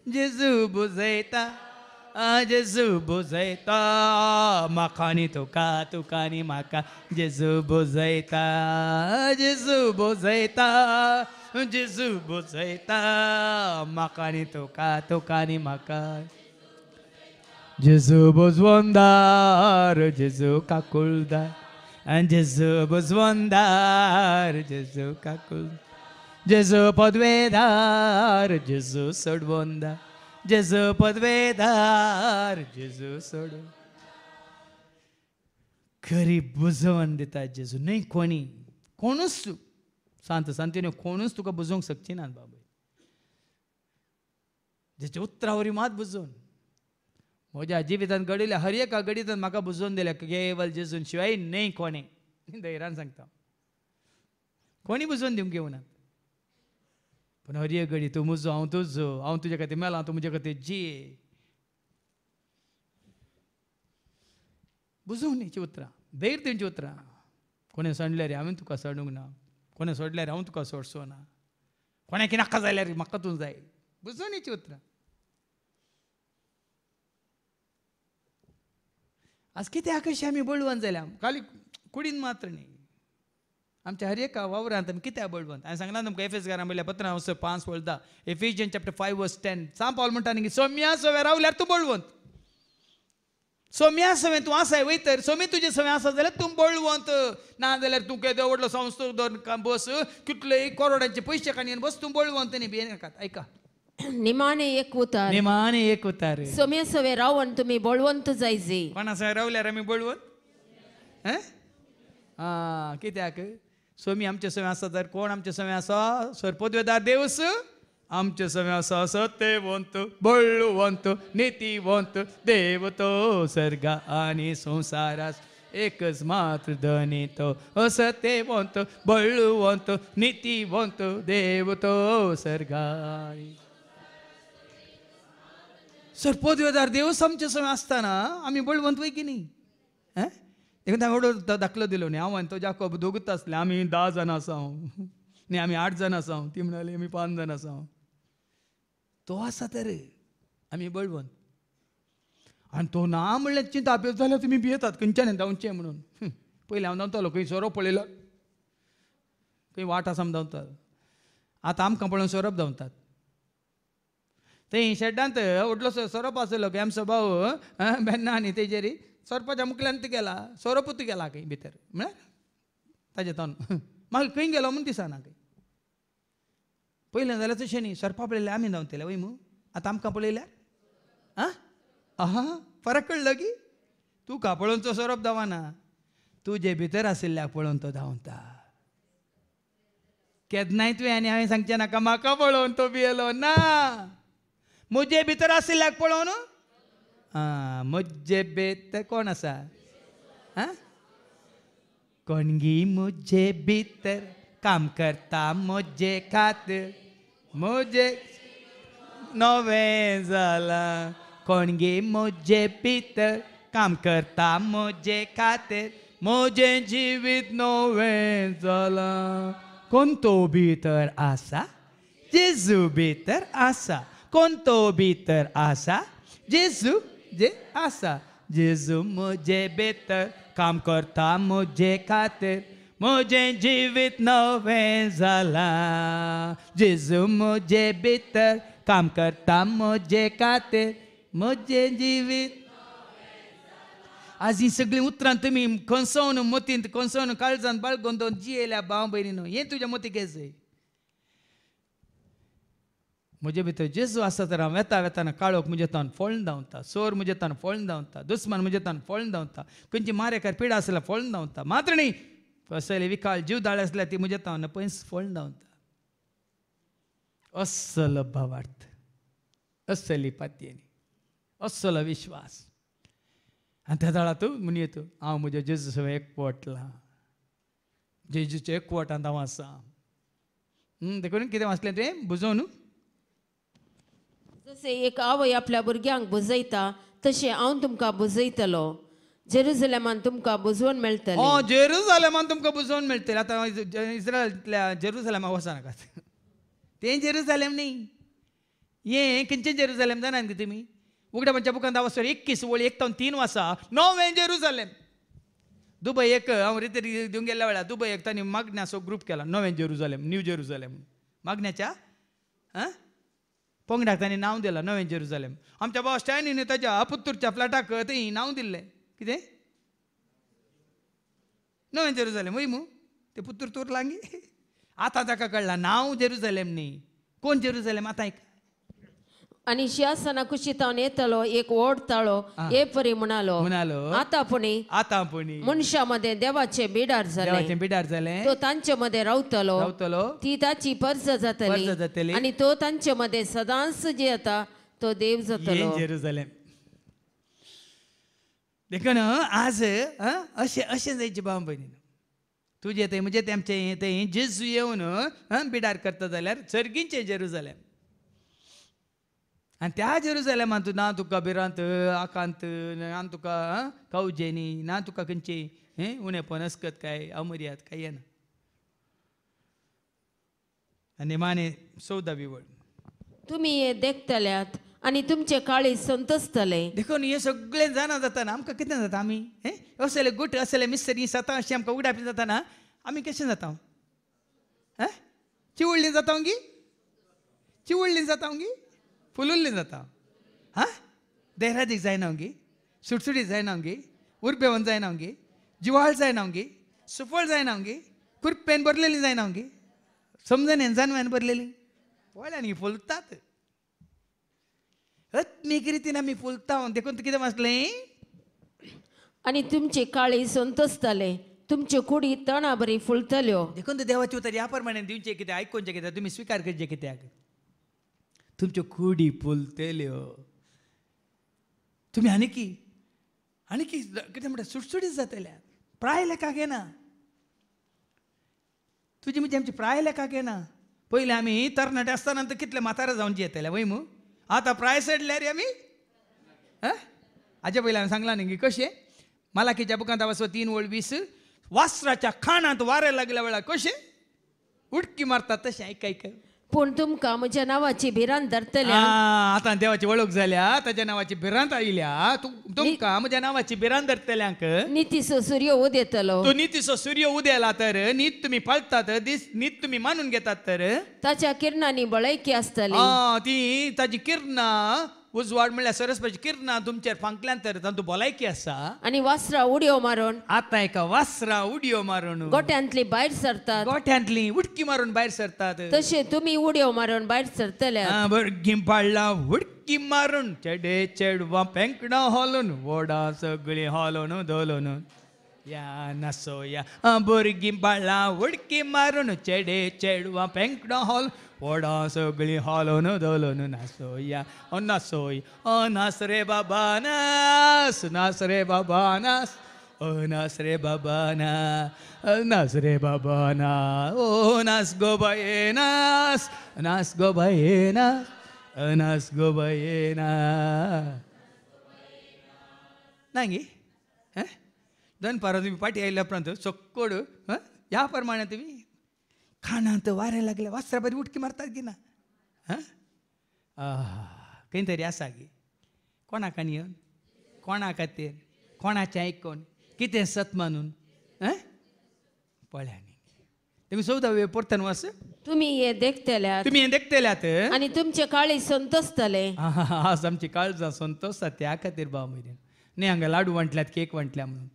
जेजू बुजयता जेजू बुजयता म्हाका आनी तुका तुका आनी म्हाका. जेजू बुजयता जेजू बुजयता जेजू बुजयता म्हाका आनी तुका तुका आनी म्हाका. जेजू बुजवंदार जेजू काकुळदार जेजू बुजवंदार जेजू काकुळ. जेजू पदवेदार जेजू सोडवंदार जेजू पदवेदार जेजू सोडव. खरी बुजवण दिता जेजू न्हय कोणी कोणूच सांत सांतिनो कोणूच तुका बुजोवंक शकची ना बाबा. जेच्या उतरावरी मात बुजोवन म्हज्या जिवितांत घडिल्ल्या हर एका घडींत म्हाका बुजोवन दिल्या केवल जेजून शिवाय न्हय कोणें धैर्यान सांगता कोणी बुजोवन दिवंक येवनात. पूण हर एक घडी तूं म्हजो हांव तुजो हांव तुजे खातीर मेला तूं म्हजे खातीर जिये. बुजोवन न्हयची उतरां धैर्य दिवची उतरां. कोणें सोडल्यार हांवें तुका सोडूंक ना कोणें सोडल्यार हांव तुका सोडचो ना कोणाक नाका जाल्यार म्हाका तूं जाय बुजोवन न्हयची उतरां. आज किती कशी आमी बळवंत जाल्या खाली कुडीन मात्र न्ही आमच्या हर एका वावरांत आमी कित्याक बळवंत हांवें सांगला तुमकां एफएसकारां म्हणल्या पत्रां 5:10 एफिशियन चॅप्टर 5:10 सांग पावल म्हणटा न्ही सोम्या सवे रावल्यार तूं बळवंत सोम्या सवे तूं आसाय वयतर सोमी तुजे सवे आसा जाल्यार तूं बळवंत ना जाल्यार तूं केदो व्हडलो संस्था धरून बस कितलेय करोडांचे पयशे काडून बस तूं बळवंत न्ही भियेन नाकात ऐका निमाणे एक उतार निमाणे एक उतार सोमे सवे रावन तुम्ही बळवंत जायचे कोणा सवे रावल्यार आमी बळवंत कित्याक सोमी आमचे सवे आसा तर कोण आमचे सवे आसा सरपदवेदार देवस आमचे सवे आसा सत्यवंत बळवंत नितीवंत देव तो सर्गा आनी संसारास एकच मात्र धनी तो असत्यवंत बळवंत नितीवंत देव तो सर्गा सरपदवेदार देवस आमचे सवे आसतना आमी बळवंत वय की न्ही देखून एवढो दाखलो दिलो न्ही हांव आनी तो जाकोब दोगूच आसले आमी 10 जाणां आसा न्ही आमी 8 जाणां आसा ती म्हणाली आमी 5 जाणां आसा तो आसा तर आमी बळवंत आनी तो ना म्हणल्यार चिंता आपेस जाल्यार तुमी भियेतात खंयच्यान धांवचें म्हणून पयलीं हांव धांवतालो खंय सोरो पळयलो खंय वाट आसा धांवता आतां आमकां पळोवन सोरोप धांवतात थंय शेड्डांत व्हडलो सोरोप आसलो की आमचो भाव बेन्ना आनी तेजेरी सोरपाच्या मुखल्यान ते गेला सोरोपूच गेला खंय भितर म्हळ्यार ताजे तोन म्हाका खंय गेलो म्हूण दिसना खंय पयलें जाल्यार तशें न्ही सोरपा पळयल्यार आमी धांवतले वय मू आतां आमकां पळयल्यार आहा फरक कळ्ळो की तूं पळोवन तो सोरोप धांवना तुजे भितर आशिल्ल्याक पळोवन तो धांवता केन्नाय तुवें आनी हांवें सांगचें नाका म्हाका पळोवन तो भियेलो ना म्हजे भितर आशिल्ल्याक पळोवन म्हजे भितर कोण आसा कोणगी म्हजे भितर काम करता म्हजे खातीर म्हजे नवें जाला कोणगी म्हजे भितर काम करता म्हजे खातीर म्हजें जिवीत नवें जाला कोण तो भितर आसा जेजू भितर आसा कोण तो भितर आसा जेजू जे आसा जेजू म्हजे भितर काम करता म्हजे खातीर म्हजें जिवीत नवें जाला जेजू म्हजे भितर काम करता म्हजे खातीर म्हजें जिवीत आज ही सगळीं उतरां तुमी खंसोवन मोतींत खंसोवन काळजान बाळगून दोन जियेल्या भाव भयणीनो हें तुज्या मोती घेजय म्हजे भितर जेजू आसा तर हांव वेता वेताना काळोख म्हजे तोंड फोळून धांवता सोर म्हजे तोंड फोळून धांवता दुस्मान म्हजे तोंड फोळून धांवता खंयची मारेकार पिडा आसल्यार फोळून धांवता मात्र न्ही कसले विकाळ जीव दाळे आसल्यार ती म्हजे तोंड पयस फोळून धांवता असलो भावार्थ असली पातयेनी असलो विश्वास आनी त्या दाळा तूं म्हण येतो हांव म्हज्या जेजू सवे एकवटला जेजूच्या एकवटांत हांव आसा देखून कितें वाचलें तुवें बुजोवन जसे एक आवय आपल्या भुरग्यांक बुजयता तशें हांव तुमकां बुजयतलो जेरुसलेमान तुमकां बुजोवन मेळटलें जेरुसलेमान तुमकां बुजोवन मेळटलें आतां इस्रायलांतल्या जेरुसलेमाक वचनाकात तें जेरुसलेम न्ही हें खंयचें जेरुसलेम जाणात न्ही तुमी उगड्या पंचा बुकांत वाचता 21 वळी 1 ते 3 वाचा नवें जेरुसलेम दुबय एक हांव रिती दिवंक गेल्या वेळार दुबय एक तांणी मागण्याचो ग्रूप केला नवें जेरुसलेम न्यू जेरुसलेम मागण्याच्या पंगडाक तांणी नांव दिलां नवें जेरुसलेम आमच्या भाव स्टॅनीन ताच्या पुत्तूरच्या फ्लॅटाक थंय नांव दिल्लें कितें नवें जेरुसलेम वय मू ते पुत्तूर तूर लागी आतां ताका कळ्ळां नांव जेरुसलेम न्ही कोण जेरुसलेम आतां आनी शियासना कुशीतावन येतलो एक व्हड ताळो हे परी म्हणालो आतां पुणी मनशा मध्ये देवाचे बिडार जाले तो तांचे मध्ये रावतलो ती ताची पर्ज जातली आणि तो तांचे मध्ये सदांच जे येता तो देव जातलो जेरुसलेम देखून आज अशें जायचे भाव भयणी तुजे ते म्हणजे तेमचे ते जेजू येवन बिडार करता जाल्यार सर्गींचे जेरुसलेम आनी त्या जेरुसलेमान तूं ना तुका बिरांत आकांत ना तुका कावजेनी ना तुका खंयची उणेपण अस्कत काय अमर्याद काय येना आनी माने 14वी वळ तुम्ही हे देखतल्यात आणि तुमचे काळी संतोषतले. देखून हे सगळे जाणा जाताना आमकां कितें जाता आमी असले गुट असले मिसरी सता अशी आमकां उगडापी जाताना आमी कशें जाता चिवळ्ळी जाता गी चिवळ्ळी जाता गी फुलुल्ली जाता देहरादीक जायना गी सुटसुटीत जायना गी उर्बेवन जायना गी जिवाळ जायना गी सुफळ जायना गी कुरपेन भरलेली जायना गी समजन जानवेन भरलेली पळय फुलतात अत्मीक रितीन आमी फुलता देखून कितें वाचलें आणि तुमची काळी संतोषतले तुमच्यो कुडी तणा बरी फुलतल्यो. देखून देवाचे उतर ह्या प्रमाणे दिवचे कितें आयकोवचें कितें तुमी स्विकार करचे कित्याक तुमच्यो कुडी फुलतल्यो तुमी आनी कितें म्हणटा सुटसुटीत जातल्या प्राय लेखाक येना तुजी म्हणजे आमची प्राय लेखाक येना. पयलीं आमी तरणाटे आसतना कितले म्हातारे जावन येतले वय मू आतां प्राय सडल्यार आमी हाजे पयलीं हांवें सांगलां न्ही कशें मालाकीच्या बुकांत वाचो 3:20 वासराच्या खाणांत वारें लागल्या वेळार कशें उडकी मारतात तशें ऐक पूण तुमकां म्हज्या नांवाची भिरांत धरतल्या. आतां देवाची वळख जाल्या ताच्या नांवाची भिरांत आयल्या तुमकां म्हज्या नांवाची भिरांत धरतल्यांक नितीचो सूर्य उदेतलो. तो नितीचो सूर्य उदेला तर नीत तुमी पाळतात नीत तुमी मानून घेतात तर ताच्या किरणांनी बळयकी आसतली. ती ताजी किरणां उजवाड म्हणल्यार सरस्वती किरणां तुमचेर फांकल्यान तर तातूंत भलायकी आसा. आनी वासरां उडयो मारून आतां एका वासरां उडयो मारून गोठ्यांतली भायर सरतात गोठ्यांतली उडकी मारून भायर सरतात तशे तुमी उडयो मारून भायर सरतल्या. भुरगीं बाळ्ळां उडकी मारून चेडे चेडवां पेंकणां हालोवन वोडा सगळीं हालोवन दोलोवन या नासो या भुरगीं बाळ्ळां उडकी मारून चेडे चेडवां पेंकणां हालोवन वोडा सगळीं हालोवन दोलोवन नासो या नास रे बाबा नास नास रे बाबा नास नास रे बाबा नास रे बाबा ना ओ नास गो बाये नास गो बाये नास गो बाये नांगी दनपारां तुमी पाटी आयल्या उपरांत सक्कोड ह्या प्रमाणे तुमी खाणांत वारें लागलें वासरा बरी उडकी मारतात की ना खंय तरी आसा गी कोणा काणयेन कोणा खातीर कोणाचें आयकोन कितें सत मानून पळया न्ही तुमी 14 परतन वास तुमी हे देखतल्यात आनी तुमचे काळी संतोषतले. आज आमची काळजां संतोषता त्या खातीर भाव मेरेन न्ही हांगा लाडू वांटल्यात केक वांटल्या म्हणून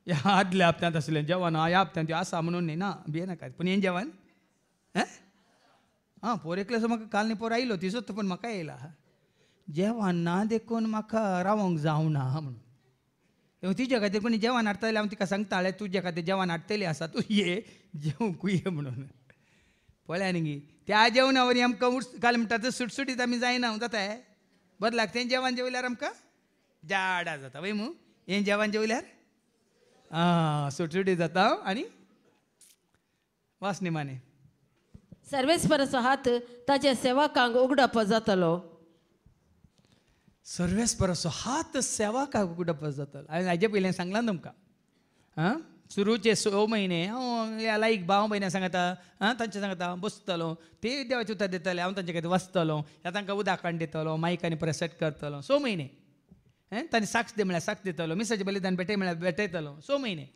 ह्या आदल्या हप्त्यांत आसलें जेवण ह्या हप्त्यांत आसा म्हणून न्ही ना भियेनाका पूण हें जेवण पोर एकल्याच म्हाका काल न्ही पोर आयलो तिचोच पूण म्हाका येयला जेवण ना देखून म्हाका रावोंक जावना म्हणून तिच्या खातीर कोणी जेवण हाडटलें हांव तिका सांगतालें तुज्या खातीर जेवण हाडटलें आसा तूं ये जेवंकू ये म्हणून पळया न्ही त्या जेवणा वरी आमकां काल म्हणटा तर सुटसुटीत आमी जायना जाता बदलाक तें जेवण जेवल्यार आमकां जाडा जाता वय मू हें जेवण जेवल्यार सुटसुटीत जाता आनी वास निमाणे. सर्वेस्पराचो हात ताच्या सेवकांक उगडप जातलो. सर्वेस्पराचो हात सेवकांक उगडप जातलो. हांवें हाजे पयलें सांगलां तुमकां सुरूचे 6 म्हयने हांव लायक भाव भयणां सांगता तांचे सांगता बसतलो ते देवाचे उतर दितले हांव तांचे खातीर वाचतलो तांकां उदकाण दितलो मायकांनी परत सेट करतलो 6 म्हयने तांणी साक्ष दे म्हळ्यार साक्ष दितलो मिसाचें बलिदान भेटय म्हळ्यार भेटयतलो 6 म्हयने.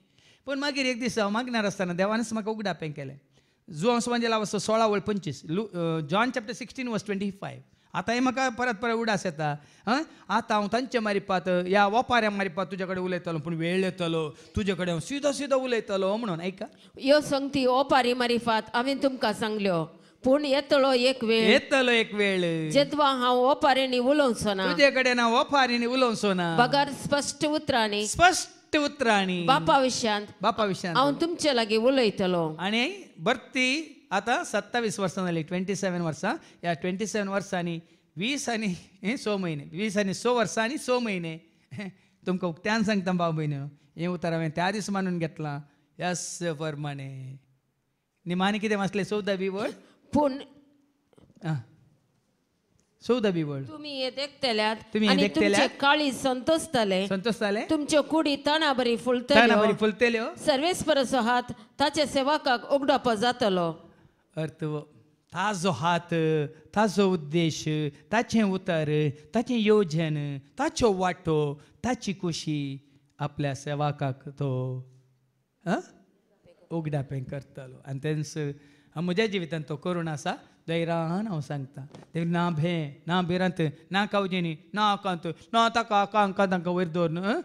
पूण मागीर एक दीस हांव मागणार आसतना देवानच म्हाका उगडापें केलें. जुवांसवांजेला वाचो 16:25 जॉन चॅप्टर 16:25 आतां हें म्हाका परत उडास येता आतां हांव तांच्या मारिपात ह्या ओपाऱ्या मारिपात तुजे कडेन उलयतलो पूण वेळ येतलो तुजे कडेन हांव सीदो उलयतलो म्हणून ऐका ह्यो संगती ओपारी मारिफात हांवें तुमकां सांगल्यो पूण येतलो एक वेळ जेदवा हांव ओपारेंनी उलोवचो ना तुजे कडेन हांव ओपारींनी उलोवचो ना बगार स्पश्ट उतरांनी बापा विशयांत हांव तुमचे लागीं उलयतलो. आनी भरती आतां 27 वर्सां जालीं 27 वर्सां ह्या 27 वर्सांनी 20 आनी 6 म्हयने 20 आनी 6 वर्सां आनी 6 म्हयने तुमकां उक्त्यान सांगता भाव भयण हें उतर हांवें त्या दीस मानून घेतलां यस प्रमाणे निमाणी कितें वाचलें 14 वड पूण 14 वड तुमी हे देखतल्यात आनी तुमचे काळी संतोषतले तुमच्यो कुडी तणा बरी फुलतल्यो सर्वेस्पराचो हात ताच्या सेवकाक उगडप जातलो. अर्थ ताजो हात ताजो उद्देश ताचें उतर ताचें योजन ताच्यो वाटो ताची खुशी आपल्या सेवाकाक तो उगडापें करतलो आनी तेन्स म्हज्या जिवितांत तो करून आसा धैर्यान हांव सांगता ते ना ना भिरांत ना कावजेनी ना आकांत ना ताका आकांका तांकां वयर दवर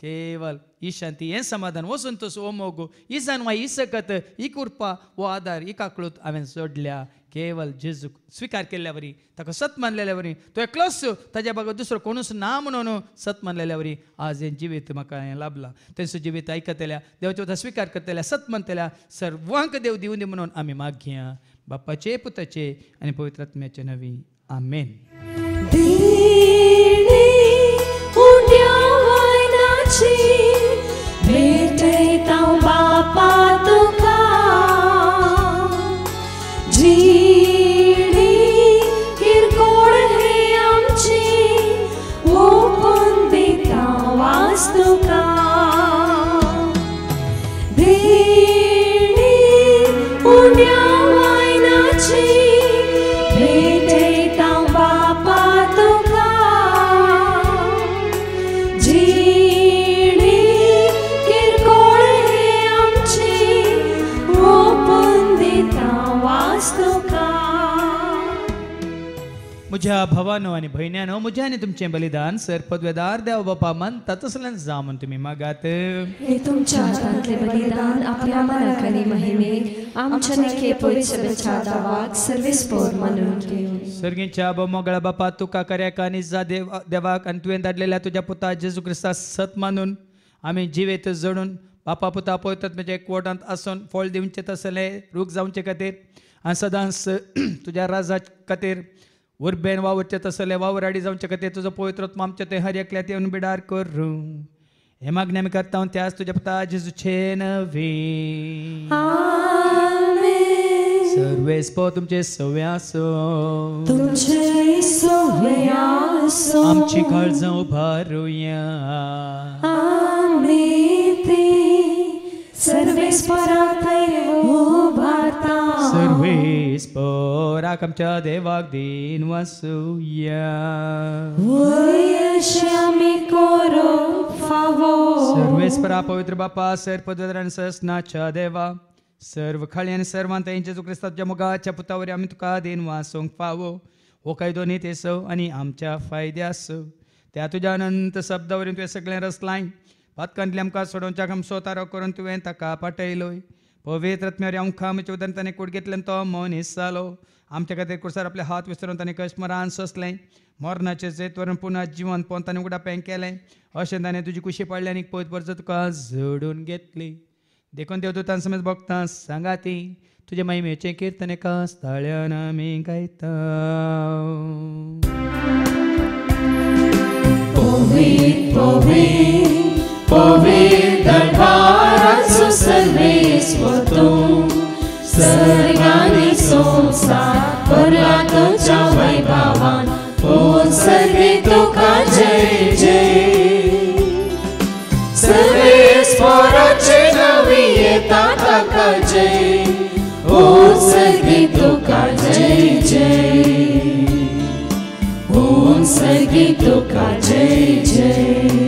केवल ही शांती हें समाधान वचून तसो ओ मोगो ही जानवा ही सकत ही कृपा वो आदार ही काकळूत हांवें सोडल्या केवल जेजूक स्विकार केल्ल्या वरी ताका सत मानलेल्या वरी तो एकलोच ताज्या बागा दुसरो कोणूच ना म्हणून सत मानलेल्या वरी आज हें जिवीत म्हाका हें लाभलां तेंचो जिवीत आयकतल्या देवाच्या वता स्विकार करतल्या सत मानतल्या सर्वांक देव दिवं दी म्हणून आमी मागया बापाचे पुताचे आनी पवित्र आत्म्याचे नवी आमेन. भेटयता बापा तुका जिणी किरकोळ हे आमची ओपन दिता वास तुका देणी उड्या वायनाची भेटयता बापा तुका म्हज्या भावानो आनी भयण्यानो म्हजें आनी तुमचें बलिदान सर पदवेदार देव बापा मानता तसलें जा म्हूण तुमी मागात. हे तुमच्या हातांतले बलिदान आपल्या मनाक आनी महिमेक आमच्या नेके पवित्र बेचादावाक सर्वेस्पोर मानून घेवन सर्गीच्या आबा मोगळा बापा तुका कार्याक आनी जा देवाक आनी तुवें धाडलेल्या तुज्या पुता जेजू क्रिस्ताक सत मानून आमी जिवेत जडून बापा पुता पवित्र म्हणजे एकवटांत आसून फळ दिवचें तसलें रूख जावचे खातीर आनी सदांच तुज्या राजा खातीर उर्बेन वावरचें तसलें वावराडी जावचे खातीर तुजो पवित्र आत्मा आमचे ते हर एकल्या येवन बिडार करूं हे मागणी आमी करता त्याच तुज्या पुता जेजूचे नवी सर्वेस्पो तुमचे सवे आसो तुमचे सवे आसो आमची काळजां उबारुया आमी ते सर्वेस्पराक उबारता सर्वेस्पराक आमच्या देवाक दिन वासुया वयश आमी करो फावो सर्वेस्परा पवित्र बापा सर पदवेदार आनी सस्नाच्या देवा सर्व खाळी आनी सर्वांत जेजू क्रिस्ताच्या मोगाच्या पुतावरी आमी तुका दिन वासोंक फावो हो कायदो नीतेसो आनी आमच्या फायद्यासो त्या तुज्या अनंत शब्दावरीन तुवें सगळें रचलाय पातकांतली आमकां सोडोवच्याक आमचो तारो करून तुवें ताका पाठयलोय पवित्र आत्म्यार आमकां आमच्या उदरांत ताणें कूड घेतल्यान तो मनीस जालो आमच्या खातीर कुर्सार आपले हात विसरून ताणें कश्मरान सोंसलें मरणाचें जेतवरून पुना जिवन पोवन ताणें उगडापें केलें अशें ताणें तुजी कुशी पडली आनी पयत परस तुका जोडून घेतली देखून देवदूतां समेत भक्तां सांगाती तुजे महिमेचें कीर्तन एका स्थळ्यान आमी गायता. पवित्र दरबाराचो सर्वेस्वर तूं सर्गांनी संसार भरला तुज्या वैभवान ओ सर्वे तुका जय जय सर्वेस्वराचे नावी येता ताका जय ओ सर्वे तुका जय जय ओ सर्वे तुका जय जय.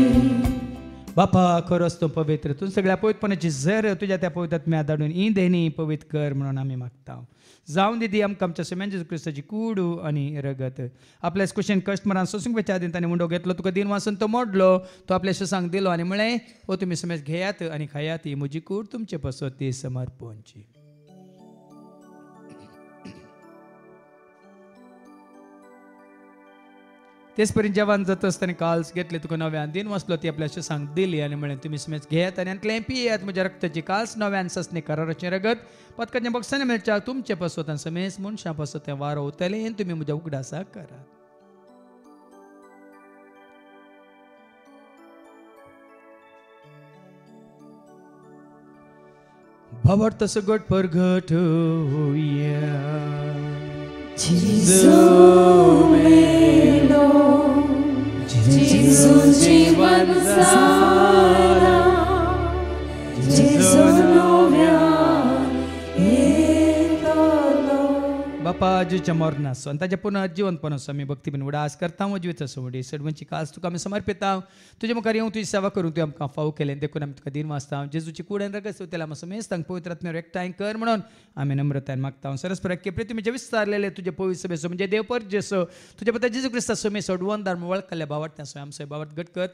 बापा खरोच तो पवित्र तूं सगळ्या पवित्रपणाची झर तुज्या त्या पवित्र आत्म्या धाडून ही देणी पवित्र कर म्हणून आमी मागता. जावन दिदी आमकां आमच्या समेन जेजू क्रिस्ताची कूड आनी रगत आपल्या कुशेन कश्ट मरान सोसूंक वेच्या आदीन ताणें मुंडो घेतलो तुका दिन वासून तो मोडलो तो आपल्या शिसांक दिलो आनी म्हळें हो तुमी समेज घेयात आनी खायात ही म्हजी कूड तुमचे पासत ती समर्पणची. तेच पर्यंत जेवण जाता आसतना काल्स घेतले तुका नव्यान दिन वसलो ती आपल्या शिसांक दिली आनी म्हळें तुमी समेज घेयात आनी आतलें पियेयात म्हज्या रक्ताची काल्स नव्यान ससणे कराराचें रगत पदकाचें बक्षांनी मेळच्या तुमचे पासत आनी समेज मनशां पासत तें वारो उरतलें तुमी म्हज्या उगडासा करात. भावार्थ सगट परगट होया Gesù जीवन सारा Gesù नव्यान येतलो बापा जुच्या मोरनासो आणि ताच्या पुनर्जीवनपणासो आमी भक्तीबीन उडास करता जिवित सोडी सडवंची कास तुका आमी समर्पिता तुजे मुखार येवन तुजी सेवा करूंक तुवें आमकां फावो केलें देखून आमी तुका दिन वाचता जेजूची कुडन रगत तेला आमी समेस्तांक पवित्र आत्म्यार एकठांय कर म्हणून आमी नम्रतायेन मागता सरस्पर ऐक्य प्रितीमेचे विस्तारलेले तुजे पवित्र सभेचो म्हणजे देव परजेसो तुजे पुता जेजू क्रिस्ता समे सोडवून दार वळखल्या भावार्थ्यासो आमचो भावार्थ घट कर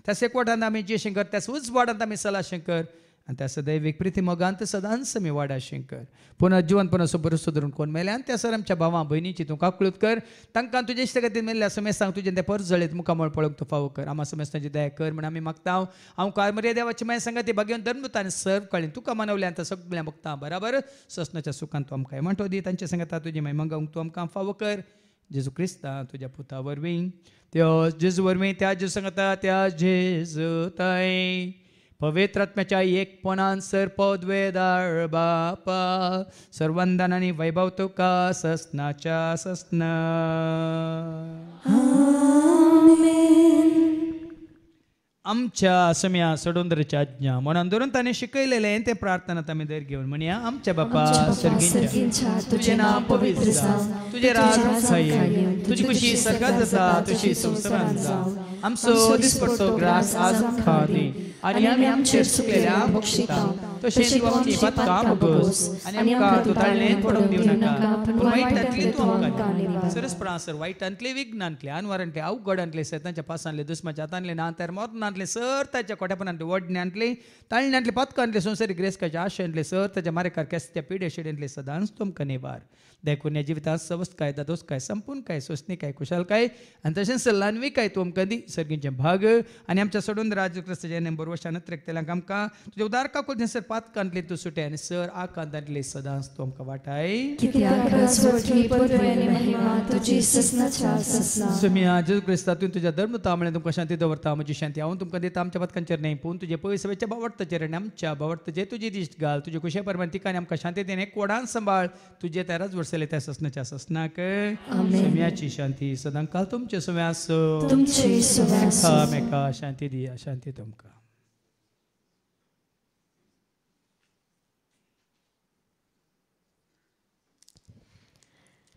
त्या सेकवटांत आमी जे शंकर त्या उजवाडांत आमी सला शंकर आणि त्या सदैविक प्रिती मोगांत सदांच मी वाडा शंकर पुन्हा जीवनपण असो बरोसो धरून कोण मेले आणि त्या सर आमच्या भावां भयणीची तूं काकळूत कर तांकां तुजे इश्ट खातीर मेल्ल्या समेस्तांक तुजें ते परत जळीत मुखामळ पळोवंक तूं फावो कर आम्हा समेस्तांची दया कर म्हण आमी मागता हांव कार्मरे देवाची माय सांगाती भाग्यवन धर्मता आनी सर्व काळीन तुका मानवले आनी सगळ्या भक्तां बराबर ससनाच्या सुखान तूं आमकां म्हणटो दी तांचे सांगता तुजी माय मंगावंक तूं आमकां फावो कर जेजू क्रिस्ता तुज्या पुता वरवीं त्यो जेजू वरवीं त्या जेजू सांगता त्या जेजू ताई पवित्र आत्म्याच्या एकपणान सरपदवेदार बापा सर्वंदान आनी वैभव तुका ससनाच्या ससना आमच्या सम्या सडोंदरच्या आज्ञा मनान धरून ताणें शिकयलेलें तें प्रार्थनात आमी दर घेवन म्हणया आमच्या बापा सर्गींच्या तुजें नांव पवित्र जावं तुजें राज येवं तुजी खुशी सर्गात जाता तशी संवसारांत जावं आमचो दिसपडटो ग्रास आज आमकां दी आनी आमी आमचेर चुकलेल्या बक्षिता तशेंच आमची पातकां भोगोस आनी आमकां तूं ताळणेंत पडोवंक दिवं नाका पूण वायटांतली तूं आमकां सरस्परासर वायटांतली विघ्नांतले आनवारांतले अवघडांतले सैतानाच्या पासांतले दुस्माच्या हातांतले नांतर मोरनांतले सर ताच्या कोट्यापणांतले वडण्यांतले ताळण्यांतले पातकांतले संवसारीक रेस्काच्या आशेंतले सर ताच्या मारेकार केस्त्या पिडे शेडेंतले सदांच तुमकां निवार देखून ह्या जिवितांत सवस्त काय दादोस काय संपूर्ण काय सोसणी काय कुशाल काय आनी तशेंच सल्लानवी काय तूं आमकां दी सर्गींचे भाग आनी आमच्या सोडून राज क्रिस्ताच्या नंबर वर्षान त्रेकतेल्यांक आमकां तुज्या उदार काकूल सर पातकांतले तूं सुटे आनी सर आकांतांतले सदांच तूं आमकां वाटाय सुम्या जेजू क्रिस्ता तुवें तुज्या धर्मता म्हळ्यार तुमकां शांती दवरता म्हजी शांती हांव तुमकां दिता आमच्या पातकांचेर न्हय पूण तुजे पयसवेच्या भावार्थाचेर आनी आमच्या भावार्थाचेर तुजी दिश्ट घाल तुजे खुशे परमान तिका आनी आमकां शांती देन एक कोडान सांबाळ तुजे तेराच वर्सले त्या ससनाच्या ससनाक सम्याची शांती सदां काल तुमचे सुव्यास मेका शांती दिया शांती तुमकां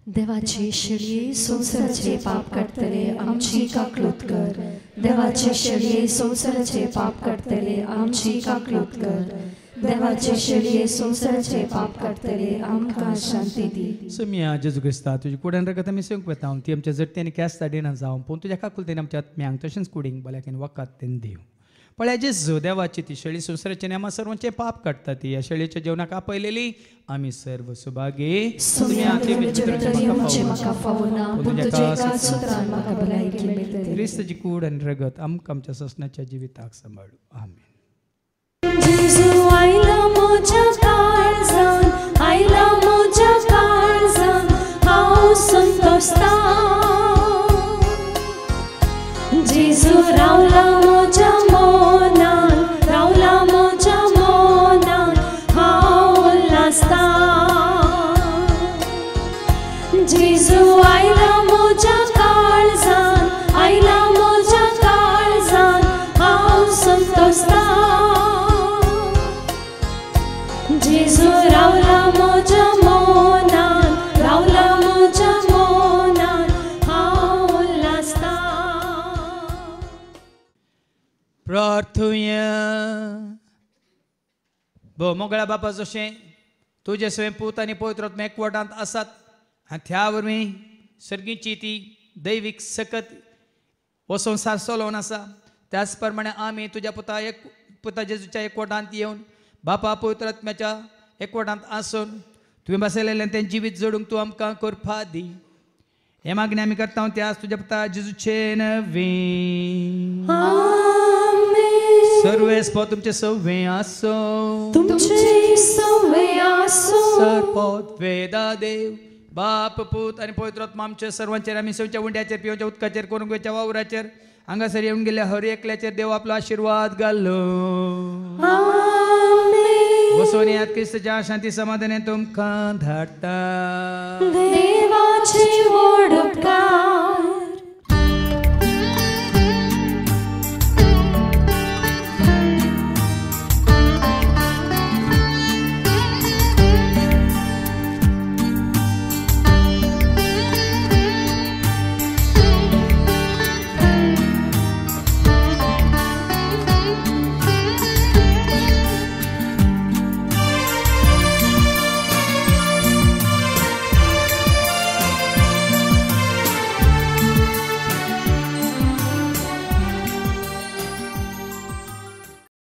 देवाचे शेळये संसाराचे पाप काडतले आमची काकलूत कर देवाचे शेळये संसाराचे पाप काडतले आमची काकलूत कर देवाचे शेळये संसाराचे पाप काडतले आमकां शांती दी सुम्या जेजू क्रिस्ता तुजी कुड्यान रगत आमी सेवंक वता ती आमच्या जट्टेनी कॅस्ता डिना जावं पूण तुज्या काकुलतेन आमच्या आत्म्यांक तशेंच कुडींक बल्याकेन वकात तेन दिव पळय जेजू देवाची ती शेळी संसाराचे नेमा सर्वांचे पाप काडटा ती ह्या शेळयेच्या जेवणाक आपयलेली आमी सर्व सुभागे क्रिस्ताची कूड आनी रगत आमकां आमच्या ससनाच्या जिविताक सांबाळू आमीन जेजू आयला मोच्या काळजान आयला मोच्या काळजान हांव संतोषता जेजू रावला मोच्या मोनान रावला मोच्या मोनान हांव उल्हासता जेजू आयला मोच्या काळजान आयला मोच्या काळजान हांव संतोषता जेजू रावला मोच्या मोनान रावला मोच्या मोनान हांव उल्हासता प्रार्थुया भो मोगळ्या बापा जशें तुजे स्वयं पूत आनी पवित्र आत्मा एकवटांत आसात आनी त्या वरवीं सर्गीची ती दैवीक सकत हो संसार चलोवन आसा त्याच प्रमाणे आमी तुज्या पुता जेजूच्या एकवटांत येवन बापा पवित्र आत्म्याच्या एकवटांत आसून तुवें बसयलेलें तें जिवीत जोडूंक तूं आमकां करपा दी हे मागणी आमी करता त्याच तुज्या पुता जेजूचे नवी सर्वेस्प तुमचे सव्वे आसो तुमचे सव्वे आसो सरपद वेदा देव बाप पूत आनी पवित्र आत्मा आमच्या सर्वांचेर आमी सवच्या उंड्याचेर पिवच्या उदकाचेर कोरंगुच्या वावराचेर हांगासर येवन गेल्या हर एकल्याचेर देव आपलो आशिर्वाद घालो वसोन यात क्रिस्ताच्या शांती समाधान तुमकां धाडटा देवाची वड उपकार